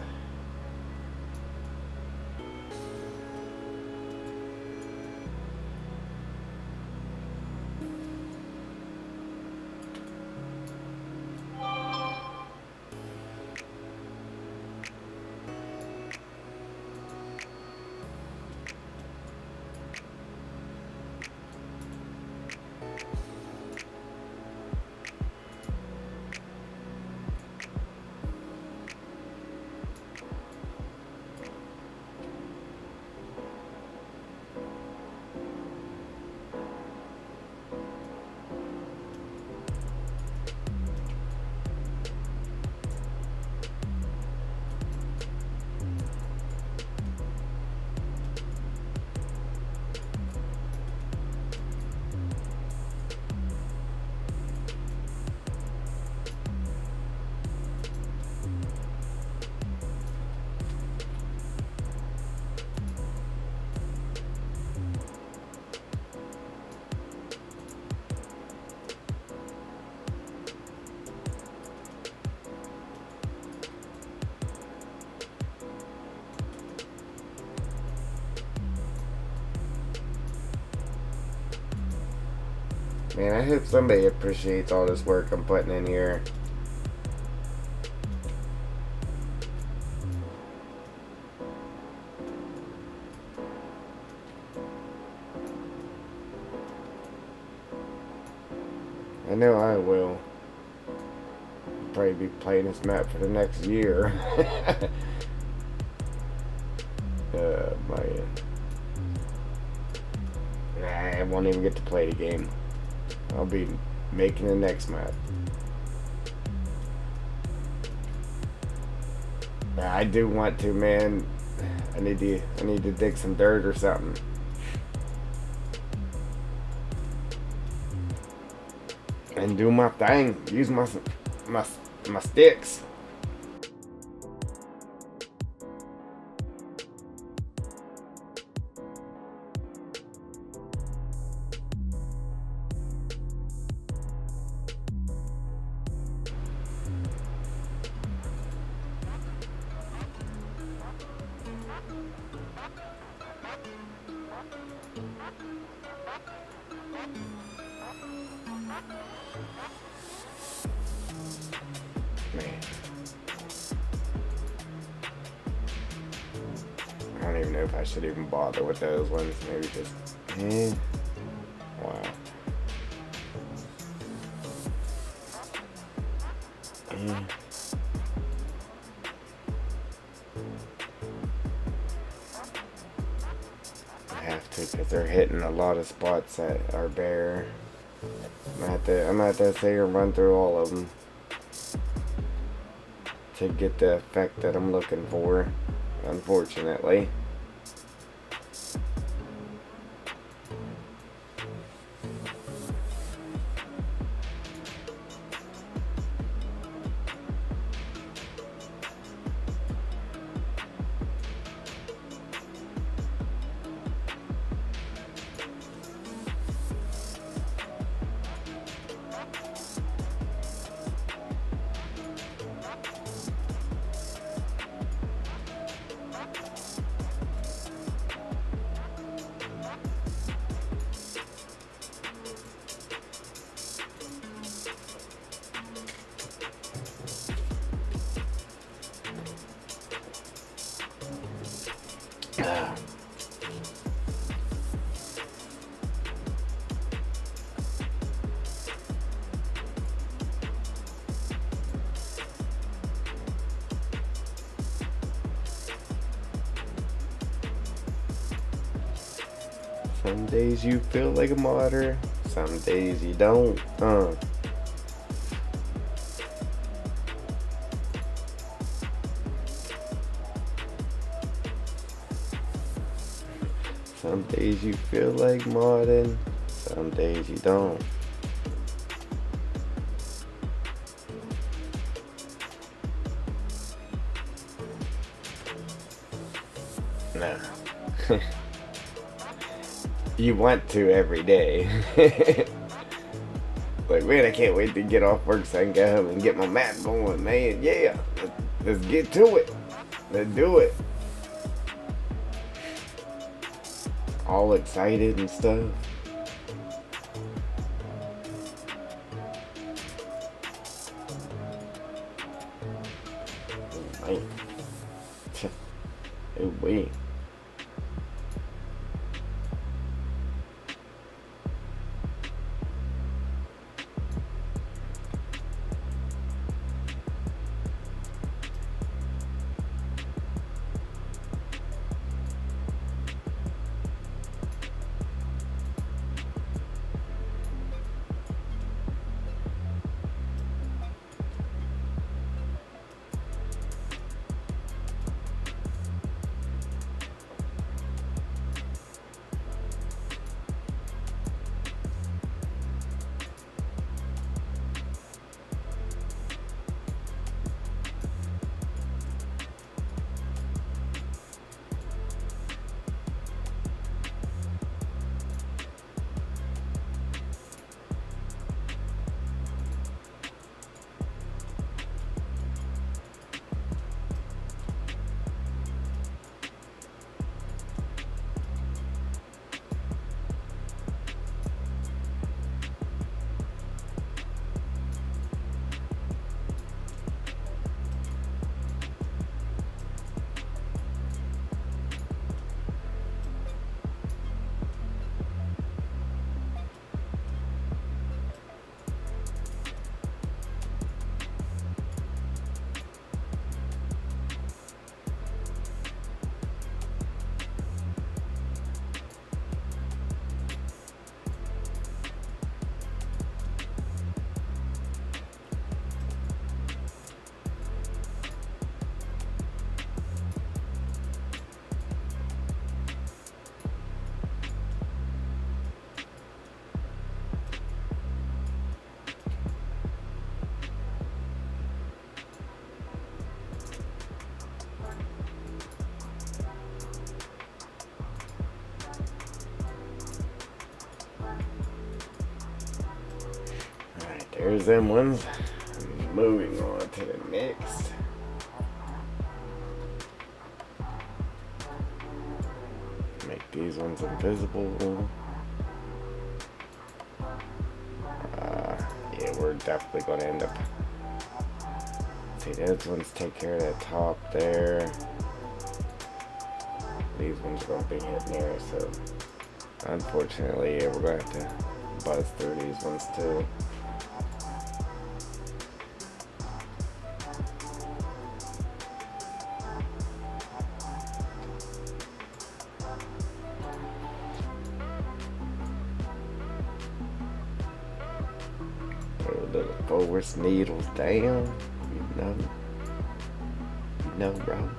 Speaker 1: Man, I hope somebody appreciates all this work I'm putting in here. I know I will. I'll probably be playing this map for the next year. Man. Nah, I won't even get to play the game. I'll be making the next map. I do want to, man. I need to dig some dirt or something. And do my thing. Use my sticks. Man. I don't even know if I should even bother with those ones. Maybe just, wow. I have to, because they're hitting a lot of spots that are bare. I'm gonna have to sit here and run through all of them to get the effect that I'm looking for, unfortunately. Some days you feel like a martyr, some days you don't. Some days you feel like modding, some days you don't. Nah. You want to every day. Like, man, I can't wait to get off work so I can go home and get my map going, man. Yeah, let's get to it. Let's do it. All excited and stuff. Oh, man. Oh, wait. Alright, there's them ones. Moving on to the next. Make these ones invisible. Yeah, we're definitely going to end up. See, those ones take care of that top there. These ones are going to be hitting there, so unfortunately, yeah, we're going to have to buzz through these ones too. Little forest needles down, you know, bro.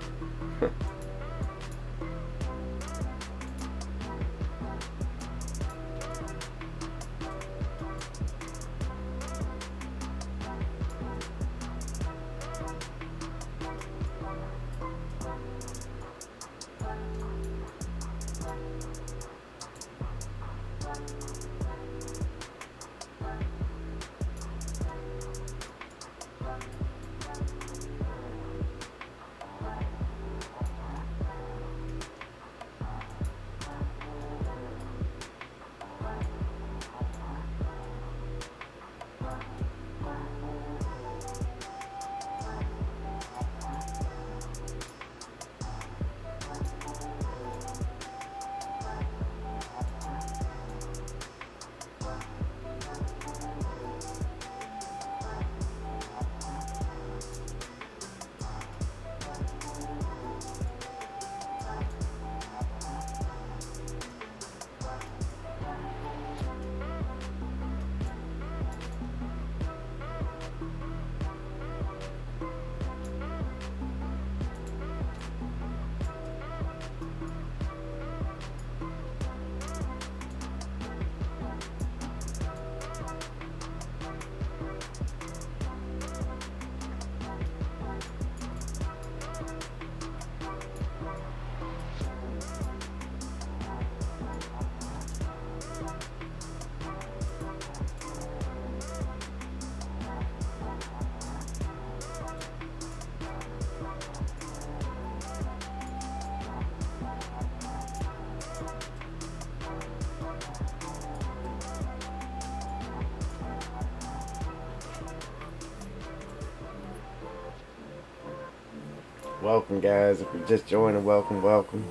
Speaker 1: Welcome, guys. If you're just joining, welcome, welcome.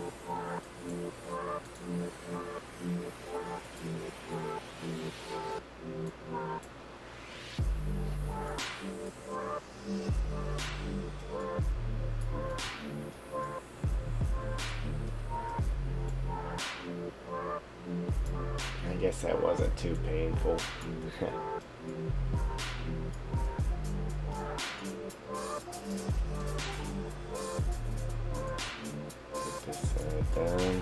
Speaker 1: I guess that wasn't too painful. Put this side down.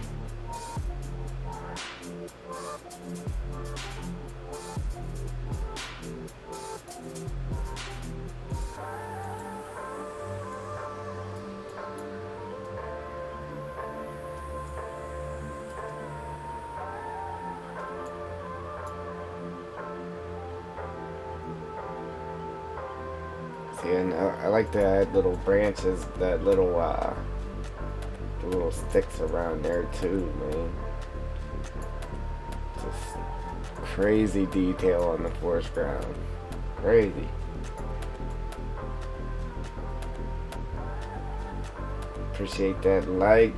Speaker 1: See, and I like to add little branches, that little the little sticks around there too, man. Just crazy detail on the forest ground. Crazy. Appreciate that like.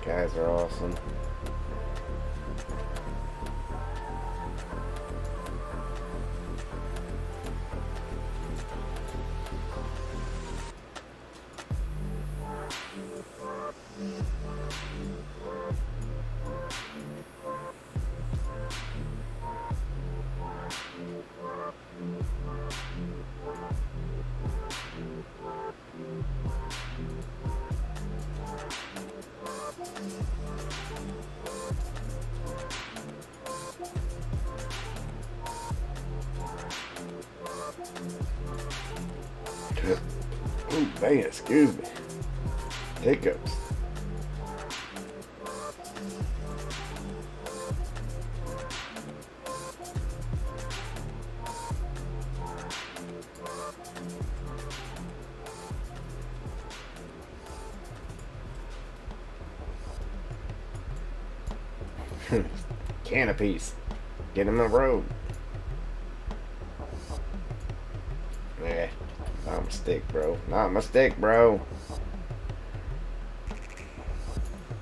Speaker 1: Guys are awesome. Oh man, excuse me. Hiccups. Canopies. Get in the road. Yeah. Not my stick, bro. Not my stick, bro.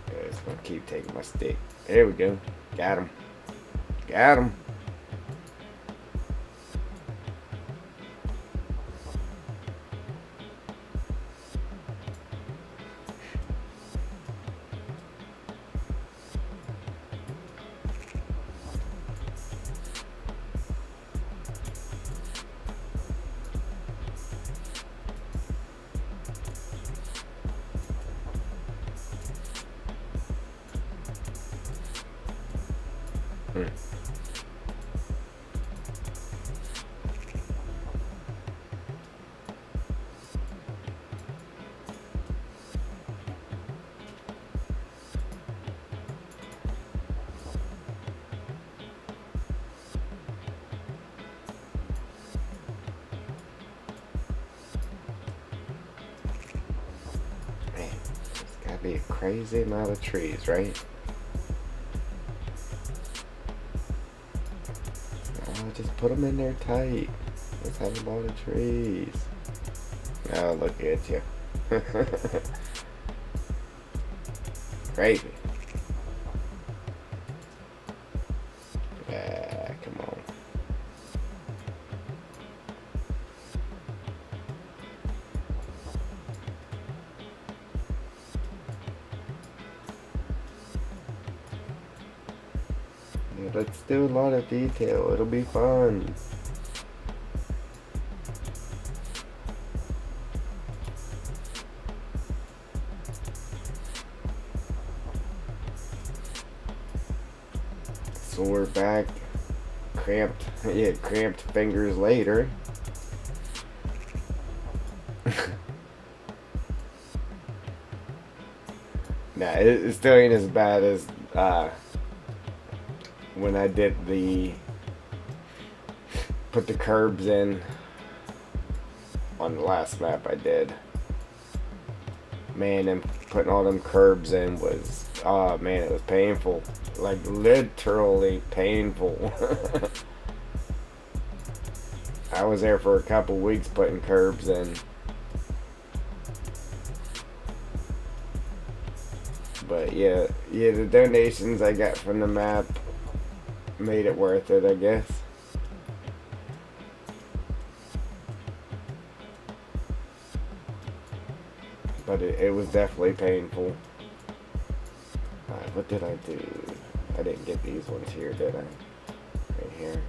Speaker 1: Yeah, it's gonna keep taking my stick. There we go. Got him. Got him. Be a crazy amount of trees, right? Oh, just put them in there tight. Let's have a lot of trees. Now look at you. Crazy. Yeah, come on. Let's do a lot of detail. It'll be fun. Sore back, cramped fingers later. Nah, it still ain't as bad as when I did put the curbs in on the last map I did. Man, and putting all them curbs in was, oh man, it was painful. Like literally painful. I was there for a couple weeks putting curbs in. But yeah, the donations I got from the map made it worth it, I guess. But it was definitely painful. What did I do? I didn't get these ones here, did I? Right here.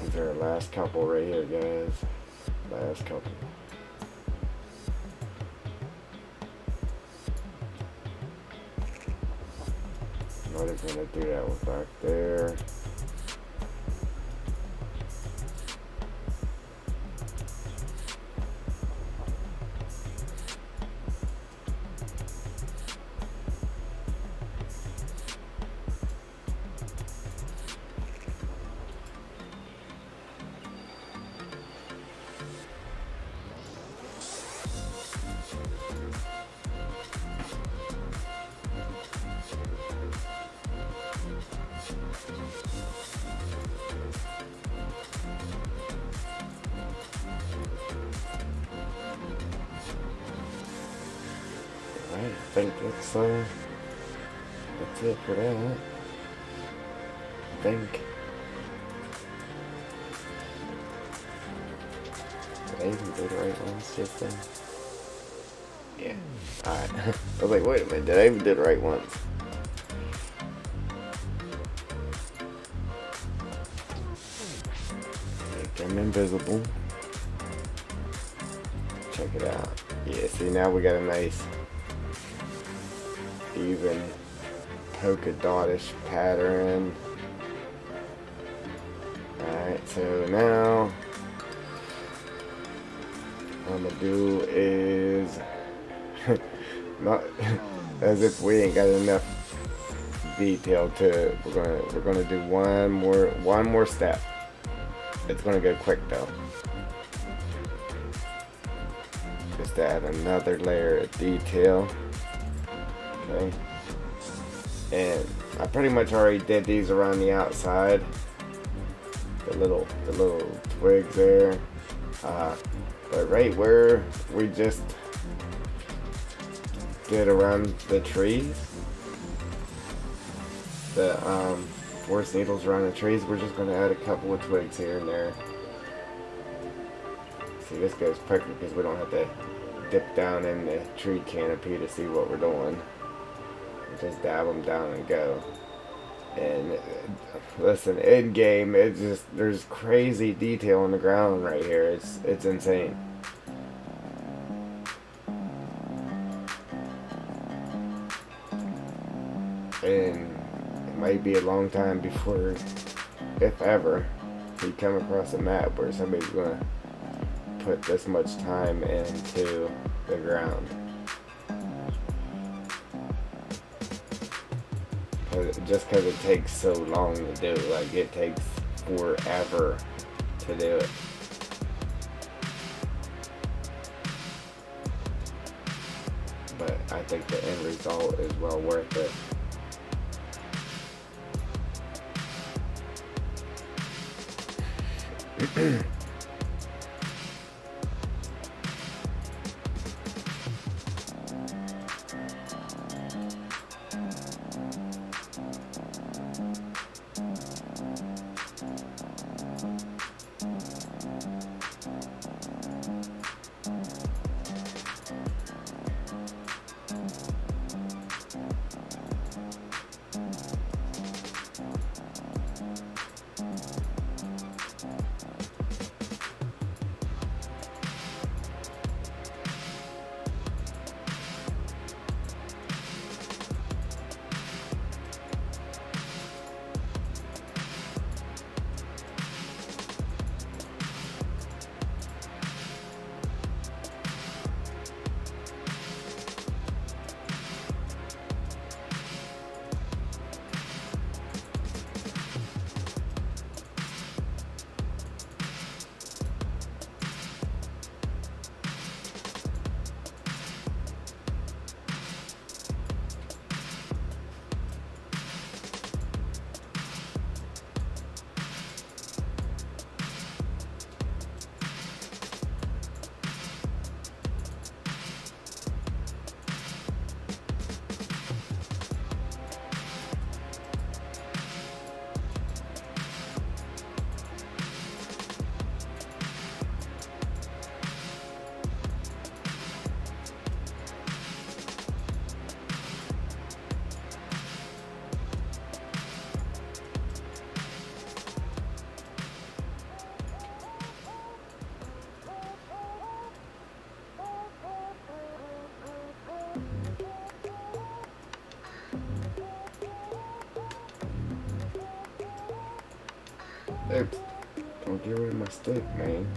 Speaker 1: These are our last couple right here, guys. Last couple. Not even gonna do that one back there. I think that's it for that. I think. Did I even do the right ones just then? Yeah. Alright. I was like, wait a minute, did I even do the right ones? Make them invisible. Check it out. Yeah, see, now we got a nice even polka dotish pattern. Alright, so now what I'm gonna do is not as if we ain't got enough detail to we're gonna do one more step. It's gonna go quick though. Just to add another layer of detail. Okay. And I pretty much already did these around the outside. The little twigs there. But right where we just did around the trees, the forest needles around the trees, we're just going to add a couple of twigs here and there. See, this goes quicker because we don't have to dip down in the tree canopy to see what we're doing. We just dab them down and go. And listen, in game, it's just, there's crazy detail on the ground right here. It's insane. And it might be a long time before, if ever, you come across a map where somebody's gonna put this much time into the ground. Just because it takes so long to do, like it takes forever to do it. But I think the end result is well worth it. Oops. Don't get rid of my stick, man.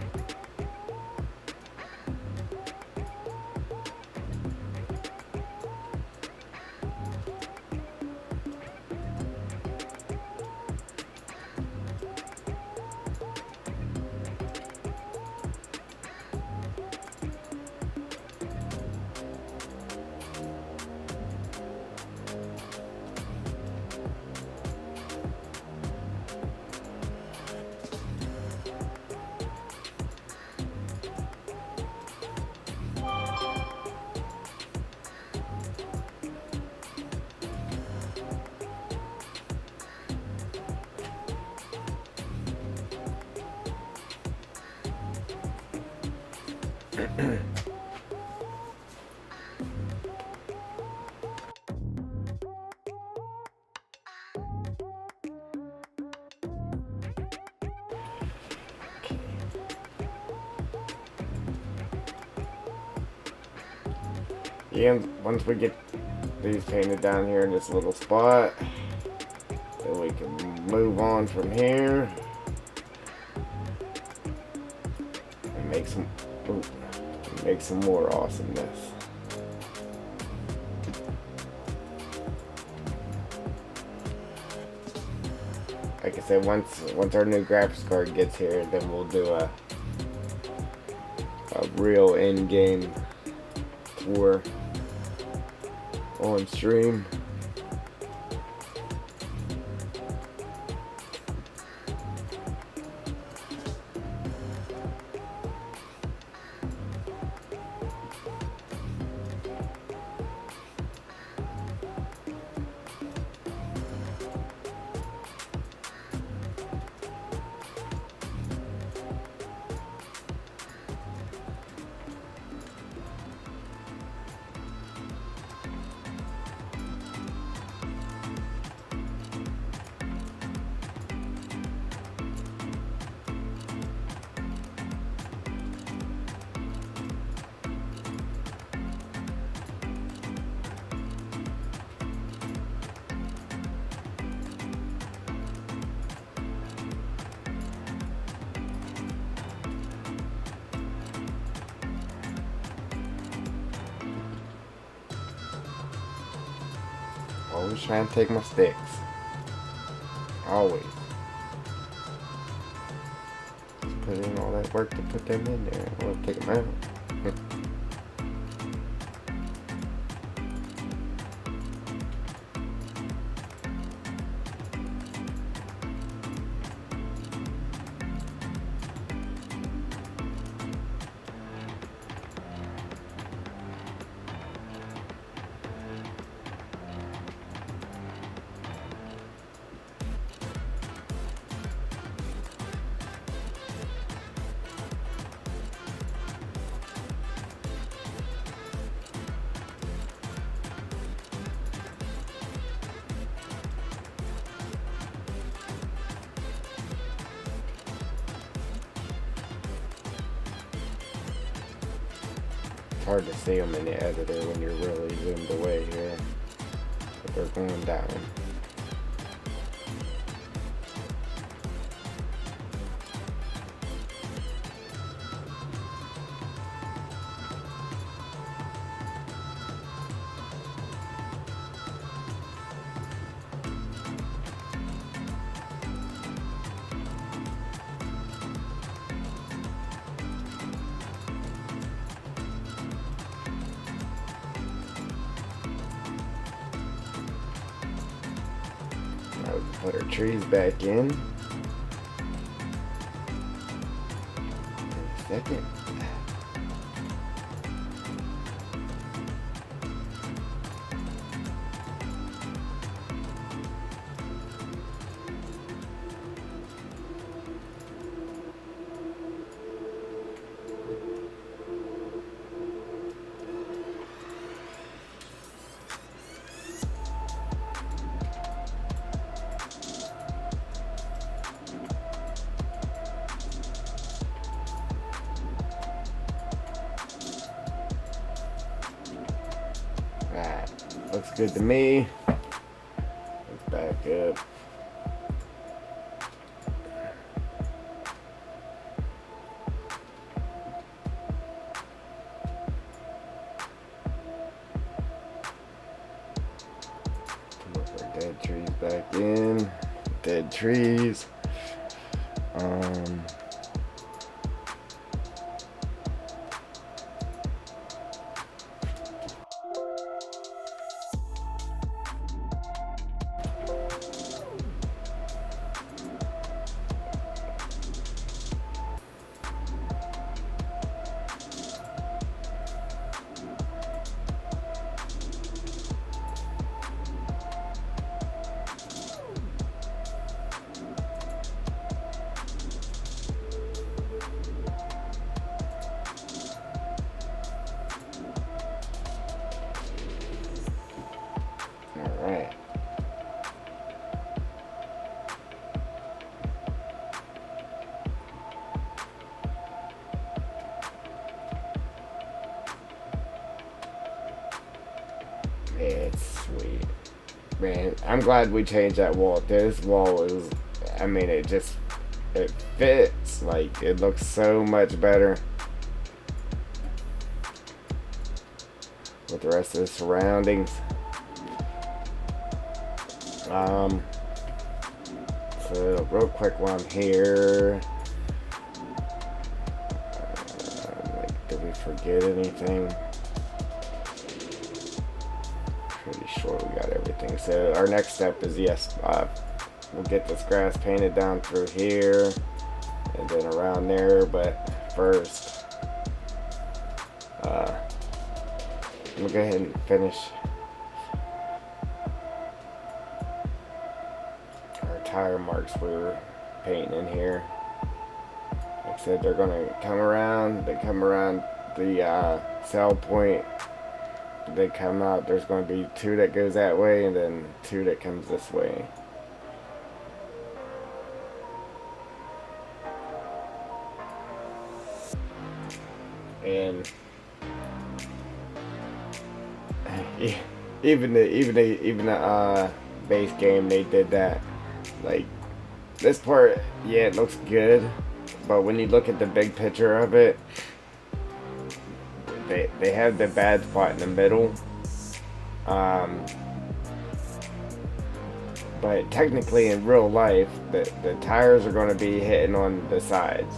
Speaker 1: Yeah, once we get these painted down here in this little spot, then we can move on from here and make some more awesomeness. Like I said, once our new graphics card gets here, then we'll do a real in-game tour on stream. Always trying to take my sticks. Always. Just put in all that work to put them in there. I want to take them out. It's hard to see them in the editor when you're really zoomed away here, but they're going down. Put our trees back in. A second. Looks good to me. Let's back up. back in. Dead trees. Alright. It's sweet. Man, I'm glad we changed that wall. This wall is, I mean, it fits. Like, it looks so much better with the rest of the surroundings. So real quick while I'm here, like, did we forget anything? Pretty sure we got everything. So our next step is, yes, we'll get this grass painted down through here and then around there, but first we'll go ahead and finish our tire marks we were painting in here. Like I said, they're gonna come around. They come around the cell point. They come out. There's going to be 2 that goes that way and then 2 that comes this way. And even the base game, they did that. Like, this part, yeah, it looks good, but when you look at the big picture of it, they have the bad spot in the middle. But technically in real life, the tires are going to be hitting on the sides.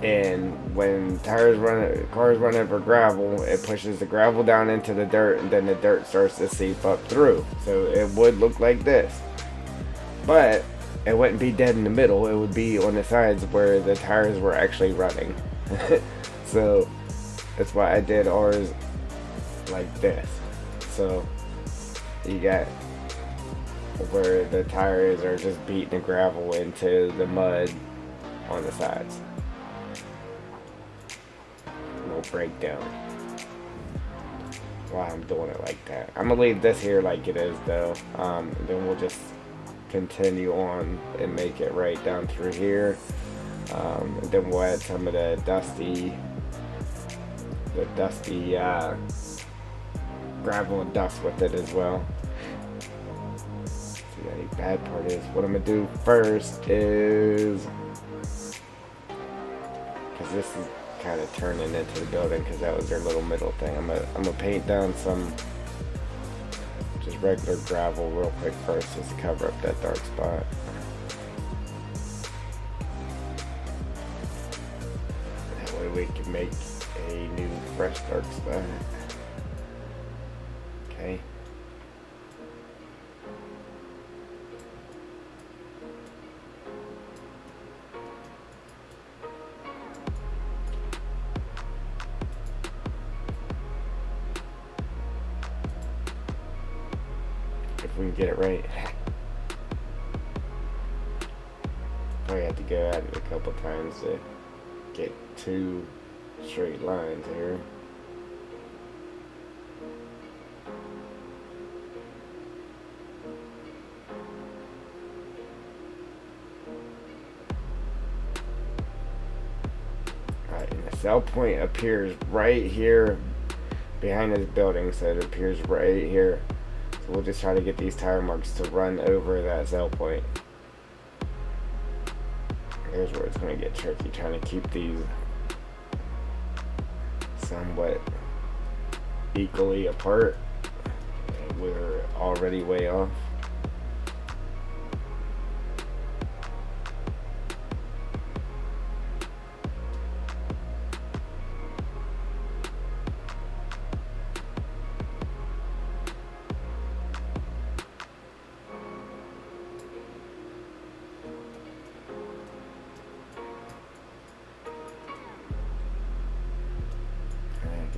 Speaker 1: And when cars run over gravel, it pushes the gravel down into the dirt, and then the dirt starts to seep up through. So it would look like this. But it wouldn't be dead in the middle. It would be on the sides where the tires were actually running. So that's why I did ours like this. So you got where the tires are just beating the gravel into the mud on the sides. No breakdown. Why I'm doing it like that. I'm gonna leave this here like it is though. Then we'll just continue on and make it right down through here. And then we'll add some of the dusty gravel and dust with it as well. See, the bad part is what I'm gonna do first is, because this is kind of turning into the building because that was their little middle thing. I'm gonna paint down some just regular gravel real quick first, just to cover up that dark spot. That way we can make a new fresh dark spot. Okay. If we can get it right. Probably have to go at it a couple times to get 2 straight lines here. Alright, and the cell point appears right here behind this building, so it appears right here. So we'll just try to get these tire marks to run over that cell point. Here's where it's going to get tricky, trying to keep these somewhat equally apart. And we're already way off.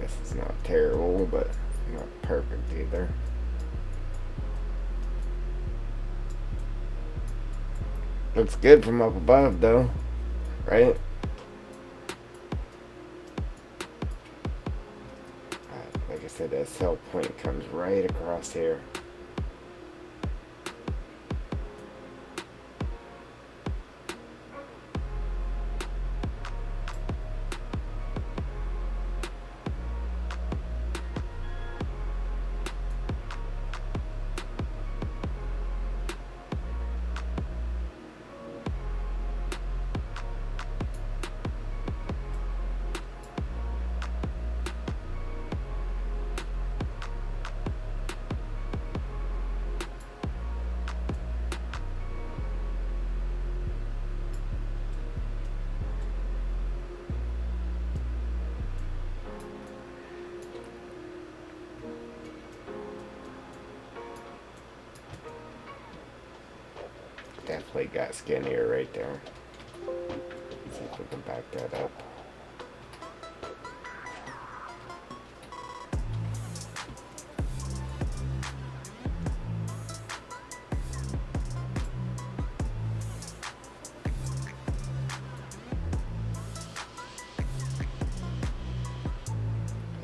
Speaker 1: guess it's not terrible, but not perfect either. Looks good from up above though, right? Like I said, that cell point comes right across here. Definitely got skinnier right there. Let's see if we can back that up.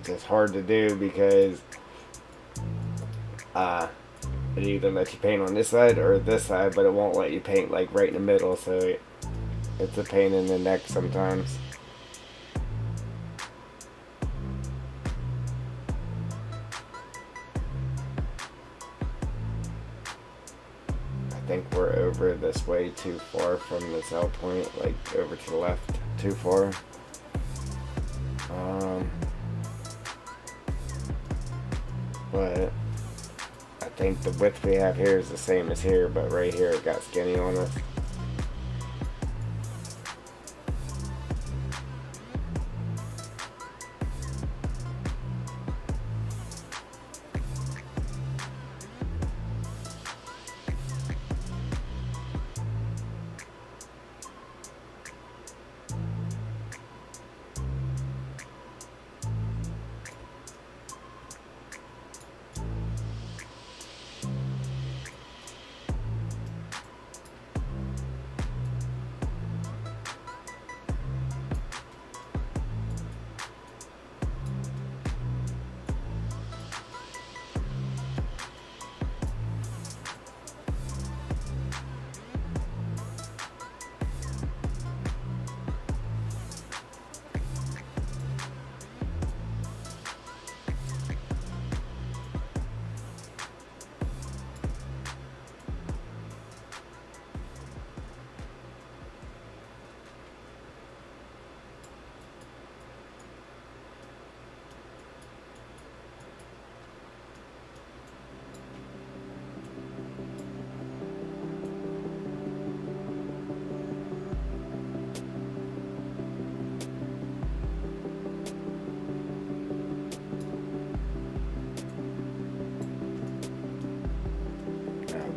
Speaker 1: It's hard to do because it either lets you paint on this side or this side, but it won't let you paint like right in the middle, so it's a pain in the neck sometimes. I think we're over this way too far from the cell point, like over to the left too far. But I think the width we have here is the same as here, but right here it got skinny on us.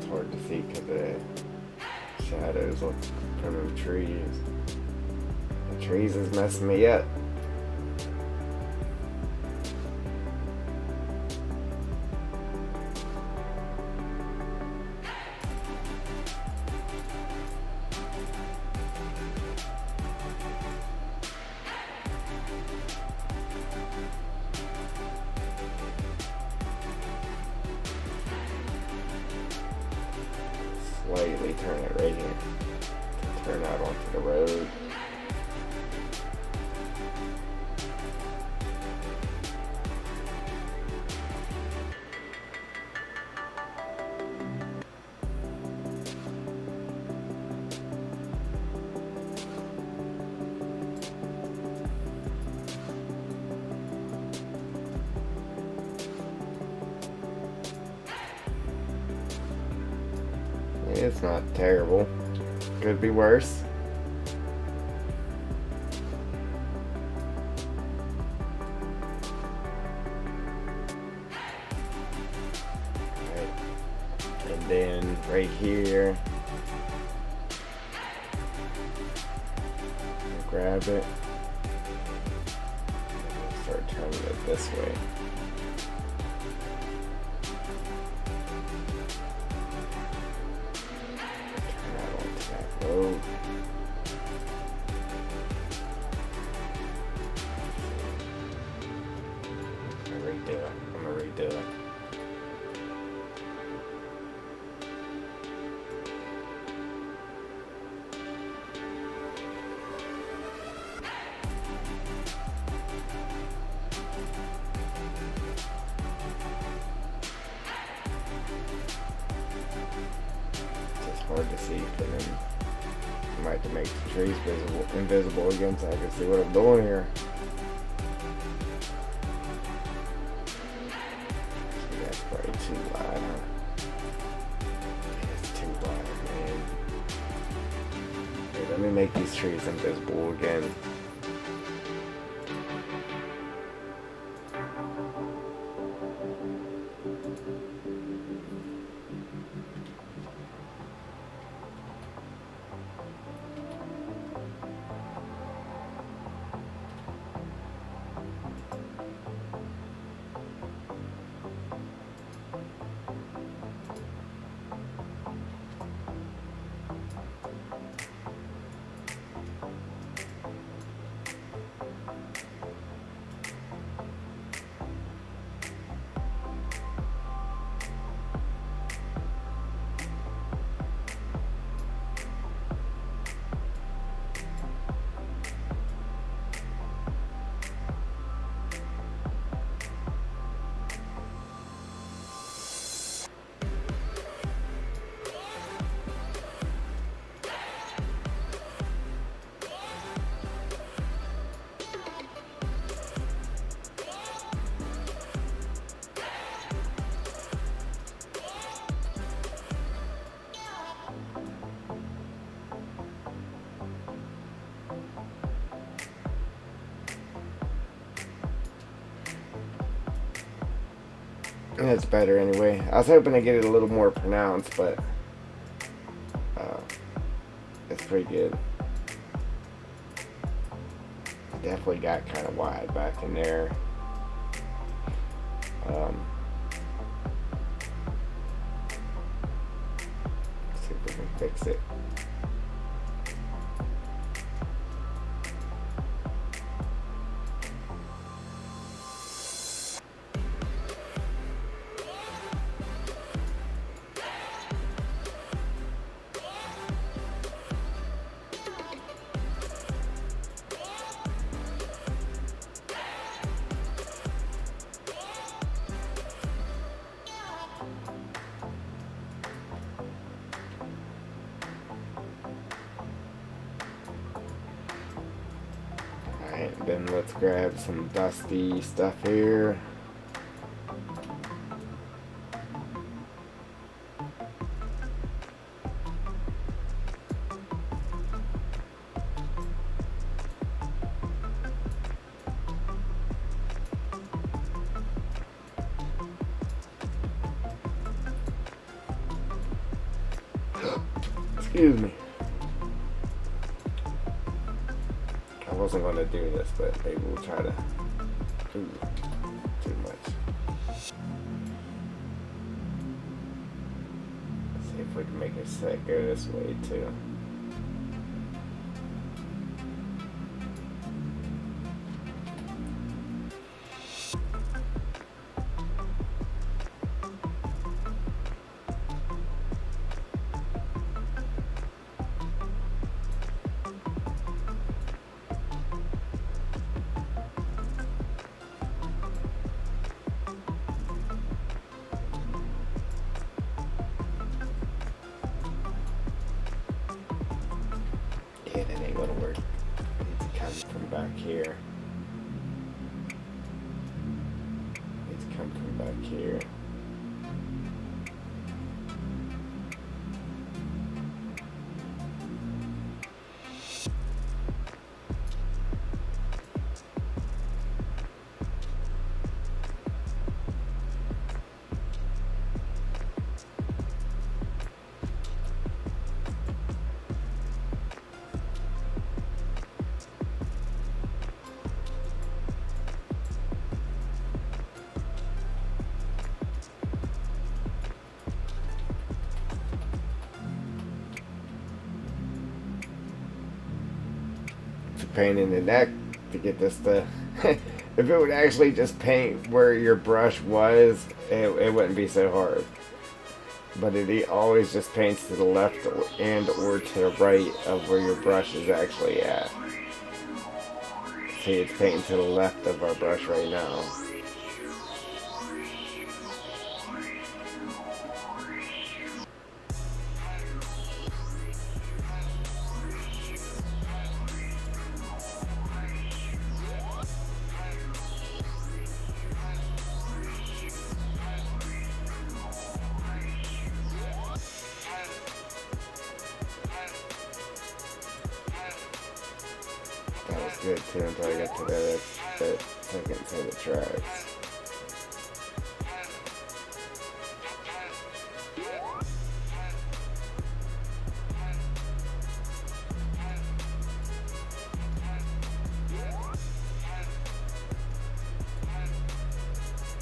Speaker 1: Hard to see because the shadows look from the trees. The trees is messing me up. Slightly turn it right here to turn out onto the road. It's not terrible. Could be worse. Right. And then right here, grab it. Start turn it this way. Turn out onto that road. I'm gonna redo it. I'm gonna redo it. Hard to see, but then I might have to make the trees invisible again so I can see what I'm doing here. See, that's probably too wide, huh? It's too wide, man. Hey, let me make these trees invisible again. It's better anyway. I was hoping to get it a little more pronounced, but it's pretty good. Definitely got kind of wide back in there. See if we can fix it. Alright, then let's grab some dusty stuff here. Excuse me. I wasn't going to do this, but maybe we'll try to. Ooh, too much. Let's see if we can make a set go this way too. Yeah, that ain't gonna work. I need to come from back here. Need to come from back here. pain in the neck to get this to. If it would actually just paint where your brush was, it wouldn't be so hard. But it always just paints to the left or to the right of where your brush is actually at. See, it's painting to the left of our brush right now. That was good too until I got to that second set of tracks.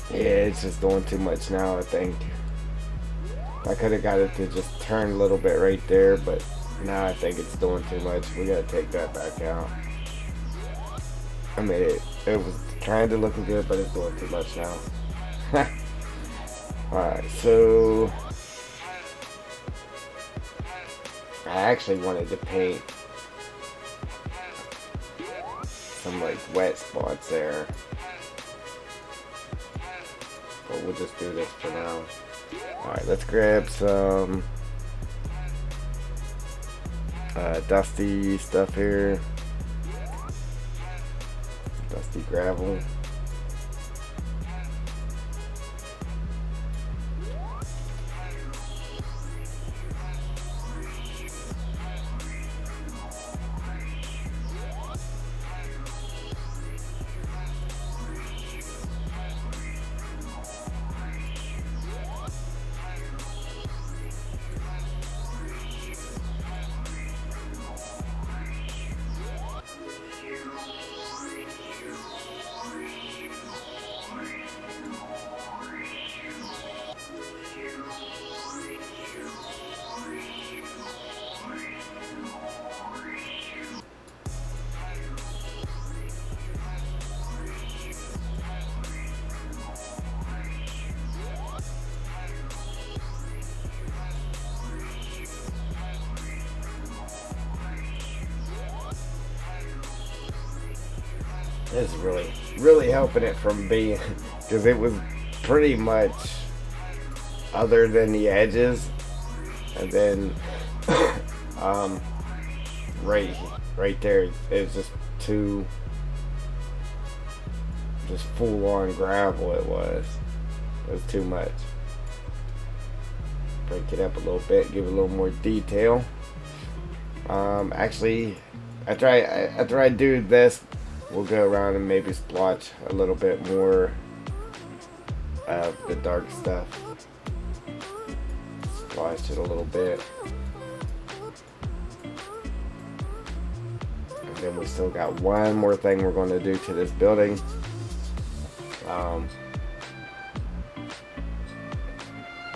Speaker 1: Yeah, it's just doing too much now, I think. I could have got it to just turn a little bit right there, but now I think it's doing too much. We gotta take that back out. I mean, it was kind of looking good, but it's doing too much now. Alright, so I actually wanted to paint some like wet spots there, but we'll just do this for now. Alright, let's grab some dusty stuff here. Dusty gravel. This is really helping it from being, because it was pretty much other than the edges, and then right there it's just full on gravel. It was too much. Break it up a little bit, give it a little more detail. Actually, after I do this, we'll go around and maybe splotch a little bit more of the dark stuff. Splotch it a little bit. And then we still got one more thing we're going to do to this building.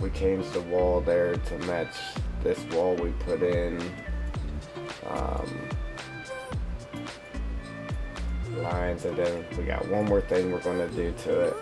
Speaker 1: We changed the wall there to match this wall we put in. Lines, and then we got one more thing we're going to do to it.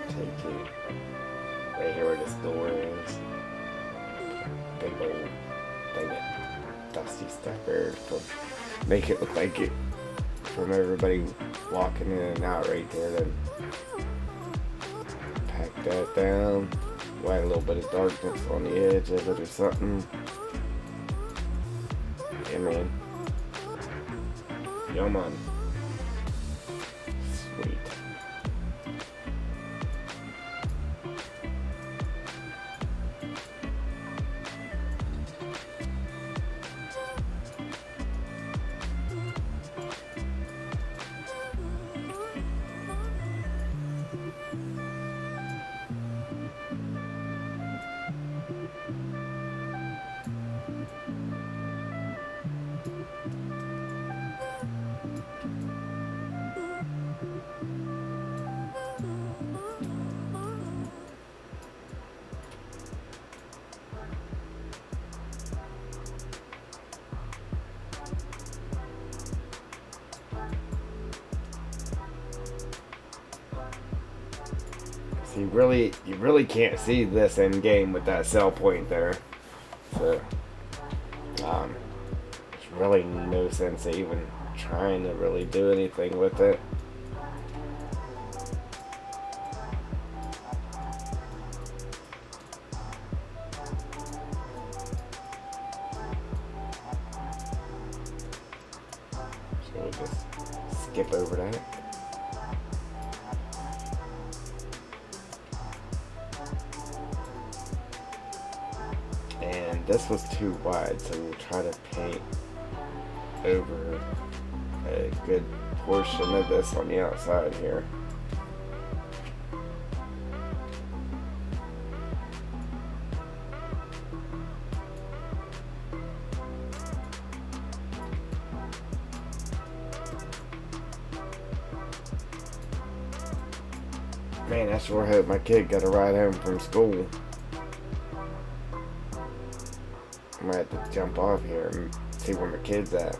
Speaker 1: Take it right here where this door is. Big old thing of dusty stuff there to make it look like it from everybody walking in and out right there. Then pack that down. Add a little bit of darkness on the edge of it or something. Yeah, man. Yo, man. So you really can't see this end game with that cell point there. So there's really no sense of even trying to really do anything with it. So we'll just skip over that. And this was too wide, so we'll try to paint over a good portion of this on the outside here. Man, I sure hope my kid got a ride home from school. I might have to jump off here and see where my kid's at.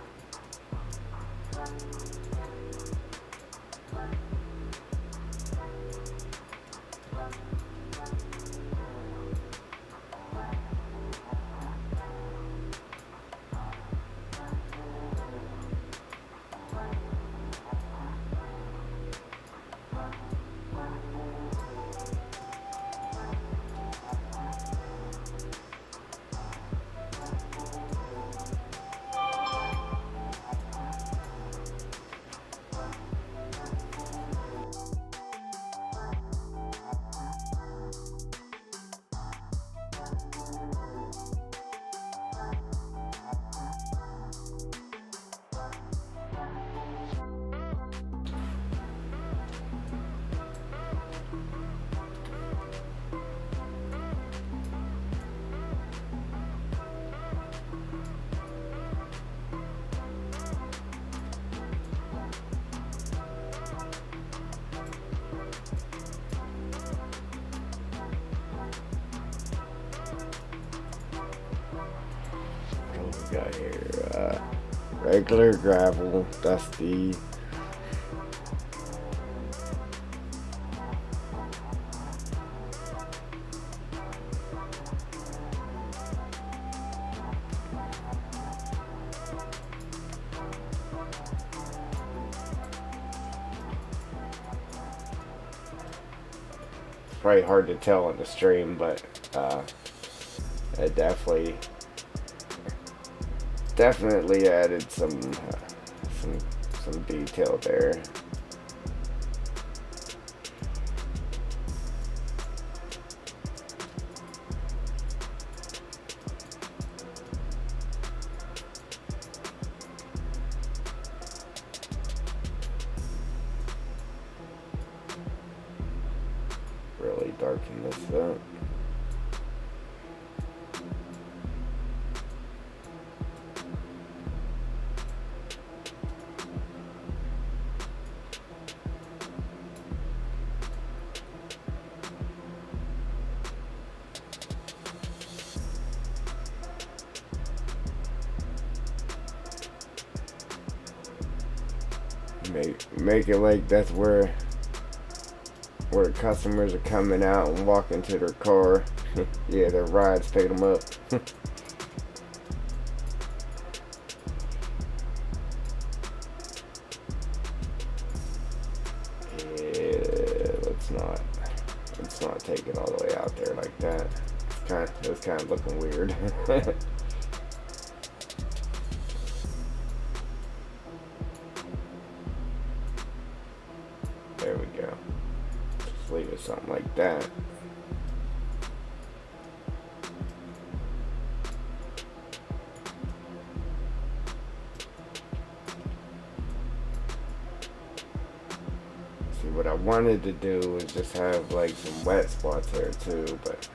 Speaker 1: What we got here? Regular gravel, dusty. It's probably hard to tell in the stream, but it definitely added some detail there. Really darken this up. Make it like that's where customers are coming out and walking to their car. Yeah, their rides pick them up. Yeah, let's not take it all the way out there like that. It's kind of looking weird. There we we go. Just leave it something like that. See, what I wanted to do was just have like some wet spots there too, but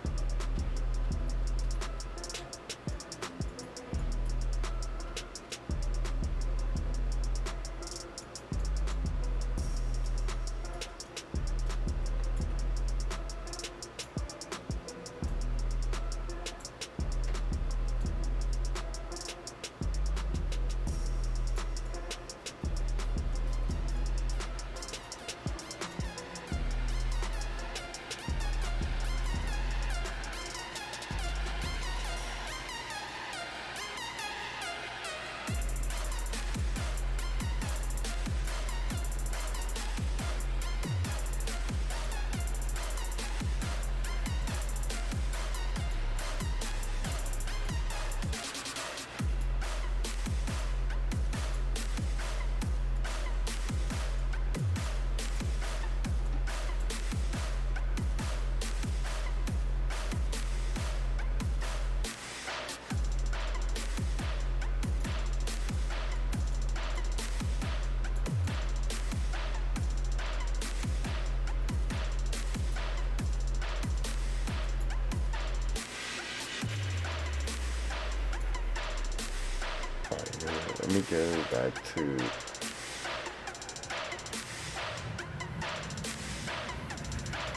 Speaker 1: let me go back to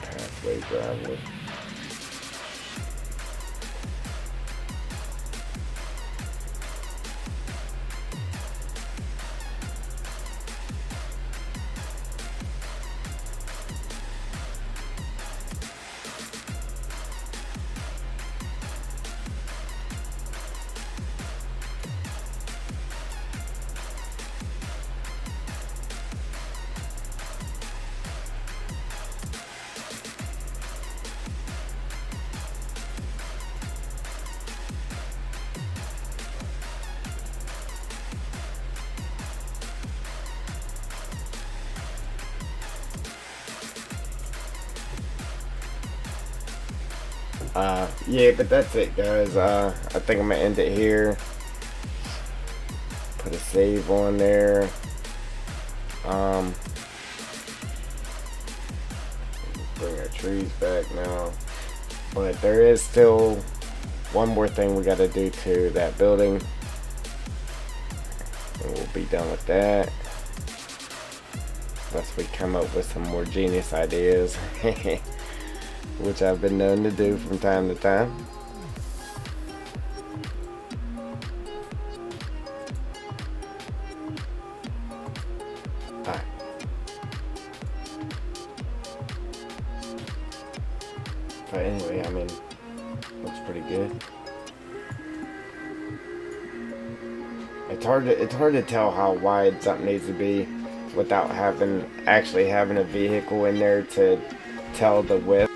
Speaker 1: pathway gravel. Yeah, but that's it, guys. I think I'm gonna end it here. Put a save on there. Bring our trees back now. But there is still one more thing we gotta do to that building. And we'll be done with that. Unless we come up with some more genius ideas. Which I've been known to do from time to time. Alright. But anyway, I mean, looks pretty good. It's hard to tell how wide something needs to be without actually having a vehicle in there to tell the width.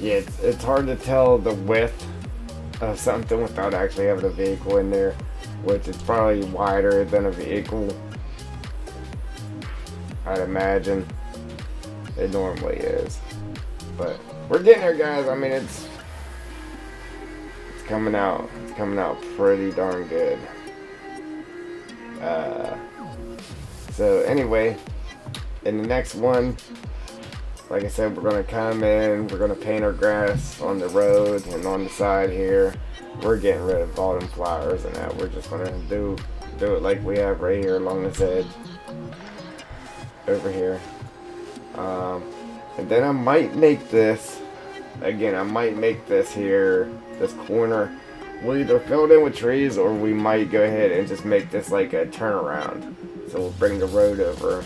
Speaker 1: Yeah, it's hard to tell the width of something without actually having a vehicle in there, which is probably wider than a vehicle, I'd imagine. It normally is. But we're getting there, guys. I mean, it's coming out. It's coming out pretty darn good. So anyway, in the next one, like I said, we're going to come in, we're going to paint our grass on the road and on the side here. We're getting rid of all them flowers and that. We're just going to do it like we have right here along this edge. Over here. And then I might make this, again, I might make this here, this corner, we'll either fill it in with trees or we might go ahead and just make this like a turnaround. So we'll bring the road over.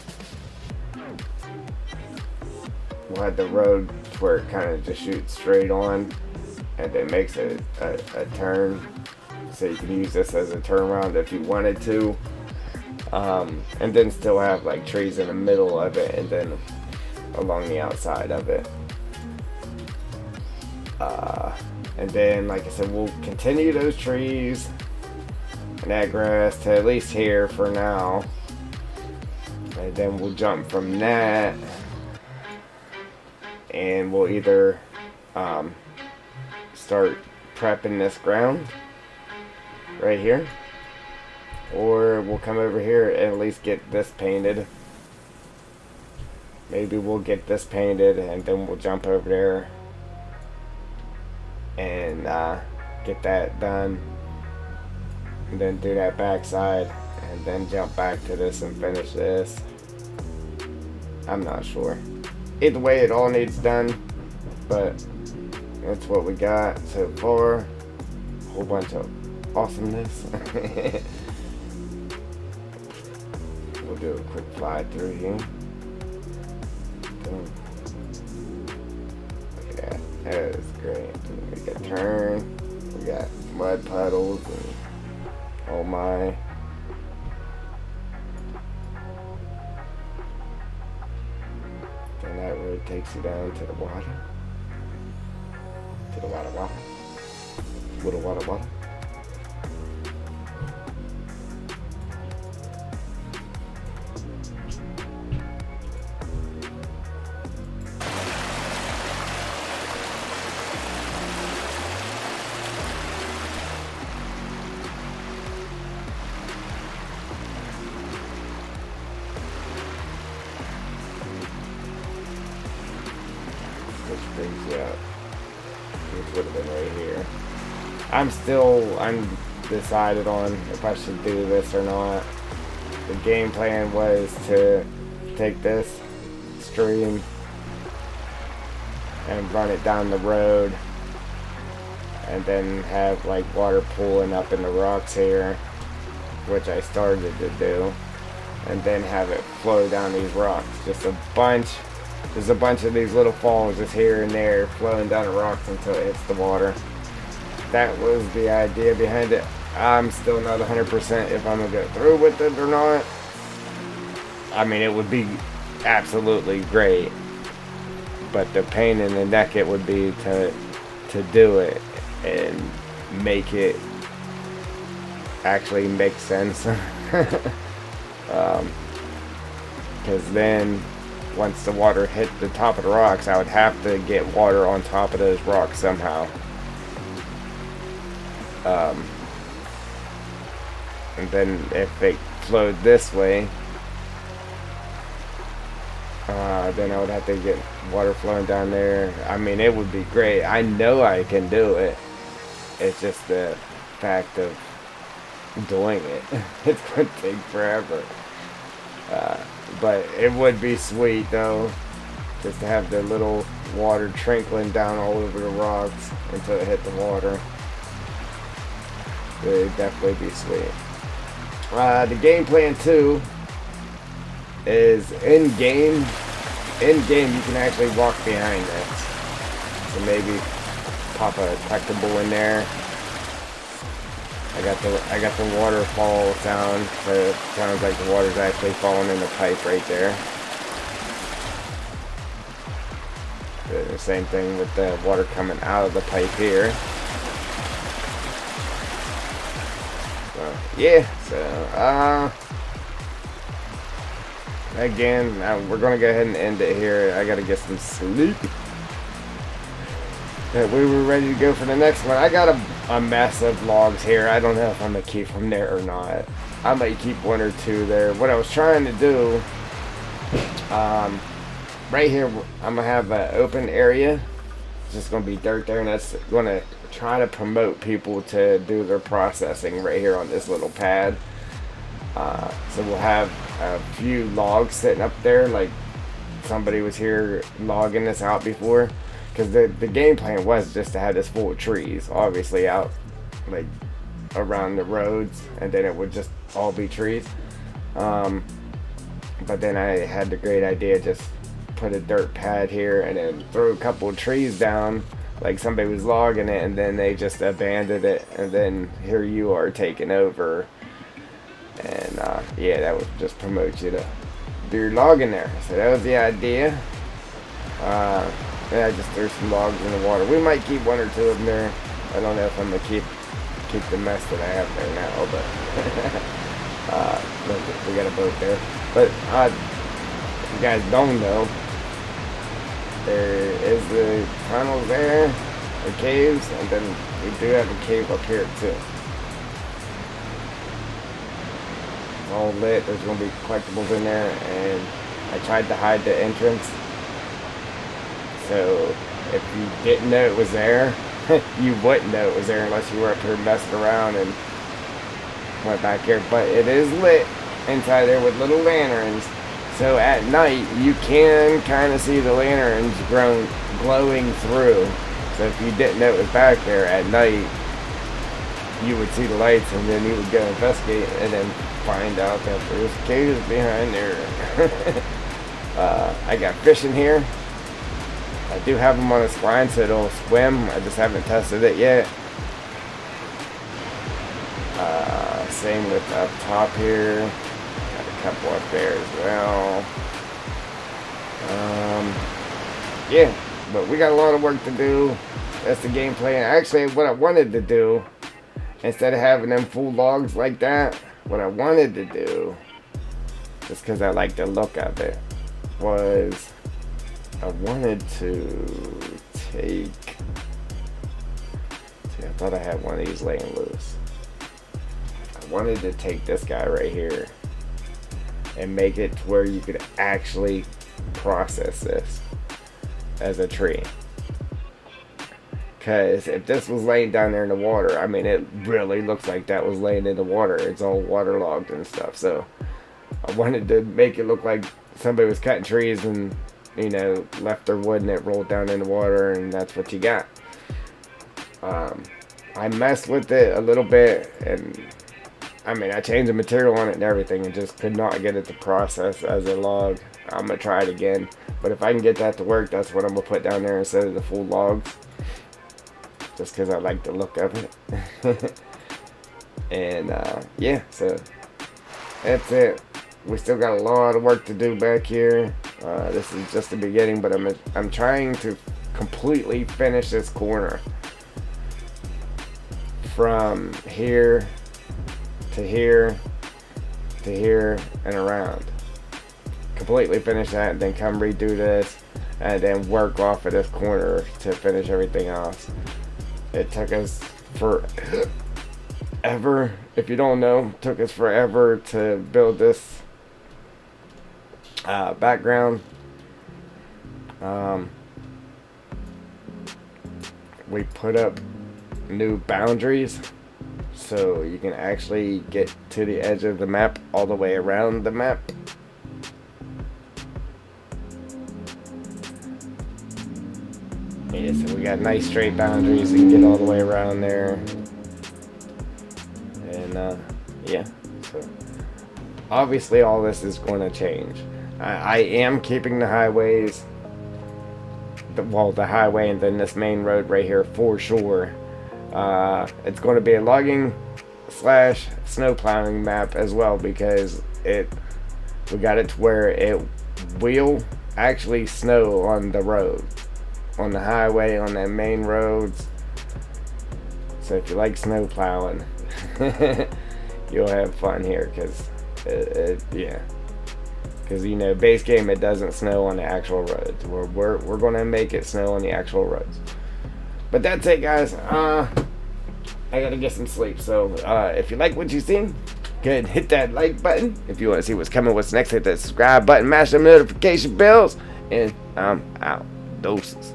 Speaker 1: We'll have the road where it kind of just shoots straight on and it makes a turn. So you can use this as a turnaround if you wanted to. And then still have like trees in the middle of it and then along the outside of it. And then, like I said, we'll continue those trees and that grass to at least here for now. And then we'll jump from that, and we'll either start prepping this ground right here, or we'll come over here and at least get this painted. Maybe we'll get this painted and then we'll jump over there and get that done, and then do that backside, and then jump back to this and finish this. I'm not sure. Either way, it all needs done, but that's what we got so far. A whole bunch of awesomeness. We'll do a quick fly through here. Boom. Look at that. That is great. We got turn. We got mud puddles and oh my. And that really takes you down to the water. To the water. Little water. Which brings you up. Which would have been right here. I'm undecided on if I should do this or not. The game plan was to take this stream and run it down the road, and then have like water pooling up in the rocks here, which I started to do, and then have it flow down these rocks. Just a bunch. There's a bunch of these little falls just here and there flowing down the rocks until it hits the water. That was the idea behind it. I'm still not 100% if I'm going to go through with it or not. I mean, it would be absolutely great, but the pain in the neck it would be to do it and make it actually make sense. Because then once the water hit the top of the rocks, I would have to get water on top of those rocks somehow. And then if it flowed this way, then I would have to get water flowing down there. I mean, it would be great. I know I can do it. It's just the fact of doing it. It's going to take forever. But it would be sweet though, just to have the little water trickling down all over the rocks until it hit the water. It would definitely be sweet. The game plan too is in game you can actually walk behind this. So maybe pop a collectible in there. I got the waterfall sound, so it sounds like the water's actually falling in the pipe right there. The same thing with the water coming out of the pipe here. So, yeah, so, again, we're going to go ahead and end it here. I got to get some sleep. We were ready to go for the next one. I got a mess of logs here. I don't know if I'm going to keep them there or not. I might keep one or two there. What I was trying to do, right here, I'm going to have an open area. It's just going to be dirt there, and that's going to try to promote people to do their processing right here on this little pad. So we'll have a few logs sitting up there, like somebody was here logging this out before. Because the game plan was just to have this full of trees, obviously out like around the roads, and then it would just all be trees. But then I had the great idea, just put a dirt pad here and then throw a couple of trees down, like somebody was logging it, and then they just abandoned it, and then here you are taking over And yeah, that would just promote you to do your logging there. So that was the idea. And I just threw some logs in the water. We might keep one or two of them there. I don't know if I'm gonna keep the mess that I have there now, but we got a boat there. But if you guys don't know, there is the tunnels there, the caves, and then we do have a cave up here too. It's all lit. There's gonna be collectibles in there, and I tried to hide the entrance. So if you didn't know it was there, you wouldn't know it was there unless you were up here messing around and went back here. But it is lit inside there with little lanterns. So at night you can kind of see the lanterns glowing through. So if you didn't know it was back there at night, you would see the lights, and then you would go investigate and then find out that there's caves behind there. I got fish in here. I do have them on a spline so it'll swim. I just haven't tested it yet. Same with up top here. Got a couple up there as well. Yeah, but we got a lot of work to do. That's the game plan. Actually, what I wanted to do, instead of having them full logs like that, what I wanted to do, just because I like the look of it, was I wanted to take, I thought I had one of these laying loose. I wanted to take this guy right here and make it to where you could actually process this as a tree. Because if this was laying down there in the water, I mean, it really looks like that was laying in the water. It's all waterlogged and stuff. So I wanted to make it look like somebody was cutting trees and, you know, left their wood and it rolled down in the water, and that's what you got. I messed with it a little bit, and I mean, I changed the material on it and everything, and just could not get it to process as a log. I'm gonna try it again, but if I can get that to work, that's what I'm gonna put down there instead of the full logs, just because I like the look of it. And yeah, so that's it. We still got a lot of work to do back here. This is just the beginning, but I'm trying to completely finish this corner from here to here to here and around. Completely finish that, and then come redo this, and then work off of this corner to finish everything else. It took us forever. If you don't know, it took us forever to build this background. We put up new boundaries so you can actually get to the edge of the map all the way around the map. Yeah, so we got nice straight boundaries. You can get all the way around there. And yeah, so obviously all this is going to change. I am keeping the highways, the highway and then this main road right here for sure. It's going to be a logging / snow plowing map as well, because we got it to where it will actually snow on the road, on the highway, on the main roads. So if you like snow plowing, you'll have fun here, because yeah, because you know, base game, it doesn't snow on the actual roads. We're gonna make it snow on the actual roads. But that's it, guys. I gotta get some sleep. So if you like what you seen, go ahead and hit that like button. If you want to see what's coming, what's next, hit that subscribe button, mash them notification bells, and I'm out. Doses.